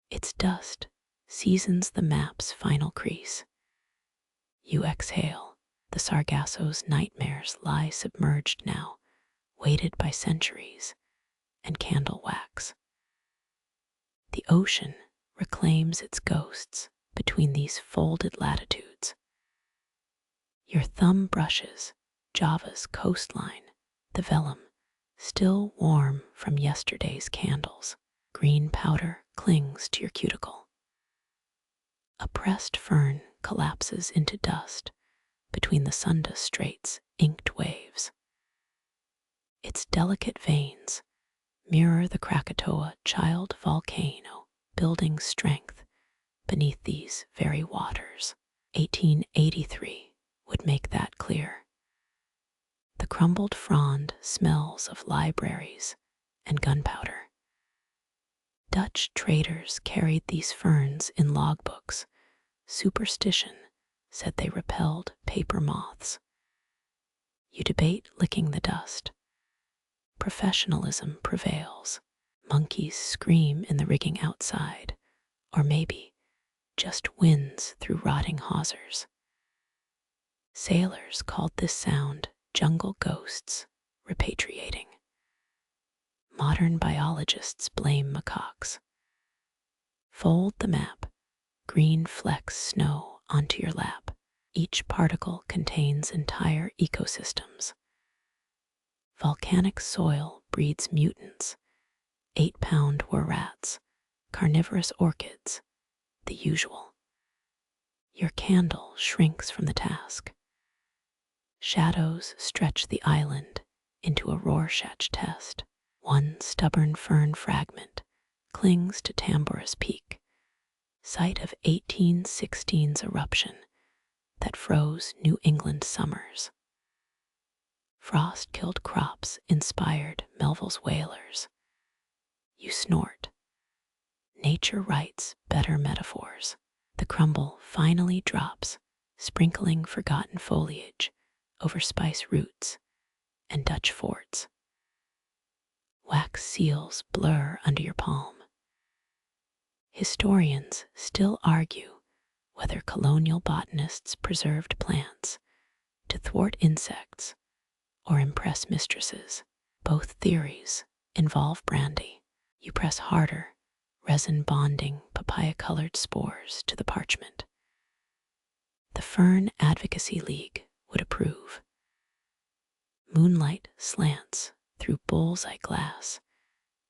Its dust seasons the map's final crease. You exhale. The Sargasso's nightmares lie submerged now, weighted by centuries and candle wax. The ocean reclaims its ghosts between these folded latitudes. Your thumb brushes Java's coastline, the vellum, still warm from yesterday's candles. Green powder clings to your cuticle. A pressed fern collapses into dust between the Sunda Strait's inked waves. Its delicate veins mirror the Krakatoa child volcano building strength beneath these very waters. 1883 would make that clear. The crumbled frond smells of libraries and gunpowder. Dutch traders carried these ferns in logbooks. Superstition said they repelled paper moths. You debate licking the dust. Professionalism prevails. Monkeys scream in the rigging outside, or maybe just winds through rotting hawsers. Sailors called this sound jungle ghosts repatriating. Modern biologists blame macaques. Fold the map, green flecks snow onto your lap. Each particle contains entire ecosystems. Volcanic soil breeds mutants, 8-pound were rats, carnivorous orchids, the usual. Your candle shrinks from the task. Shadows stretch the island into a Rorschach test. One stubborn fern fragment clings to Tambora's Peak, site of 1816's eruption that froze New England summers. Frost-killed crops inspired Melville's whalers. You snort. Nature writes better metaphors. The crumble finally drops, sprinkling forgotten foliage over spice roots and Dutch forts. Wax seals blur under your palm. Historians still argue whether colonial botanists preserved plants to thwart insects or impress mistresses. Both theories involve brandy. You press harder, resin bonding papaya-colored spores to the parchment. The Fern Advocacy League would approve. Moonlight slants through bullseye glass,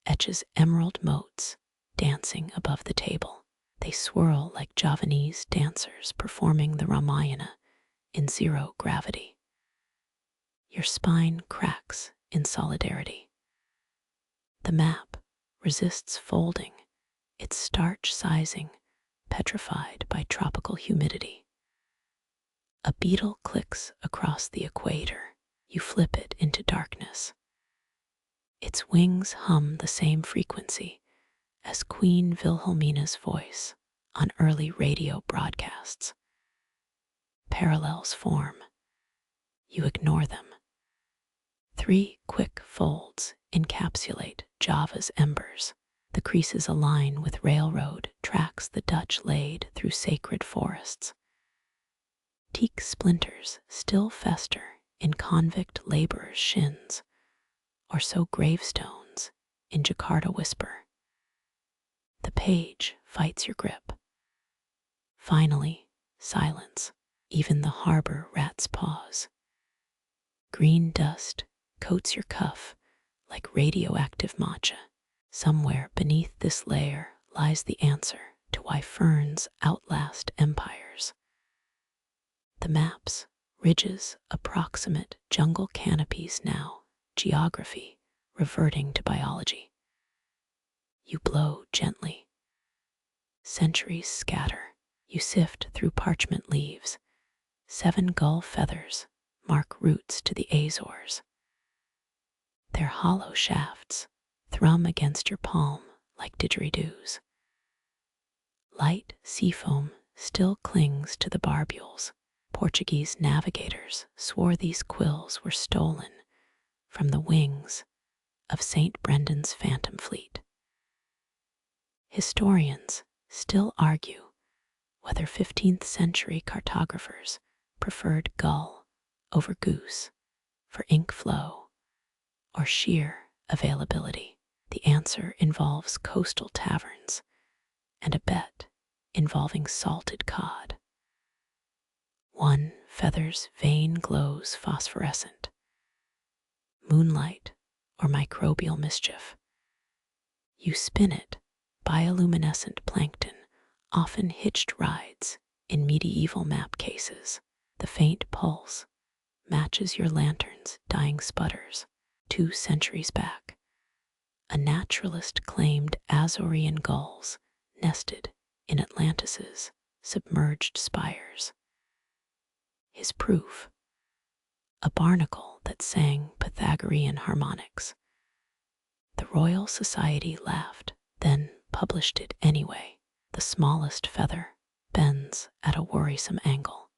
etches emerald motes dancing above the table. They swirl like Javanese dancers performing the Ramayana in zero gravity. Your spine cracks in solidarity. The map resists folding, its starch sizing petrified by tropical humidity. A beetle clicks across the equator. You flip it into darkness. Its wings hum the same frequency as Queen Wilhelmina's voice on early radio broadcasts. Parallels form. You ignore them. 3 quick folds encapsulate Java's embers. The creases align with railroad tracks the Dutch laid through sacred forests. Teak splinters still fester in convict laborers' shins, or so gravestones in Jakarta whisper. The page fights your grip. Finally, silence. Even the harbor rats pause. Green dust coats your cuff like radioactive matcha. Somewhere beneath this layer lies the answer to why ferns outlast empires. The maps, ridges, approximate jungle canopies now, geography reverting to biology. You blow gently. Centuries scatter. You sift through parchment leaves. 7 gull feathers mark routes to the Azores. Their hollow shafts thrum against your palm like didgeridoos. Light seafoam still clings to the barbules. Portuguese navigators swore these quills were stolen from the wings of St. Brendan's phantom fleet. Historians still argue whether 15th century cartographers preferred gull over goose for ink flow or sheer availability. The answer involves coastal taverns and a bet involving salted cod. One feather's vein glows phosphorescent. Moonlight or microbial mischief. You spin it, bioluminescent plankton, often hitched rides in medieval map cases. The faint pulse matches your lantern's dying sputters. 2 centuries back, a naturalist claimed Azorian gulls nested in Atlantis's submerged spires. His proof, a barnacle that sang Pythagorean harmonics. The Royal Society laughed, then published it anyway. The smallest feather bends at a worrisome angle.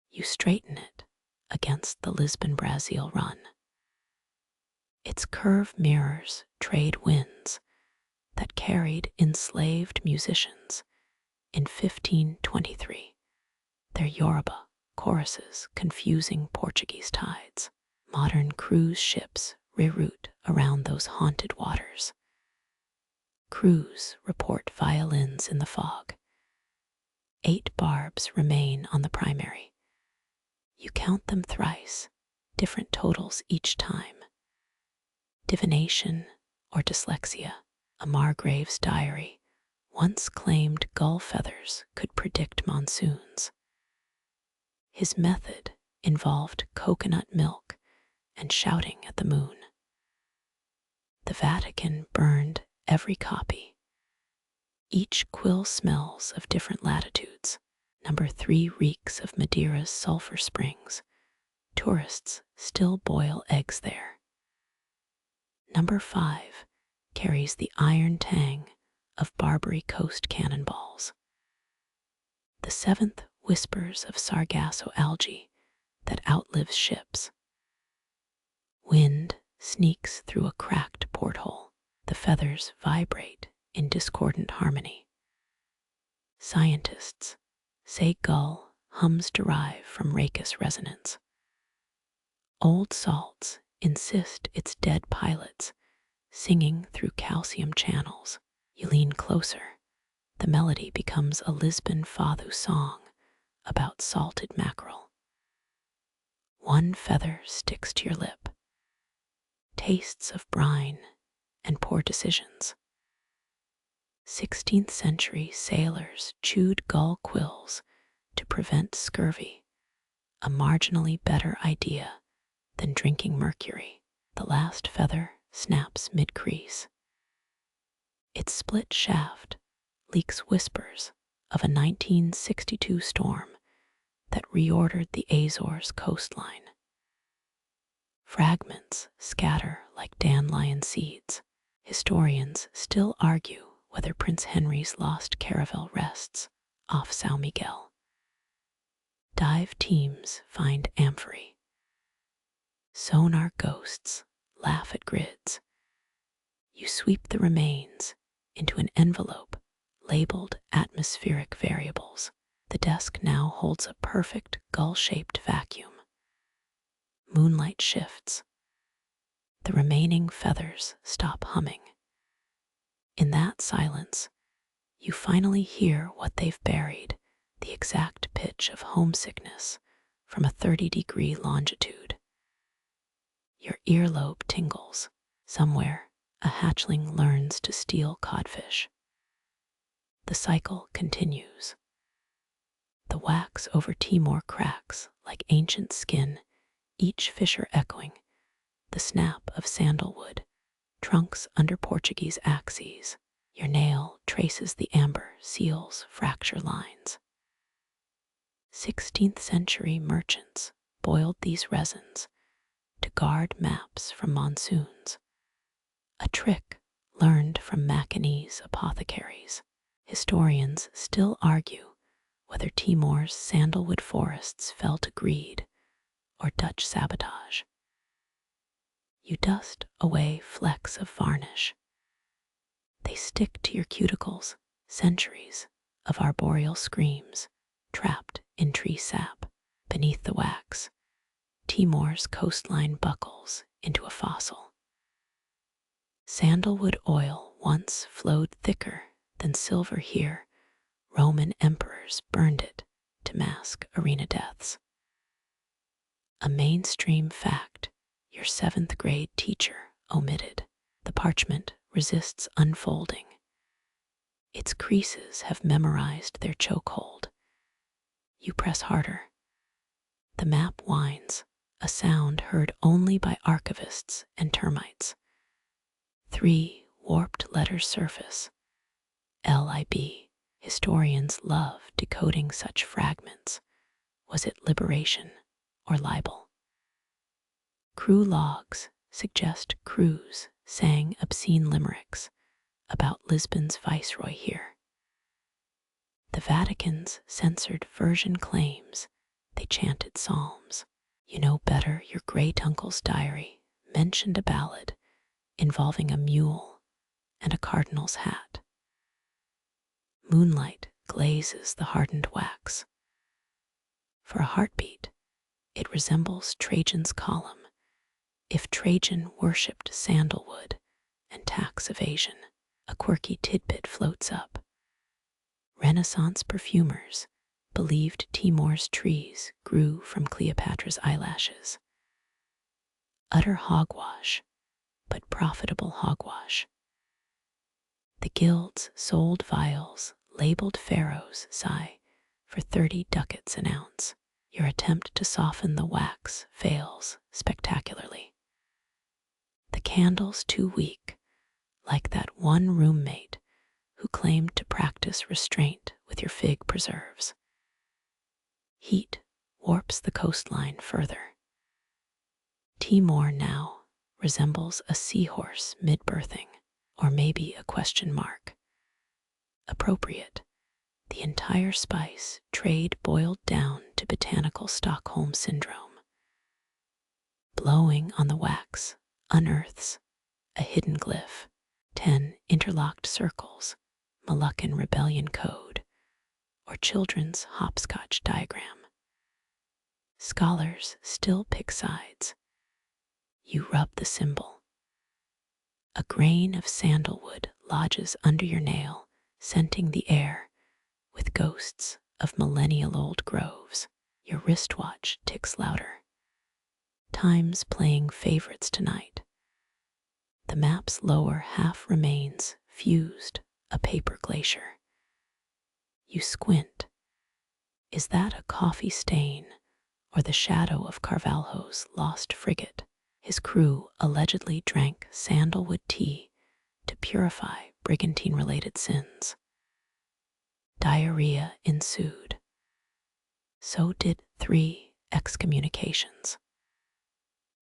You straighten it against the Lisbon-Brazil run. Its curve mirrors trade winds that carried enslaved musicians in 1523, their Yoruba choruses confusing Portuguese tides. Modern cruise ships reroute around those haunted waters. Crews report violins in the fog. 8 barbs remain on the primary. You count them thrice, different totals each time. Divination or dyslexia. A Margrave's diary once claimed gull feathers could predict monsoons. His method involved coconut milk and shouting at the moon. The Vatican burned every copy. Each quill smells of different latitudes. Number 3 reeks of Madeira's sulfur springs. Tourists still boil eggs there. Number 5 carries the iron tang of Barbary Coast cannonballs. The 7th whispers of Sargasso algae that outlives ships. Wind sneaks through a cracked porthole. The feathers vibrate in discordant harmony. Scientists say gull hums derive from rachis resonance. Old salts insist it's dead pilots singing through calcium channels. You lean closer. The melody becomes a Lisbon Fado song about salted mackerel. 1 feather sticks to your lip. Tastes of brine and poor decisions. 16th century sailors chewed gull quills to prevent scurvy, a marginally better idea than drinking mercury. The last feather snaps mid-crease. Its split shaft leaks whispers of a 1962 storm that reordered the Azores coastline. Fragments scatter like dandelion seeds. Historians still argue whether Prince Henry's lost caravel rests off São Miguel. Dive teams find amphory. Sonar ghosts laugh at grids. You sweep the remains into an envelope labeled atmospheric variables. The desk now holds a perfect gull-shaped vacuum. Moonlight shifts. The remaining feathers stop humming. In that silence, you finally hear what they've buried, the exact pitch of homesickness from a 30-degree longitude. Your earlobe tingles. Somewhere, a hatchling learns to steal codfish. The cycle continues. The wax over Timor cracks like ancient skin, each fissure echoing the snap of sandalwood trunks under Portuguese axes. Your nail traces the amber seal's fracture lines. 16th century merchants boiled these resins to guard maps from monsoons, a trick learned from Macanese apothecaries. Historians still argue whether Timor's sandalwood forests fell to greed or Dutch sabotage. You dust away flecks of varnish. They stick to your cuticles, centuries of arboreal screams trapped in tree sap. Beneath the wax, Timor's coastline buckles into a fossil. Sandalwood oil once flowed thicker than silver here. Roman emperors burned it to mask arena deaths. A mainstream fact your 7th grade teacher omitted. The parchment resists unfolding. Its creases have memorized their chokehold. You press harder. The map whines, a sound heard only by archivists and termites. 3 warped letters surface. LIB. Historians love decoding such fragments. Was it liberation or libel? Crew logs suggest crews sang obscene limericks about Lisbon's viceroy here. The Vatican's censored version claims they chanted psalms. You know better, your great-uncle's diary mentioned a ballad involving a mule and a cardinal's hat. Moonlight glazes the hardened wax. For a heartbeat, it resembles Trajan's column. If Trajan worshipped sandalwood and tax evasion, a quirky tidbit floats up. Renaissance perfumers believed Timor's trees grew from Cleopatra's eyelashes. Utter hogwash, but profitable hogwash. The guilds sold vials labeled Pharaoh's sigh for 30 ducats an ounce. Your attempt to soften the wax fails spectacularly. The candle's too weak, like that one roommate who claimed to practice restraint with your fig preserves. Heat warps the coastline further. Timor now resembles a seahorse mid-birthing, or maybe a question mark. Appropriate. The entire spice trade boiled down to botanical Stockholm syndrome. Blowing on the wax unearths a hidden glyph, 10 interlocked circles, Moluccan rebellion code, or children's hopscotch diagram. Scholars still pick sides. You rub the symbol. A grain of sandalwood lodges under your nail, scenting the air with ghosts of millennial-old groves. Your wristwatch ticks louder. Time's playing favorites tonight. The map's lower half remains fused, a paper glacier. You squint. Is that a coffee stain or the shadow of Carvalho's lost frigate? His crew allegedly drank sandalwood tea to purify brigantine-related sins. Diarrhea ensued. So did 3 excommunications.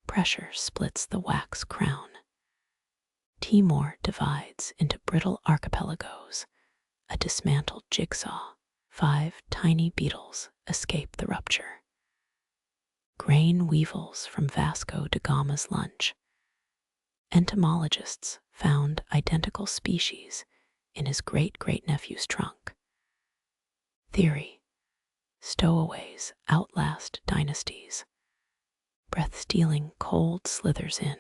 Pressure splits the wax crown. Timor divides into brittle archipelagos, a dismantled jigsaw. 5 tiny beetles escape the rupture. Grain weevils from Vasco da Gama's lunch. Entomologists found identical species in his great-great-nephew's trunk. Theory: stowaways outlast dynasties. Breath-stealing cold slithers in.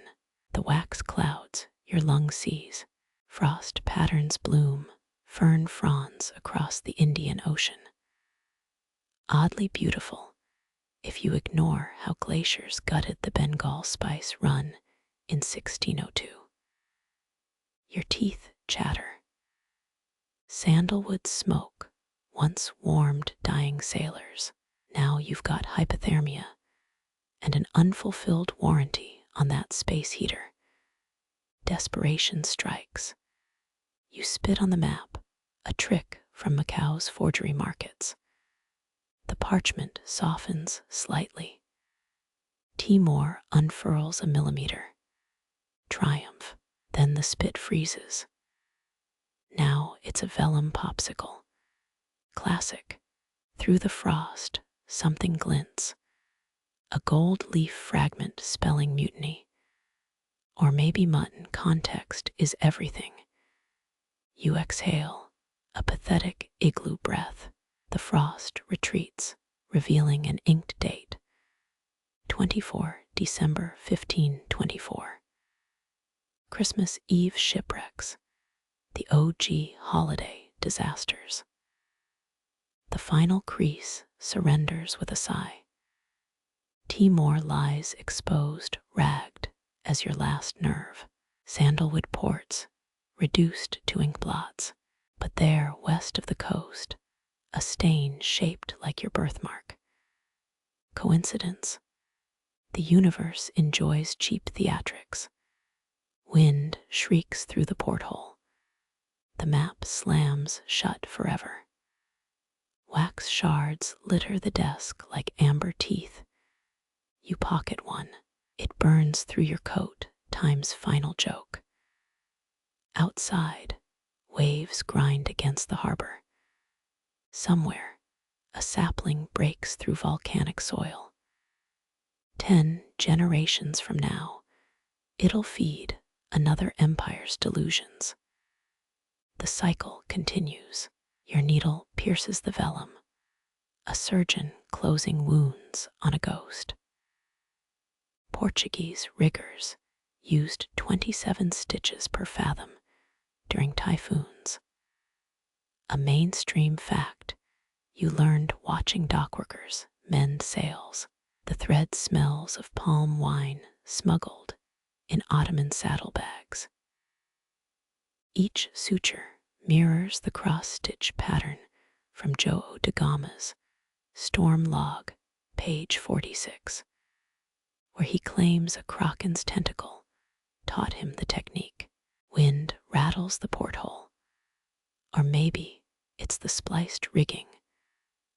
The wax clouds your lung sees. Frost patterns bloom, fern fronds across the Indian Ocean. Oddly beautiful, if you ignore how glaciers gutted the Bengal spice run in 1602. Your teeth chatter. Sandalwood smoke once warmed dying sailors. Now you've got hypothermia and an unfulfilled warranty on that space heater. desperation strikes. You spit on the map, a trick from Macau's forgery markets. The parchment softens slightly. Timor unfurls a millimeter. Triumph. Then the spit freezes. Now it's a vellum popsicle. Classic. Through the frost, something glints. A gold leaf fragment spelling mutiny. Or maybe mutton. Context is everything. You exhale, a pathetic igloo breath. The frost retreats, revealing an inked date. 24 December 1524. Christmas Eve shipwrecks. The OG holiday disasters. The final crease surrenders with a sigh. Timor lies exposed, ragged as your last nerve. Sandalwood ports, reduced to ink blots. But there, west of the coast, a stain shaped like your birthmark. Coincidence? The universe enjoys cheap theatrics. Wind shrieks through the porthole. The map slams shut forever. Wax shards litter the desk like amber teeth. You pocket one. It burns through your coat, time's final joke. Outside, waves grind against the harbor. Somewhere, a sapling breaks through volcanic soil. 10 generations from now, it'll feed another empire's delusions. The cycle continues. Your needle pierces the vellum, a surgeon closing wounds on a ghost. Portuguese riggers used 27 stitches per fathom during typhoons. A mainstream fact you learned watching dockworkers mend sails. The thread smells of palm wine smuggled in Ottoman saddlebags. Each suture mirrors the cross-stitch pattern from João da Gama's Storm Log, page 46, where he claims a kraken's tentacle taught him the technique. Wind rattles the porthole, or maybe it's the spliced rigging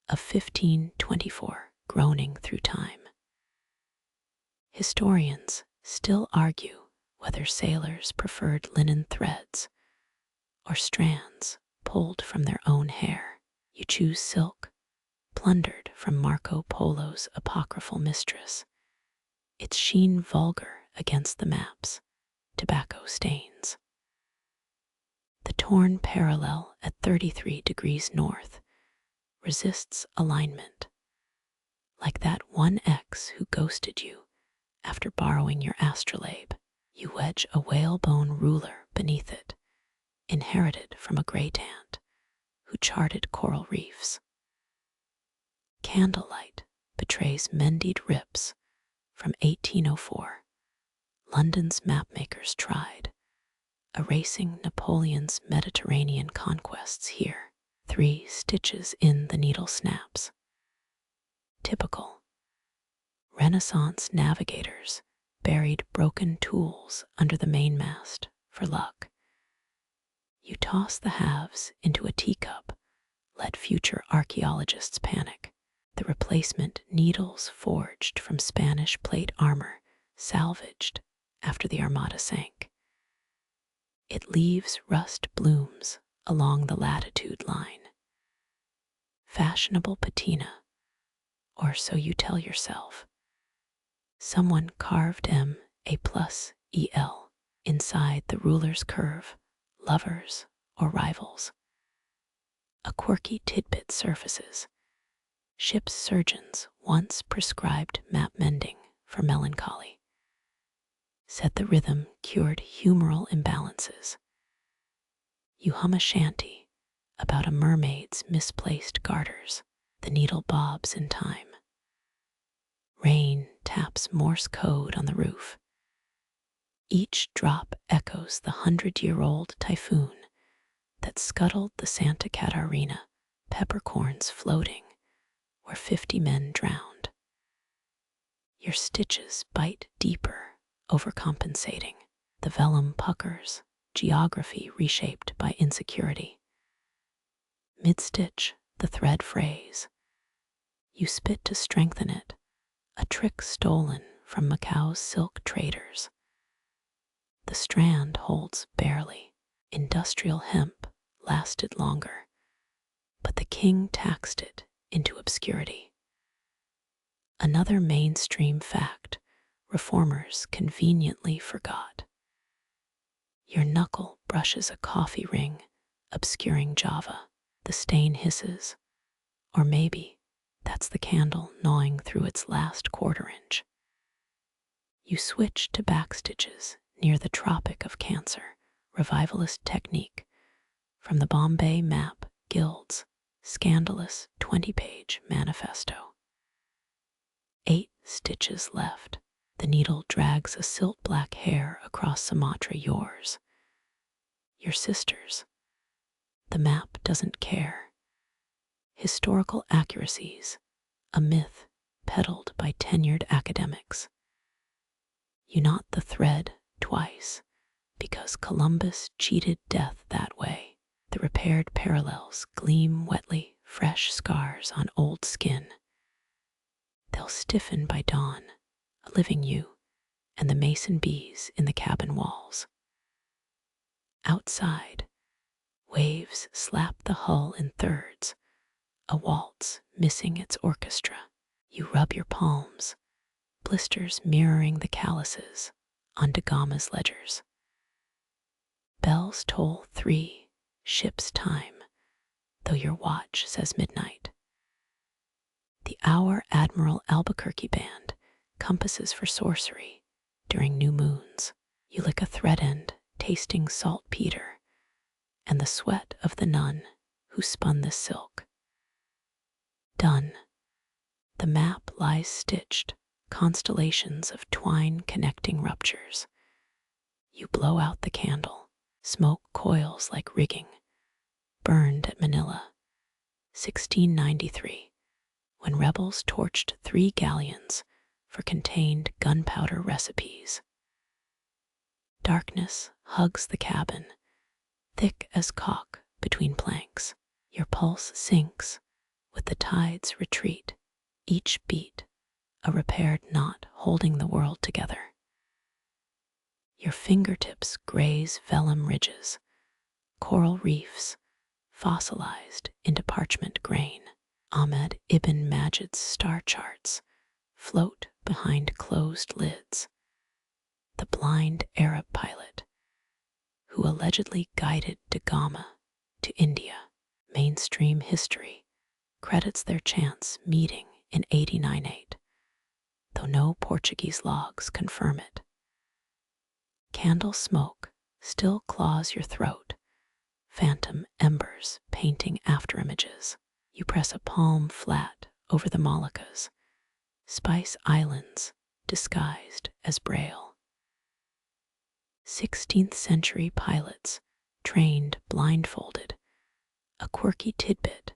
of 1524 groaning through time. Historians still argue whether sailors preferred linen threads or strands pulled from their own hair. You choose silk, plundered from Marco Polo's apocryphal mistress, its sheen vulgar against the map's tobacco stains. The torn parallel at 33 degrees north resists alignment, like that one ex who ghosted you after borrowing your astrolabe. You wedge a whalebone ruler beneath it, inherited from a great aunt who charted coral reefs. Candlelight betrays mendied rips from 1804. London's mapmakers tried, erasing Napoleon's Mediterranean conquests here. 3 stitches in, the needle snaps. Typical. Renaissance navigators buried broken tools under the mainmast for luck. You toss the halves into a teacup, let future archaeologists panic. The replacement needles forged from Spanish plate armor, salvaged after the Armada sank. It leaves rust blooms along the latitude line. Fashionable patina, or so you tell yourself. Someone carved M+EL inside the ruler's curve, lovers or rivals. A quirky tidbit surfaces. Ship's surgeons once prescribed map mending for melancholy. Said the rhythm cured humoral imbalances. You hum a shanty about a mermaid's misplaced garters. The needle bobs in time. Rain taps Morse code on the roof. Each drop echoes the 100-year-old typhoon that scuttled the Santa Catarina, peppercorns floating where 50 men drowned. Your stitches bite deeper, overcompensating. The vellum puckers, geography reshaped by insecurity. Mid-stitch, the thread frays. You spit to strengthen it, a trick stolen from Macau's silk traders. The strand holds barely. Industrial hemp lasted longer, but the king taxed it into obscurity. Another mainstream fact reformers conveniently forgot. Your knuckle brushes a coffee ring, obscuring Java. The stain hisses, or maybe that's the candle gnawing through its last quarter-inch. You switch to backstitches near the Tropic of Cancer, revivalist technique from the Bombay Map Guild's scandalous 20-page manifesto. 8 stitches left. The needle drags a silt-black hair across Sumatra, yours. Your sister's. The map doesn't care. Historical accuracies, a myth peddled by tenured academics. You knot the thread twice because Columbus cheated death that way. The repaired parallels gleam wetly, fresh scars on old skin. They'll stiffen by dawn, a living you and the mason bees in the cabin walls. Outside, waves slap the hull in thirds, a waltz missing its orchestra. You rub your palms, blisters mirroring the calluses on Da Gama's ledgers. Bells toll 3, ship's time, though your watch says midnight. The hour Admiral Albuquerque band compasses for sorcery during new moons. You lick a thread end, tasting saltpeter and the sweat of the nun who spun this silk. Done. The map lies stitched, constellations of twine connecting ruptures. You blow out the candle, smoke coils like rigging. Burned at Manila, 1693, when rebels torched 3 galleons for contained gunpowder recipes. Darkness hugs the cabin, thick as caulk between planks. Your pulse sinks with the tide's retreat, each beat a repaired knot holding the world together. Your fingertips graze vellum ridges, coral reefs fossilized into parchment grain. Ahmed Ibn Majid's star charts float behind closed lids. The blind Arab pilot who allegedly guided Da Gama to India. Mainstream history credits their chance meeting in 89-8, though no Portuguese logs confirm it. Candle smoke still claws your throat, phantom embers painting afterimages. You press a palm flat over the Moluccas, Spice Islands disguised as Braille. 16th century pilots trained blindfolded, a quirky tidbit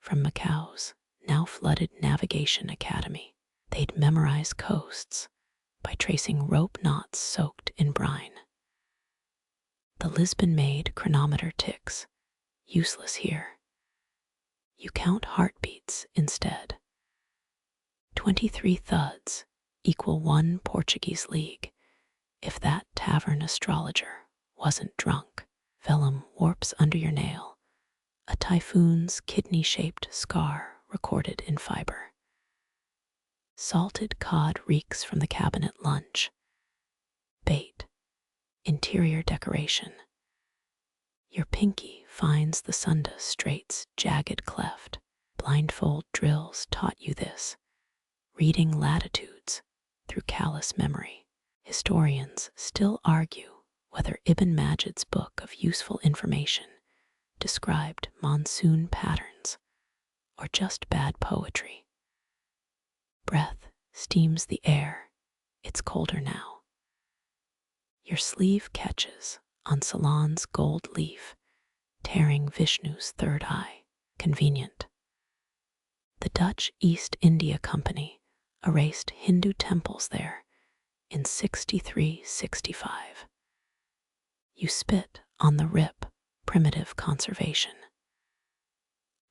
from Macau's now flooded navigation academy. They'd memorize coasts by tracing rope knots soaked in brine. The Lisbon-made chronometer ticks, useless here. You count heartbeats instead. 23 thuds equal 1 Portuguese league if that tavern astrologer wasn't drunk. Vellum warps under your nail, a typhoon's kidney-shaped scar recorded in fiber. Salted cod reeks from the cabinet lunch. Bait, interior decoration. Your pinky finds the Sunda Strait's jagged cleft. Blindfold drills taught you this, reading latitudes through callous memory. Historians still argue whether Ibn Majid's book of useful information described monsoon patterns or just bad poetry. Breath steams the air. It's colder now. Your sleeve catches on Ceylon's gold leaf, tearing Vishnu's third eye. Convenient. The Dutch East India Company erased Hindu temples there in 63-65. You spit on the rip, primitive conservation.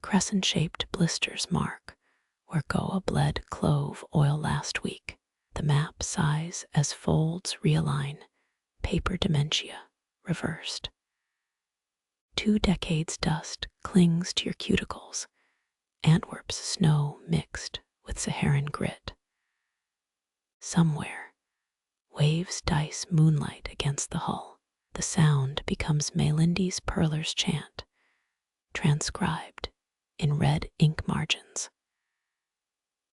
Crescent-shaped blisters mark where Goa bled clove oil last week. The map sighs as folds realign, paper dementia reversed. 2 decades dust clings to your cuticles, Antwerp's snow mixed with Saharan grit. Somewhere, waves dice moonlight against the hull. The sound becomes Melindy's Perler's chant, transcribed in red ink margins.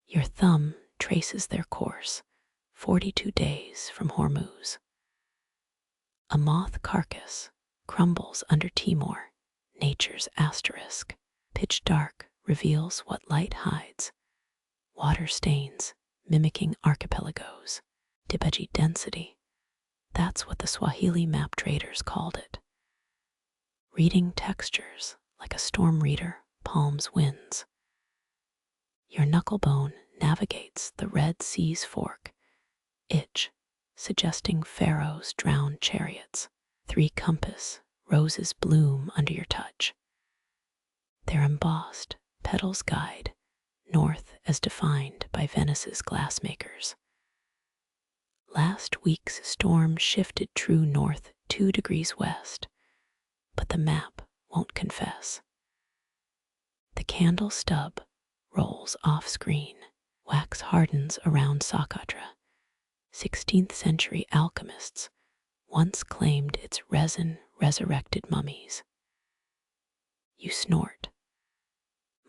Your thumb traces their course, 42 days from Hormuz. A moth carcass crumbles under Timor, nature's asterisk. Pitch dark reveals what light hides. Water stains, mimicking archipelagos. Dibeji density. That's what the Swahili map traders called it. Reading textures like a storm reader palms winds. Your knucklebone navigates the Red Sea's fork, itch, suggesting pharaohs drowned chariots. 3 compass, roses bloom under your touch. Their embossed petals guide north as defined by Venice's glassmakers. Last week's storm shifted true north 2 degrees west, but the map won't confess. The candle stub rolls off screen, wax hardens around Socotra. 16th century alchemists once claimed its resin resurrected mummies. You snort.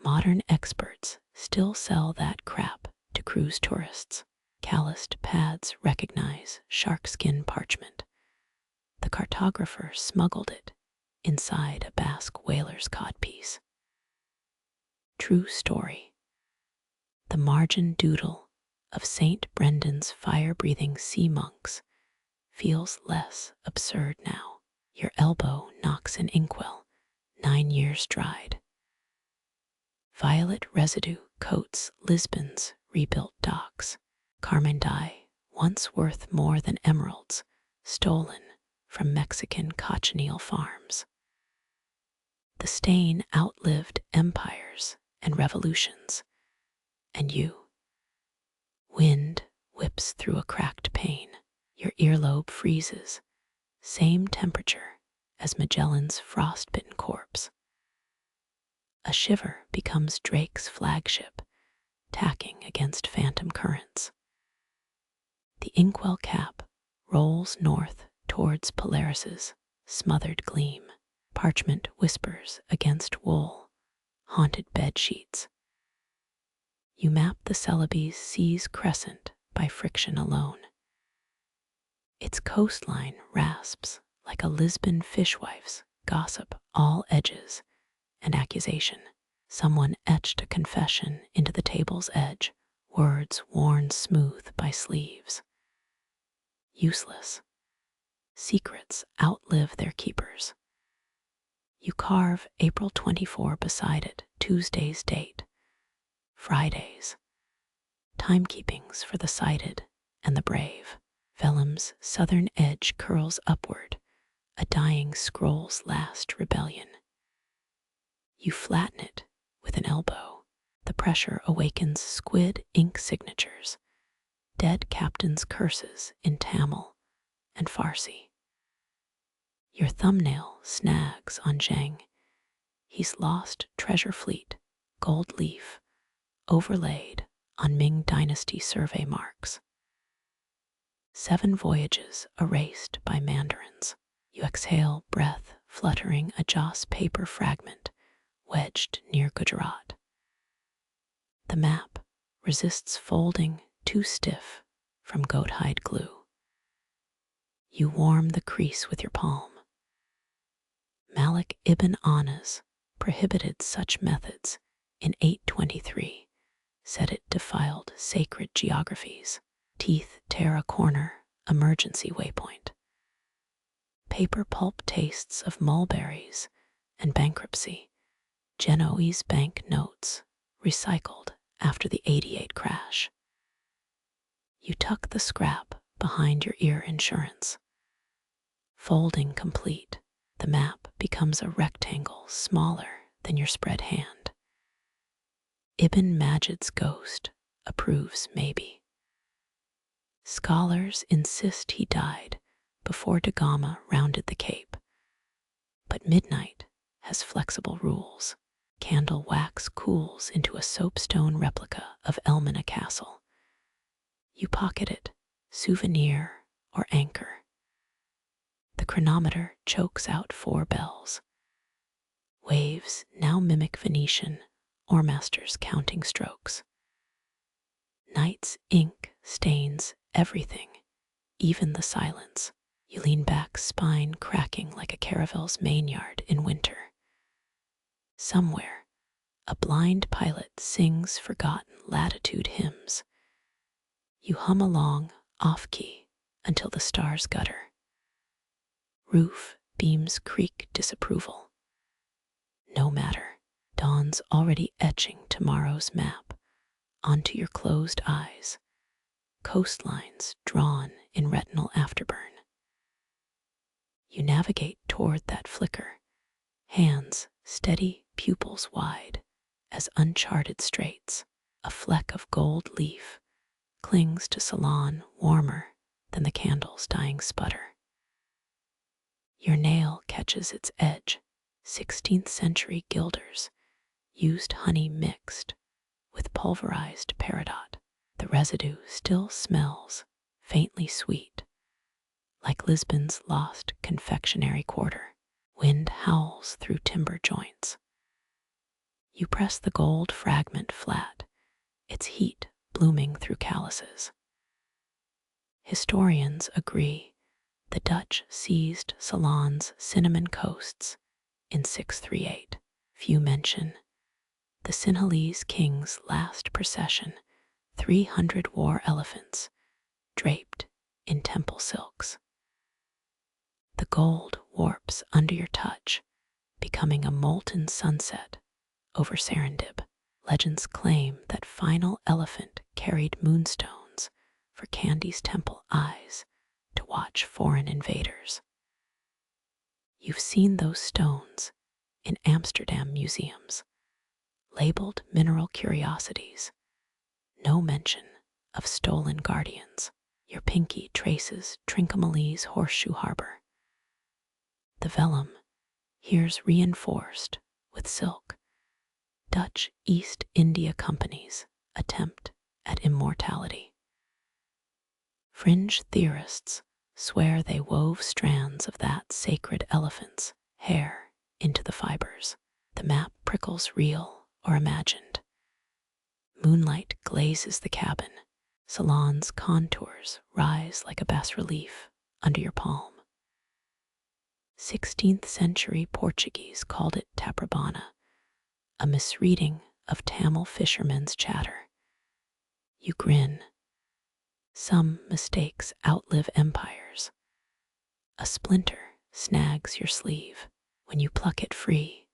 Modern experts still sell that crap to cruise tourists. Calloused pads recognize sharkskin parchment. The cartographer smuggled it inside a Basque whaler's codpiece. True story. The margin doodle of St. Brendan's fire-breathing sea monks feels less absurd now. Your elbow knocks an inkwell, 9 years dried. Violet residue coats Lisbon's rebuilt docks. Carmine dye, once worth more than emeralds, stolen from Mexican cochineal farms. The stain outlived empires and revolutions, and you. Wind whips through a cracked pane. Your earlobe freezes, same temperature as Magellan's frostbitten corpse. A shiver becomes Drake's flagship, tacking against phantom currents. The inkwell cap rolls north towards Polaris's smothered gleam. Parchment whispers against wool, haunted bed sheets. You map the Celebes sea's crescent by friction alone. Its coastline rasps like a Lisbon fishwife's gossip, all edges and accusation. Someone etched a confession into the table's edge, words worn smooth by sleeves. Useless. Secrets outlive their keepers. You carve April 24 beside it, Tuesday's date. Fridays. Timekeepings for the sighted and the brave. Vellum's southern edge curls upward, a dying scroll's last rebellion. You flatten it with an elbow. The pressure awakens squid ink signatures, dead captains' curses in Tamil and Farsi. Your thumbnail snags on Zheng. He's lost treasure fleet, gold leaf, overlaid on Ming Dynasty survey marks. 7 voyages erased by mandarins. You exhale breath fluttering a joss paper fragment wedged near Gujarat. The map resists folding, too stiff from goat hide glue. You warm the crease with your palm. Malik ibn Anas prohibited such methods in 823, said it defiled sacred geographies. Teeth tear a corner, emergency waypoint. Paper pulp tastes of mulberries and bankruptcy. Genoese bank notes, recycled after the 88 crash. You tuck the scrap behind your ear insurance. Folding complete, the map becomes a rectangle smaller than your spread hand. Ibn Majid's ghost approves maybe. Scholars insist he died before da Gama rounded the Cape. But midnight has flexible rules. Candle wax cools into a soapstone replica of Elmina Castle. You pocket it, souvenir or anchor. The chronometer chokes out 4 bells. Waves now mimic Venetian oarmasters counting strokes. Night's ink stains everything, even the silence. You lean back, spine cracking like a caravel's mainyard in winter. Somewhere, a blind pilot sings forgotten latitude hymns. You hum along off-key until the stars gutter. Roof beams creak disapproval. No matter, dawn's already etching tomorrow's map onto your closed eyes, coastlines drawn in retinal afterburn. You navigate toward that flicker, hands steady, pupils wide as uncharted straits. A fleck of gold leaf clings to Ceylon warmer than the candle's dying sputter. Your nail catches its edge. 16th century gilders used honey mixed with pulverized peridot. The residue still smells faintly sweet, like Lisbon's lost confectionery quarter. Wind howls through timber joints. You press the gold fragment flat, its heat blooming through calluses. Historians agree the Dutch seized Ceylon's cinnamon coasts in 638. Few mention the Sinhalese king's last procession, 300 war elephants draped in temple silks. The gold warps under your touch, becoming a molten sunset over Serendib. Legends claim that final elephant carried moonstones for Candy's temple eyes to watch foreign invaders. You've seen those stones in Amsterdam museums, labeled mineral curiosities. No mention of stolen guardians. Your pinky traces Trincomalee horseshoe harbor. The vellum, here's reinforced with silk. Dutch East India Company's attempt at immortality. Fringe theorists swear they wove strands of that sacred elephant's hair into the fibers. The map prickles real or imagined. Moonlight glazes the cabin. Ceylon's contours rise like a bas-relief under your palm. 16th century Portuguese called it Taprobana, a misreading of Tamil fishermen's chatter. You grin. Some mistakes outlive empires. A splinter snags your sleeve. When you pluck it free,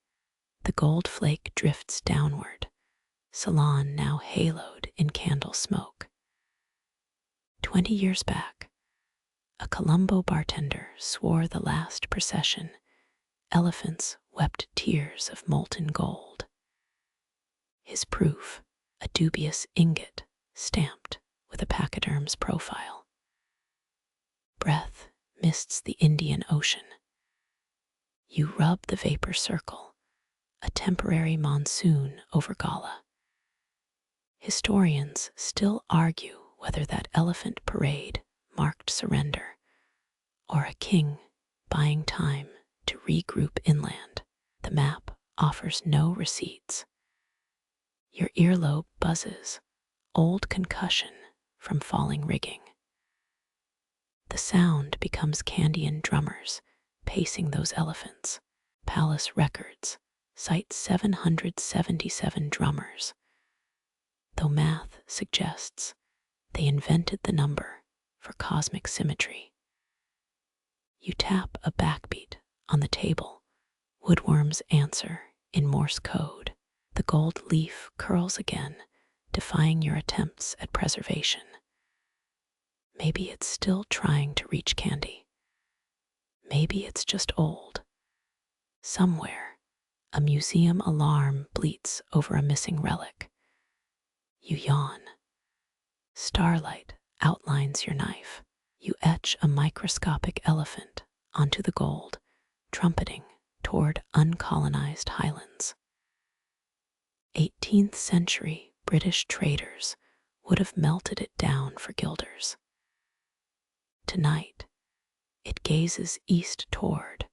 the gold flake drifts downward, Ceylon now haloed in candle smoke. 20 years back, a Colombo bartender swore the last procession, elephants wept tears of molten gold. His proof, a dubious ingot stamped with a pachyderm's profile. Breath mists the Indian Ocean. You rub the vapor circle, a temporary monsoon over Gala. Historians still argue whether that elephant parade marked surrender or a king buying time to regroup inland. The map offers no receipts. Your earlobe buzzes, old concussion from falling rigging. The sound becomes Candian drummers pacing those elephants. Palace records cite 777 drummers, though math suggests they invented the number for cosmic symmetry. You tap a backbeat on the table, woodworms answer in Morse code. The gold leaf curls again, defying your attempts at preservation. Maybe it's still trying to reach Candy. Maybe it's just old. Somewhere, a museum alarm bleats over a missing relic. You yawn. Starlight outlines your knife. You etch a microscopic elephant onto the gold, trumpeting toward uncolonized highlands. 18th century British traders would have melted it down for guilders. Tonight, it gazes east toward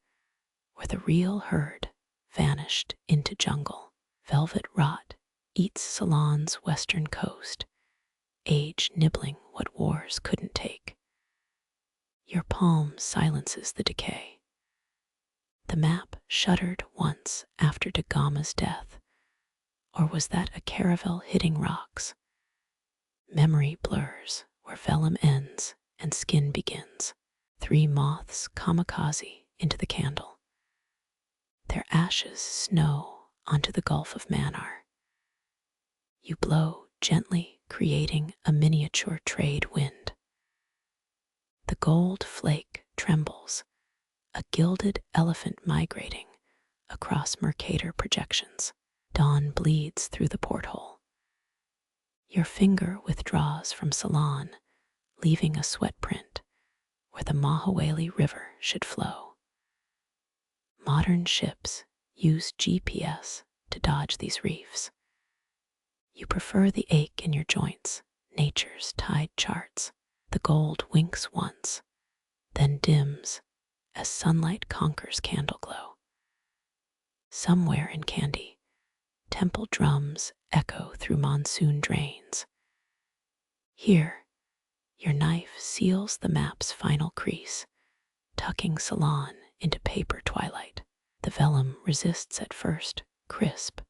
where the real herd vanished into jungle. Velvet rot eats Ceylon's western coast, age nibbling what wars couldn't take. Your palm silences the decay. The map shuddered once after Da Gama's death, or was that a caravel hitting rocks? Memory blurs where vellum ends and skin begins. 3 moths kamikaze into the candle. Their ashes snow onto the Gulf of Mannar. You blow gently, creating a miniature trade wind. The gold flake trembles, a gilded elephant migrating across Mercator projections. Dawn bleeds through the porthole. Your finger withdraws from Ceylon, leaving a sweat print where the Mahaweli River should flow. Modern ships use GPS to dodge these reefs. You prefer the ache in your joints, nature's tide charts. The gold winks once, then dims as sunlight conquers candle glow. Somewhere in Kandy, temple drums echo through monsoon drains. Here, your knife seals the map's final crease, tucking Ceylon into paper twilight. The vellum resists at first, crisp,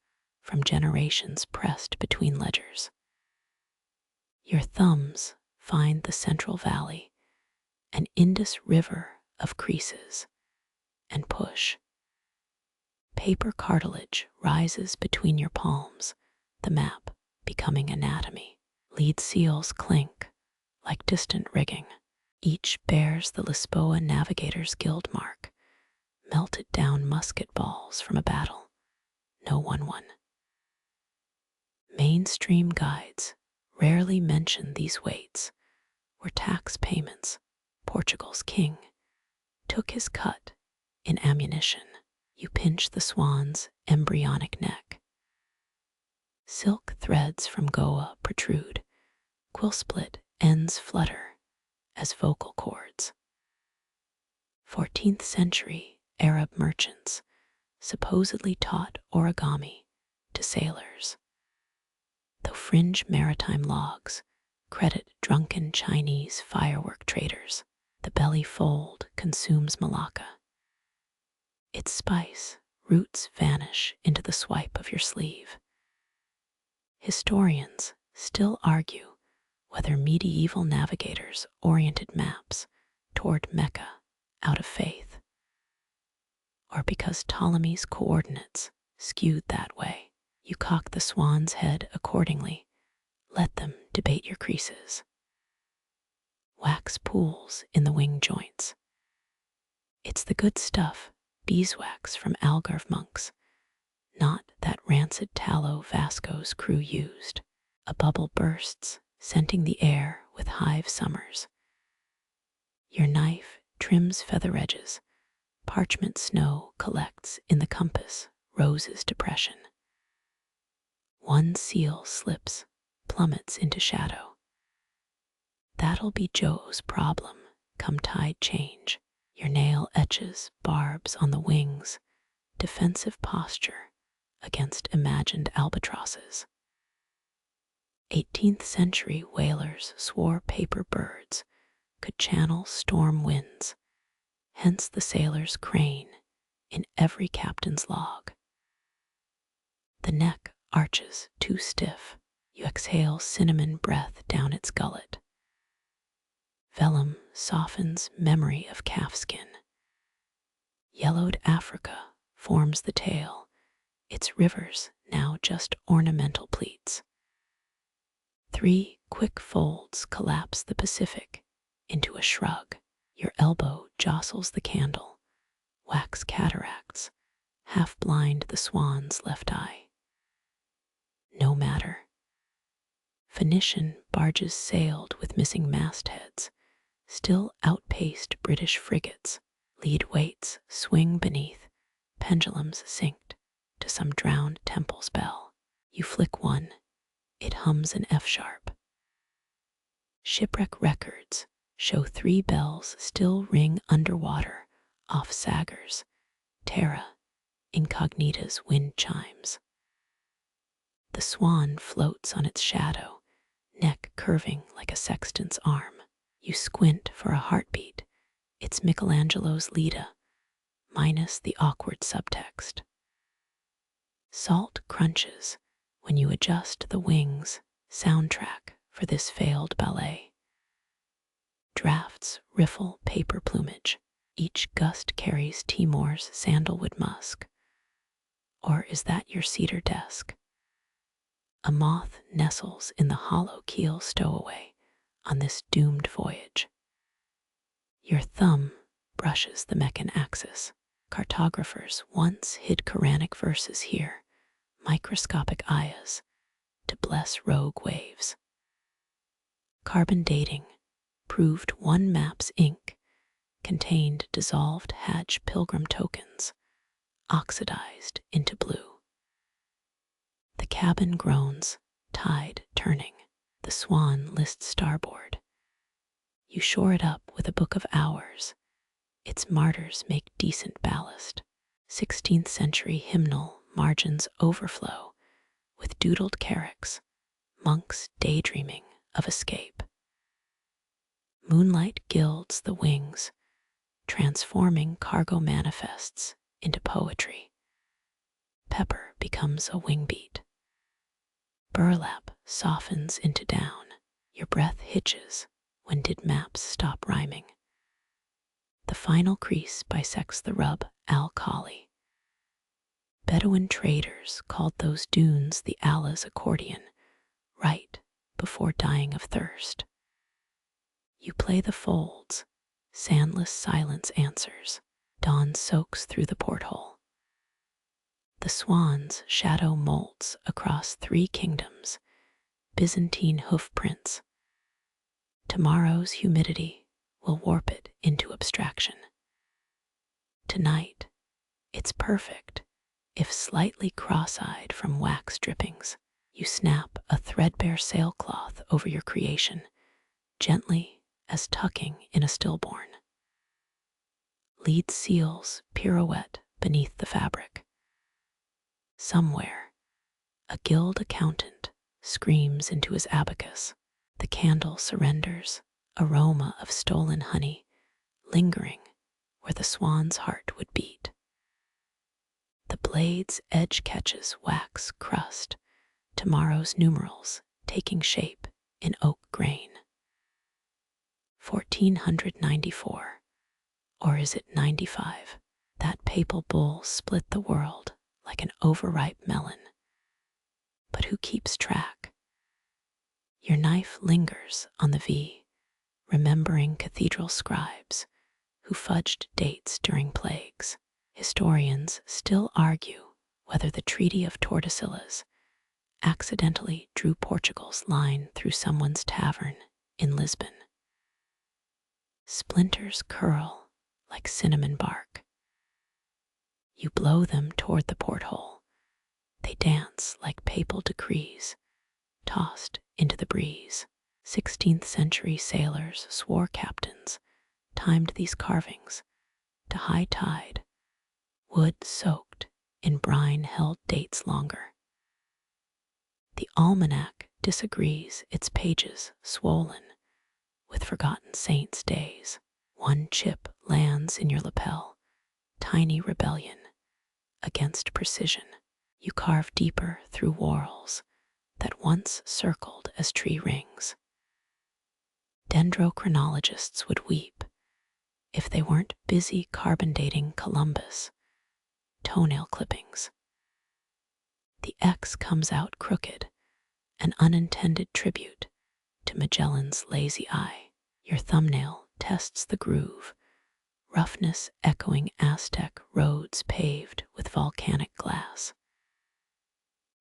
from generations pressed between ledgers. Your thumbs find the central valley, an Indus river of creases, and push. Paper cartilage rises between your palms, the map becoming anatomy. Lead seals clink like distant rigging. Each bears the Lisboa Navigator's guild mark, melted down musket balls from a battle no one won. Mainstream guides rarely mention these weights, where tax payments, Portugal's king, took his cut in ammunition. You pinch the swan's embryonic neck. Silk threads from Goa protrude, quill split ends flutter as vocal cords. 14th century Arab merchants supposedly taught origami to sailors, though fringe maritime logs credit drunken Chinese firework traders. The belly fold consumes Malacca. Its spice roots vanish into the swipe of your sleeve. Historians still argue whether medieval navigators oriented maps toward Mecca out of faith, or because Ptolemy's coordinates skewed that way. You cock the swan's head accordingly. Let them debate your creases. Wax pools in the wing joints. It's the good stuff, beeswax from Algarve monks, not that rancid tallow Vasco's crew used. A bubble bursts, scenting the air with hive summers. Your knife trims feather edges. Parchment snow collects in the compass, Rose's depression. One seal slips, plummets into shadow. That'll be Joe's problem, come tide change. Your nail etches barbs on the wings, defensive posture against imagined albatrosses. 18th century whalers swore paper birds could channel storm winds, hence the sailor's crane in every captain's log. The neck arches too stiff. You exhale cinnamon breath down its gullet. Vellum softens memory of calfskin. Yellowed Africa forms the tail, its rivers now just ornamental pleats. 3 quick folds collapse the Pacific into a shrug. Your elbow jostles the candle, Wax cataracts half blind the swan's left eye. No matter. Venetian barges sailed with missing mastheads, still outpaced British frigates. Lead weights swing beneath, pendulums synced to some drowned temple's bell. You flick one, it hums an F sharp. Shipwreck records show 3 bells still ring underwater off Saggers, Terra Incognita's wind chimes. The swan floats on its shadow, neck curving like a sexton's arm. You squint for a heartbeat. It's Michelangelo's Leda, minus the awkward subtext. Salt crunches when you adjust the wings, soundtrack for this failed ballet. Drafts riffle paper plumage. Each gust carries Timor's sandalwood musk. Or is that your cedar desk? A moth nestles in the hollow keel stowaway on this doomed voyage. Your thumb brushes the Meccan axis. Cartographers once hid Quranic verses here, microscopic ayahs to bless rogue waves. Carbon dating proved one map's ink contained dissolved Hajj pilgrim tokens, oxidized into blue. The cabin groans, tide turning. The swan lists starboard. You shore it up with a book of hours. Its martyrs make decent ballast. 16th century hymnal margins overflow with doodled carracks, monks daydreaming of escape. Moonlight gilds the wings, transforming cargo manifests into poetry. Pepper becomes a wingbeat. Burlap softens into down. Your breath hitches. When did maps stop rhyming? The final crease bisects the rub, Al-Khali. Bedouin traders called those dunes the Allah's accordion, right before dying of thirst. You play the folds, sandless silence answers. Dawn soaks through the porthole. The swan's shadow molts across 3 kingdoms, Byzantine hoofprints. Tomorrow's humidity will warp it into abstraction. Tonight, it's perfect, if slightly cross-eyed from wax drippings. You snap a threadbare sailcloth over your creation, gently as tucking in a stillborn. Lead seals pirouette beneath the fabric. Somewhere, a guild accountant screams into his abacus. The candle surrenders, aroma of stolen honey, lingering where the swan's heart would beat. The blade's edge catches wax crust, tomorrow's numerals taking shape in oak grain. 1494, or is it 95? That papal bull split the world like an overripe melon. But who keeps track? Your knife lingers on the V, remembering cathedral scribes who fudged dates during plagues. Historians still argue whether the Treaty of Tordesillas accidentally drew Portugal's line through someone's tavern in Lisbon. Splinters curl like cinnamon bark. You blow them toward the porthole. They dance like papal decrees, tossed into the breeze. 16th century sailors swore captains timed these carvings to high tide, wood soaked in brine held dates longer. The almanac disagrees, its pages swollen with forgotten saints' days. One chip lands in your lapel, tiny rebellion against precision. You carve deeper through whorls that once circled as tree rings. Dendrochronologists would weep if they weren't busy carbon dating Columbus, toenail clippings. The X comes out crooked, an unintended tribute to Magellan's lazy eye. Your thumbnail tests the groove, roughness echoing Aztec roads paved with volcanic glass.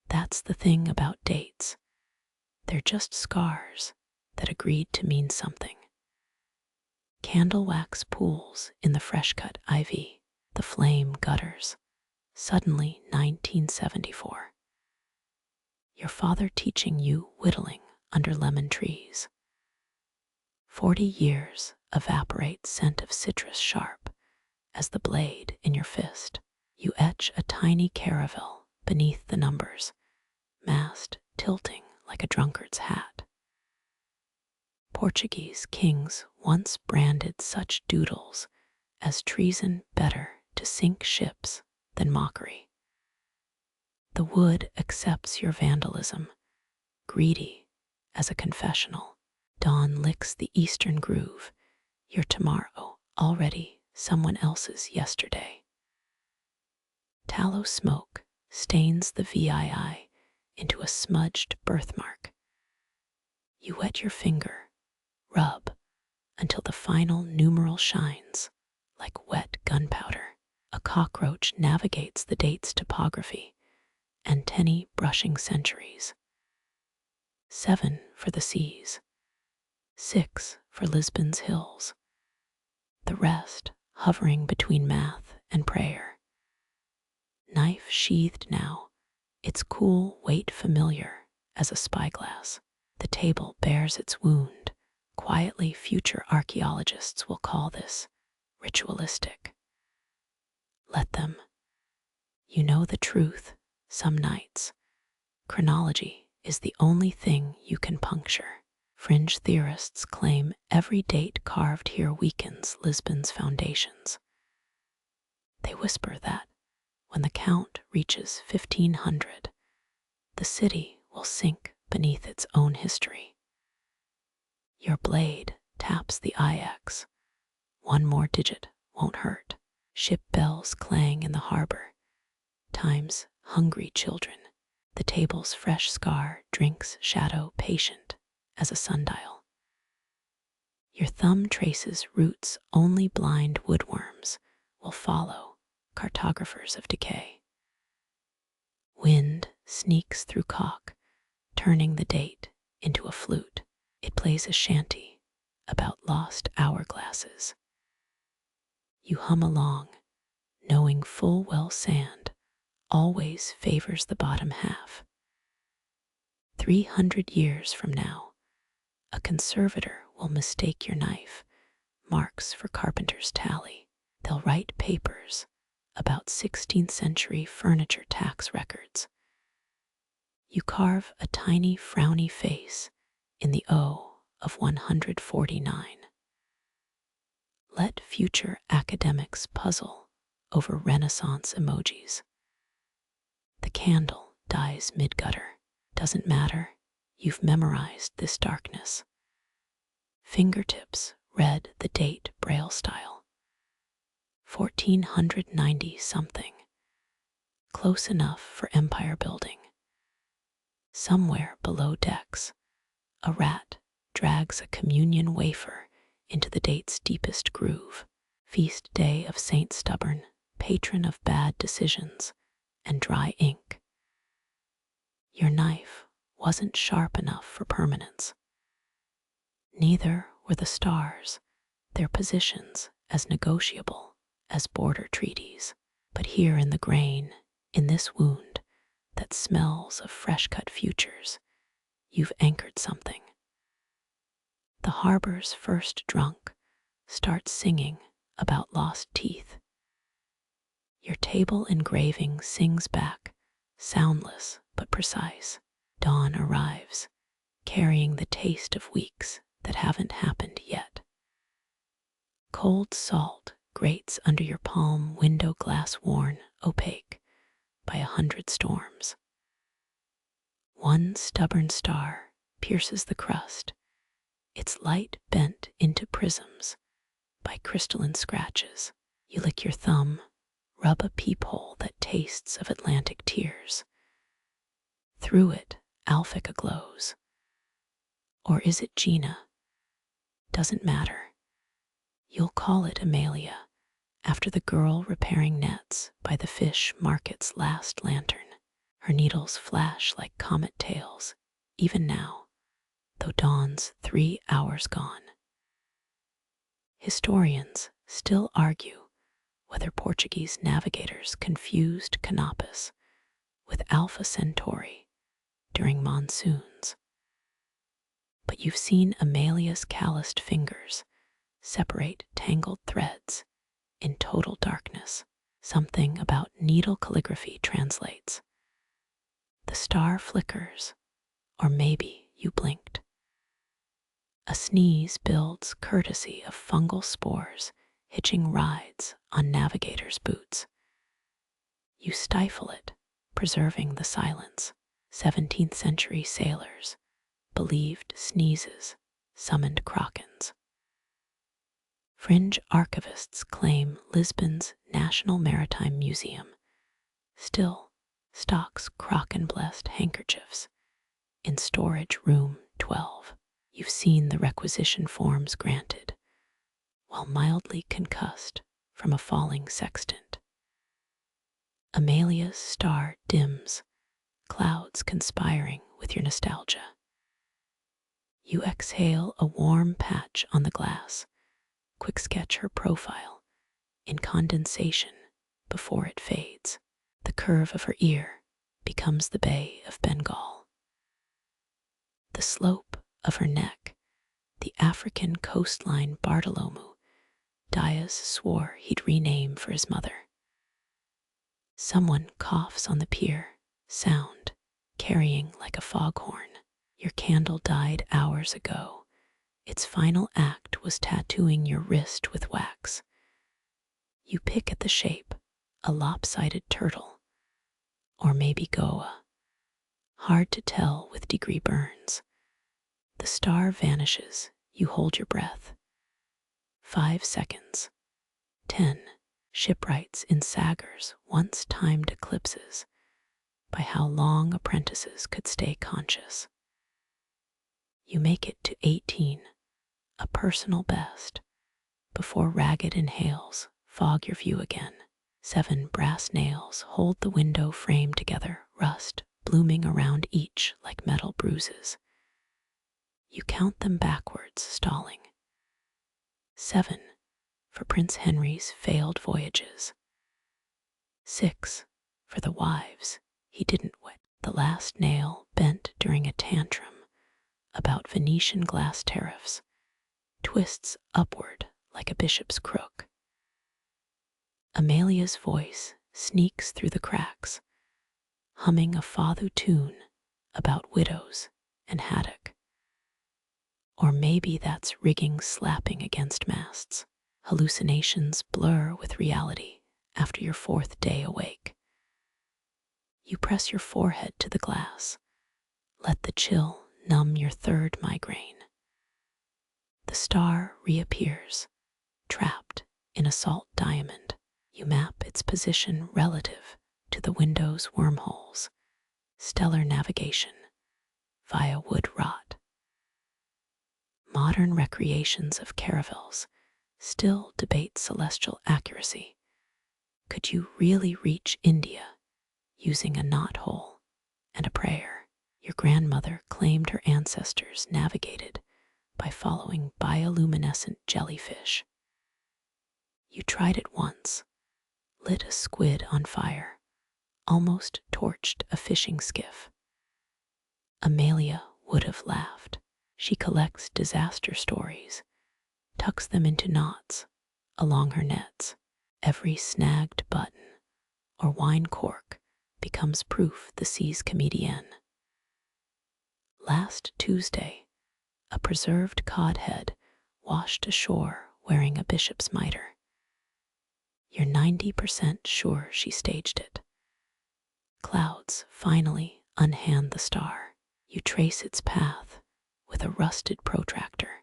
That's the thing about dates. They're just scars that agreed to mean something. Candle wax pools in the fresh-cut ivy, the flame gutters. Suddenly 1974. Your father teaching you whittling under lemon trees. 40 years evaporate scent of citrus sharp as the blade in your fist. You etch a tiny caravel beneath the numbers, mast tilting like a drunkard's hat. Portuguese kings once branded such doodles as treason better to sink ships than mockery. The wood accepts your vandalism, greedy as a confessional. Dawn licks the eastern groove, your tomorrow already someone else's yesterday. Tallow smoke stains the VII into a smudged birthmark. You wet your finger, rub, until the final numeral shines like wet gunpowder. A cockroach navigates the date's topography, antennae brushing centuries. 7 for the seas, 6 for Lisbon's hills, the rest hovering between math and prayer. Knife sheathed now, its cool weight familiar as a spyglass. The table bears its wound. Quietly, future archaeologists will call this ritualistic. Let them. You know the truth, some nights. Chronology is the only thing you can puncture. Fringe theorists claim every date carved here weakens Lisbon's foundations. They whisper that when the count reaches 1500, the city will sink beneath its own history. Your blade taps the IX. One more digit won't hurt. Ship bells clang in the harbor. Time's hungry children. The table's fresh scar drinks shadow patient as a sundial. Your thumb traces roots only blind woodworms will follow, cartographers of decay. Wind sneaks through caulk, turning the date into a flute. It plays a shanty about lost hourglasses. You hum along, knowing full well sand always favors the bottom half. 300 years from now, a conservator will mistake your knife, marks for carpenter's tally. They'll write papers about 16th century furniture tax records. You carve a tiny frowny face in the O of 149. Let future academics puzzle over Renaissance emojis. The candle dies mid-gutter. Doesn't matter, you've memorized this darkness. Fingertips read the date Braille style. 1490 something. Close enough for empire building. Somewhere below decks, a rat drags a communion wafer into the date's deepest groove. Feast day of Saint Stubborn, patron of bad decisions and dry ink. Your knife wasn't sharp enough for permanence. Neither were the stars, their positions as negotiable as border treaties. But here in the grain, in this wound that smells of fresh-cut futures, you've anchored something. The harbor's first drunk starts singing about lost teeth. Your table engraving sings back, soundless but precise. Dawn arrives, carrying the taste of weeks that haven't happened yet. Cold salt grates under your palm, window glass worn, opaque by 100 storms. One stubborn star pierces the crust, its light bent into prisms by crystalline scratches. You lick your thumb, rub a peephole that tastes of Atlantic tears. Through it, Alphika glows. Or is it Gina? Doesn't matter. You'll call it Amelia, After the girl repairing nets by the fish market's last lantern, her needles flash like comet tails, even now, though dawn's 3 hours gone. Historians still argue whether Portuguese navigators confused Canopus with Alpha Centauri during monsoons. But you've seen Amelia's calloused fingers separate tangled threads in total darkness. Something about needle calligraphy translates. The star flickers, or maybe you blinked. A sneeze builds courtesy of fungal spores hitching rides on navigators' boots. You stifle it, preserving the silence. 17th century sailors believed sneezes summoned krakens. Fringe archivists claim Lisbon's National Maritime Museum still stocks kraken-blessed handkerchiefs in storage room 12. You've seen the requisition forms granted while mildly concussed from a falling sextant. Amelia's star dims, clouds conspiring with your nostalgia. You exhale a warm patch on the glass, quick sketch her profile in condensation before it fades. The curve of her ear becomes the Bay of Bengal. The slope of her neck, the African coastline Bartolomeu Diaz swore he'd rename for his mother. Someone coughs on the pier, sound carrying like a foghorn. Your candle died hours ago. Its final act was tattooing your wrist with wax. You pick at the shape, a lopsided turtle, or maybe Goa. Hard to tell with degree burns. The star vanishes, you hold your breath. 5 seconds. 10. Shipwrights in Saggers once timed eclipses by how long apprentices could stay conscious. You make it to 18, a personal best, before ragged inhales fog your view again. 7 brass nails hold the window frame together, rust blooming around each like metal bruises. You count them backwards, stalling. 7 for Prince Henry's failed voyages. 6 for the wives he didn't wed. The last nail bent during a tantrum about Venetian glass tariffs twists upward like a bishop's crook. Amelia's voice sneaks through the cracks, humming a Fathu tune about widows and haddock. Or maybe that's rigging slapping against masts. Hallucinations blur with reality after your 4th day awake. You press your forehead to the glass. Let the chill numb your 3rd migraine. The star reappears, trapped in a salt diamond. You map its position relative to the window's wormholes. Stellar navigation via wood rot. Modern recreations of caravels still debate celestial accuracy. Could you really reach India using a knothole and a prayer? Your grandmother claimed her ancestors navigated by following bioluminescent jellyfish. You tried it once, lit a squid on fire, almost torched a fishing skiff. Amelia would have laughed. She collects disaster stories, tucks them into knots along her nets. Every snagged button or wine cork becomes proof the sea's comedienne. Last Tuesday, a preserved cod head washed ashore wearing a bishop's mitre. You're 90% sure she staged it. Clouds finally unhand the star. You trace its path with a rusted protractor,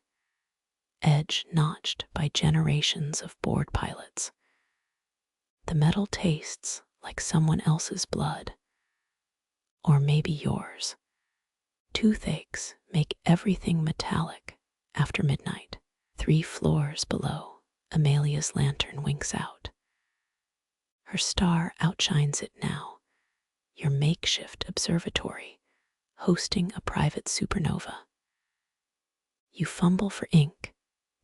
edge notched by generations of bored pilots. The metal tastes like someone else's blood, or maybe yours. Toothaches make everything metallic after midnight. 3 floors below, Amelia's lantern winks out. Her star outshines it now, your makeshift observatory, hosting a private supernova. You fumble for ink,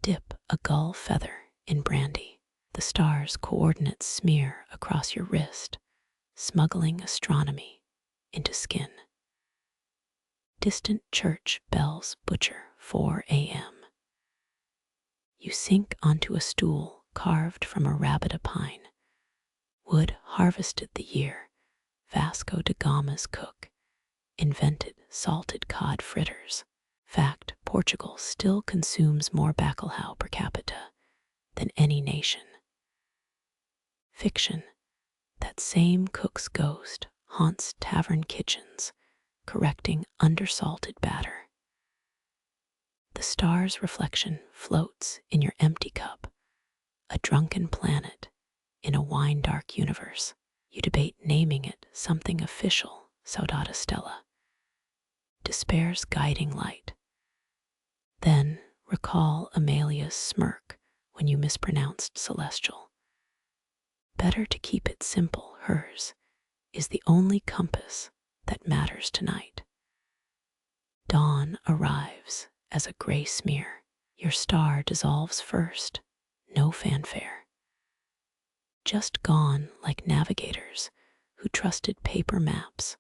dip a gull feather in brandy. The star's coordinates smear across your wrist, smuggling astronomy into skin. Distant church bells butcher 4 a.m. You sink onto a stool carved from a rabida pine. Wood harvested the year Vasco da Gama's cook invented salted cod fritters. Fact, Portugal still consumes more bacalhau per capita than any nation. Fiction, that same cook's ghost haunts tavern kitchens, correcting undersalted batter. The star's reflection floats in your empty cup, a drunken planet in a wine-dark universe. You debate naming it something official, Saudade Stella, despair's guiding light. Then recall Amelia's smirk when you mispronounced celestial. Better to keep it simple, hers is the only compass that matters tonight. Dawn arrives as a gray smear. Your star dissolves first, no fanfare. Just gone like navigators who trusted paper maps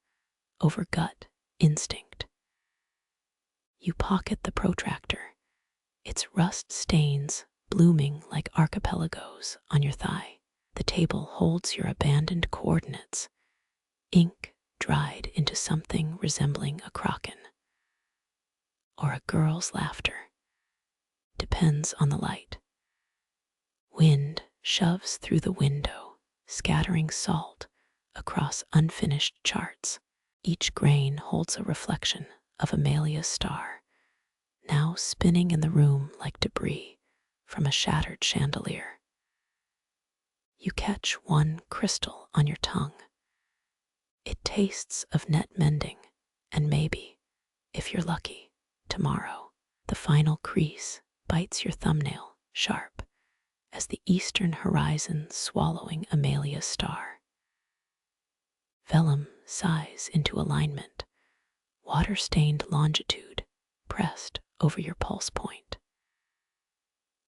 over gut instinct. You pocket the protractor, its rust stains blooming like archipelagos on your thigh. The table holds your abandoned coordinates, ink dried into something resembling a kraken. Or a girl's laughter. Depends on the light. Wind shoves through the window, scattering salt across unfinished charts. Each grain holds a reflection of Amelia's star, now spinning in the room like debris from a shattered chandelier. You catch one crystal on your tongue. It tastes of net mending, and maybe, if you're lucky, tomorrow, the final crease bites your thumbnail sharp as the eastern horizon swallowing Amelia's star. Vellum sighs into alignment, water-stained longitude pressed over your pulse point.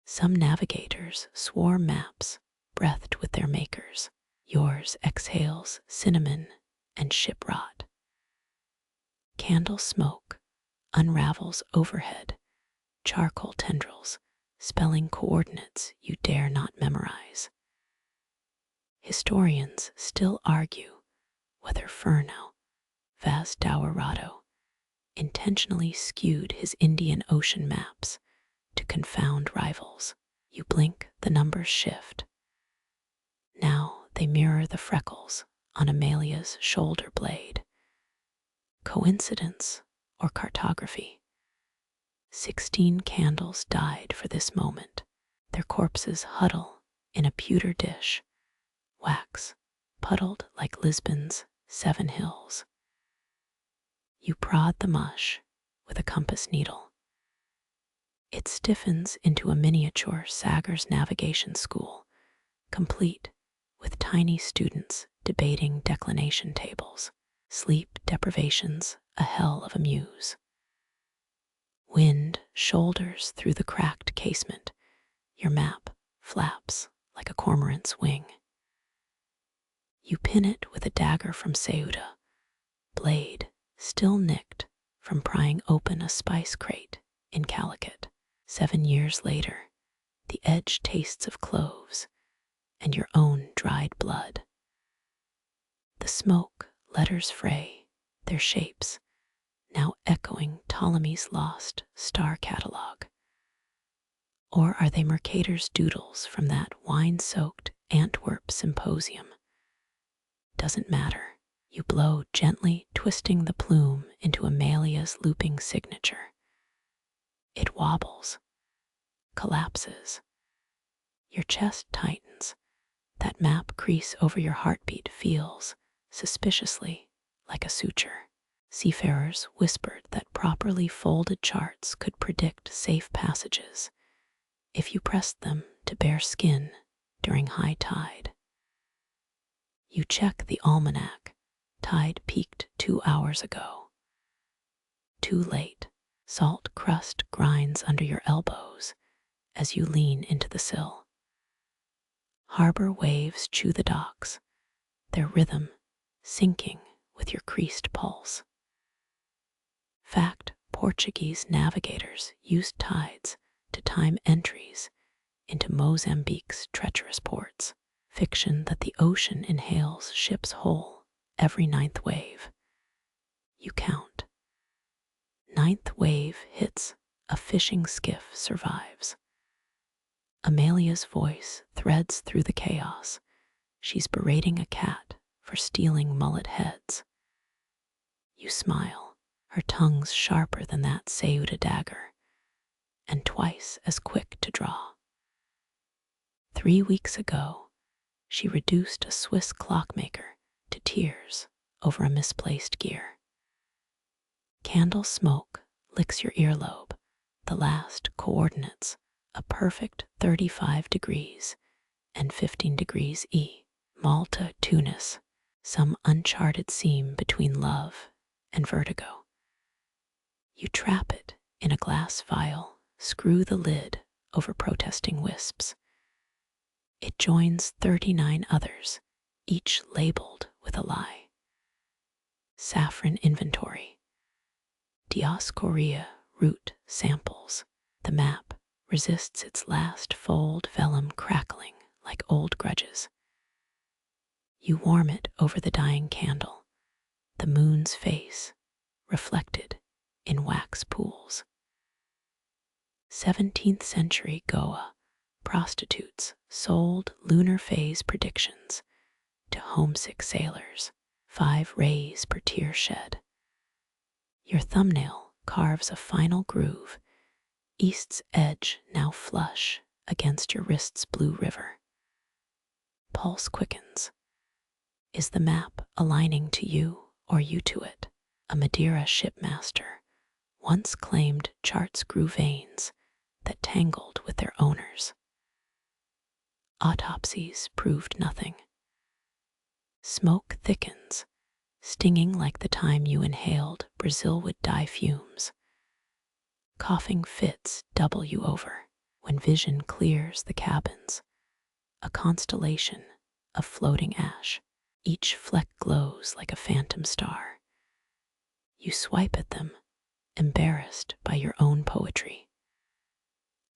Some navigators swore maps breathed with their makers. Yours exhales cinnamon and ship rot. Candle smoke unravels overhead, charcoal tendrils spelling coordinates you dare not memorize. Historians still argue whether Fernão Vaz Dourado intentionally skewed his Indian Ocean maps to confound rivals. You blink, the numbers shift. Now they mirror the freckles on Amelia's shoulder blade. Coincidence or cartography? 16 candles died for this moment. Their corpses huddle in a pewter dish, wax puddled like Lisbon's 7 hills. You prod the mush with a compass needle. It stiffens into a miniature Sagar's navigation school, complete with tiny students debating declination tables. Sleep deprivation's a hell of a muse. Wind shoulders through the cracked casement. Your map flaps like a cormorant's wing. You pin it with a dagger from Ceuta, blade still nicked from prying open a spice crate in Calicut. 7 years later, the edge tastes of cloves and your own dried blood. The smoke letters fray, their shapes now echoing Ptolemy's lost star catalogue. Or are they Mercator's doodles from that wine-soaked Antwerp symposium? Doesn't matter. You blow gently, twisting the plume into Amelia's looping signature. It wobbles, collapses. Your chest tightens. That map crease over your heartbeat feels, suspiciously, like a suture. Seafarers whispered that properly folded charts could predict safe passages if you pressed them to bare skin during high tide. You check the almanac. Tide peaked 2 hours ago. Too late. Salt crust grinds under your elbows as you lean into the sill. Harbor waves chew the docks, their rhythm syncing with your creased pulse. Fact, Portuguese navigators used tides to time entries into Mozambique's treacherous ports. Fiction that the ocean inhales ships whole every 9th wave. You count. 9th wave hits, a fishing skiff survives. Amelia's voice threads through the chaos. She's berating a cat for stealing mullet heads. You smile, her tongue's sharper than that Ceuta dagger, and twice as quick to draw. 3 weeks ago, she reduced a Swiss clockmaker to tears over a misplaced gear. Candle smoke licks your earlobe, the last coordinates, a perfect 35 degrees and 15 degrees E. Malta, Tunis, some uncharted seam between love and vertigo. You trap it in a glass vial, screw the lid over protesting wisps. It joins 39 others, each labeled with a lie. Saffron inventory. Dioscorea root samples. The map resists its last fold, vellum crackling like old grudges. You warm it over the dying candle, the moon's face reflected in wax pools. 17th century Goa prostitutes sold lunar phase predictions to homesick sailors, 5 rays per tear shed. Your thumbnail carves a final groove, east's edge now flush against your wrist's blue river. Pulse quickens. Is the map aligning to you or you to it? A Madeira shipmaster once claimed charts grew veins that tangled with their owners. Autopsies proved nothing. Smoke thickens, stinging like the time you inhaled Brazilwood dye fumes. Coughing fits double you over when vision clears the cabins, a constellation of floating ash. Each fleck glows like a phantom star. You swipe at them, embarrassed by your own poetry.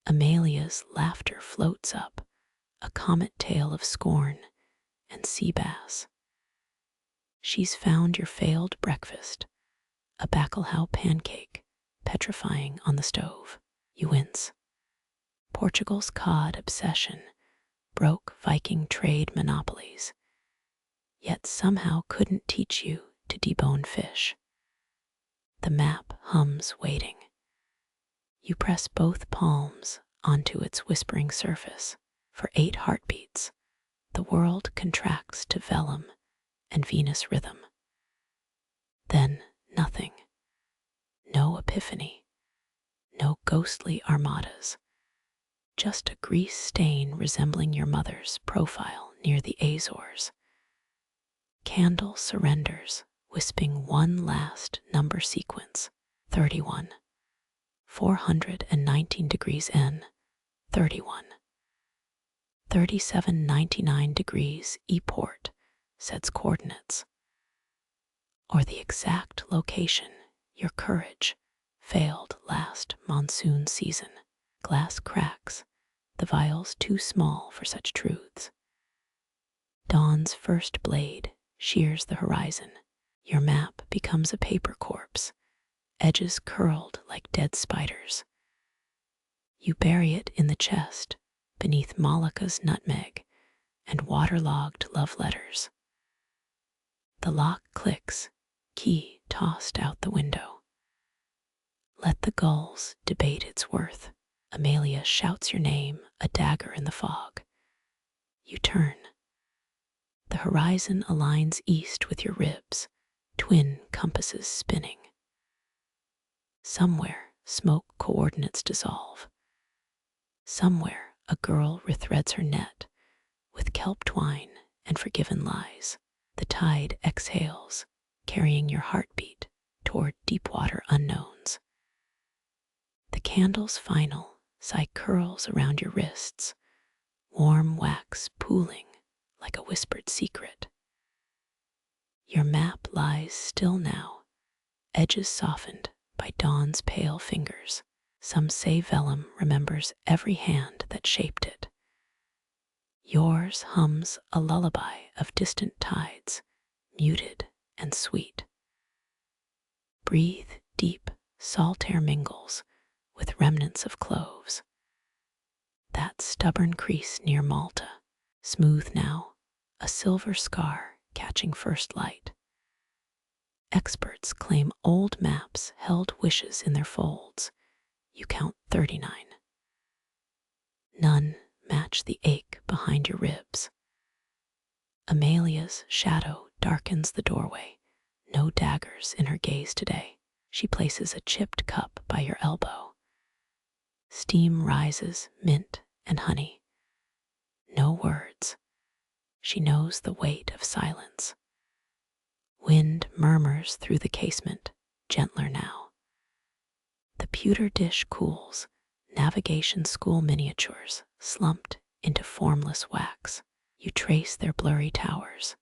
Amelia's laughter floats up, a comet tale of scorn and sea bass. She's found your failed breakfast, a bacalhau pancake petrifying on the stove. You wince. Portugal's cod obsession broke Viking trade monopolies, yet somehow couldn't teach you to debone fish. The map hums waiting. You press both palms onto its whispering surface. For 8 heartbeats, the world contracts to vellum and Venus rhythm. Then nothing. No epiphany. No ghostly armadas. Just a grease stain resembling your mother's profile near the Azores. Candle surrenders, wisping one last number sequence. 31. 419 degrees N. 31. 3799 degrees E port sets coordinates. Or the exact location your courage failed last monsoon season. Glass cracks, the vials too small for such truths. Dawn's first blade shears the horizon. Your map becomes a paper corpse, edges curled like dead spiders. You bury it in the chest beneath Malika's nutmeg and waterlogged love letters. The lock clicks, key tossed out the window. Let the gulls debate its worth. Amelia shouts your name, a dagger in the fog. You turn. The horizon aligns east with your ribs, twin compasses spinning. Somewhere, smoke coordinates dissolve. Somewhere, a girl rethreads her net with kelp twine and forgiven lies. The tide exhales, carrying your heartbeat toward deep water unknowns. The candle's final sigh curls around your wrists, warm wax pooling like a whispered secret. Your map lies still now, edges softened by dawn's pale fingers. Some say vellum remembers every hand that shaped it. Yours hums a lullaby of distant tides, muted and sweet. Breathe deep, salt air mingles with remnants of cloves. That stubborn crease near Malta, smooth now, a silver scar catching first light. Experts claim old maps held wishes in their folds. You count 39. None match the ache behind your ribs. Amelia's shadow darkens the doorway. No daggers in her gaze today. She places a chipped cup by your elbow. Steam rises, mint and honey. No words. She knows the weight of silence. Wind murmurs through the casement, gentler now. The pewter dish cools, navigation school miniatures slumped into formless wax. You trace their blurry towers.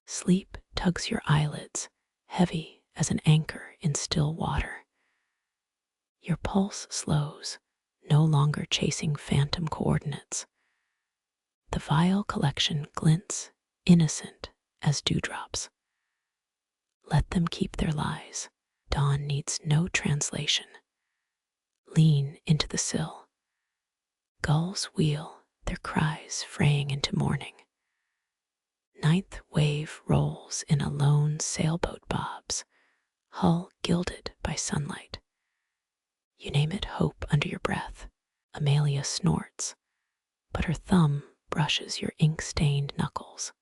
Sleep tugs your eyelids, heavy as an anchor in still water. Your pulse slows, no longer chasing phantom coordinates. The vial collection glints, innocent as dewdrops. Let them keep their lies. Dawn needs no translation. Lean into the sill. Gulls wheel, their cries fraying into morning. Ninth wave rolls in a lone sailboat bobs, hull gilded by sunlight. You name it hope under your breath. Amelia snorts, but her thumb brushes your ink-stained knuckles.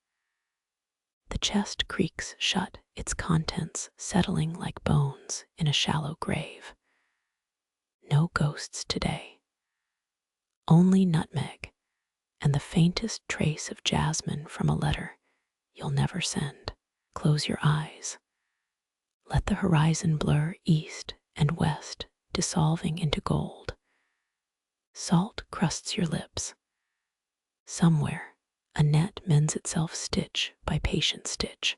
The chest creaks shut, its contents settling like bones in a shallow grave. No ghosts today. Only nutmeg and the faintest trace of jasmine from a letter you'll never send. Close your eyes. Let the horizon blur east and west, dissolving into gold. Salt crusts your lips. Somewhere, a net mends itself stitch by patient stitch.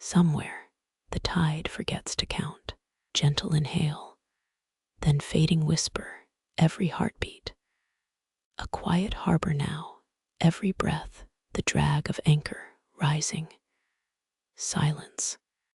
Somewhere, the tide forgets to count. Gentle inhale, then fading whisper, every heartbeat. A quiet harbor now, every breath, the drag of anchor rising. Silence.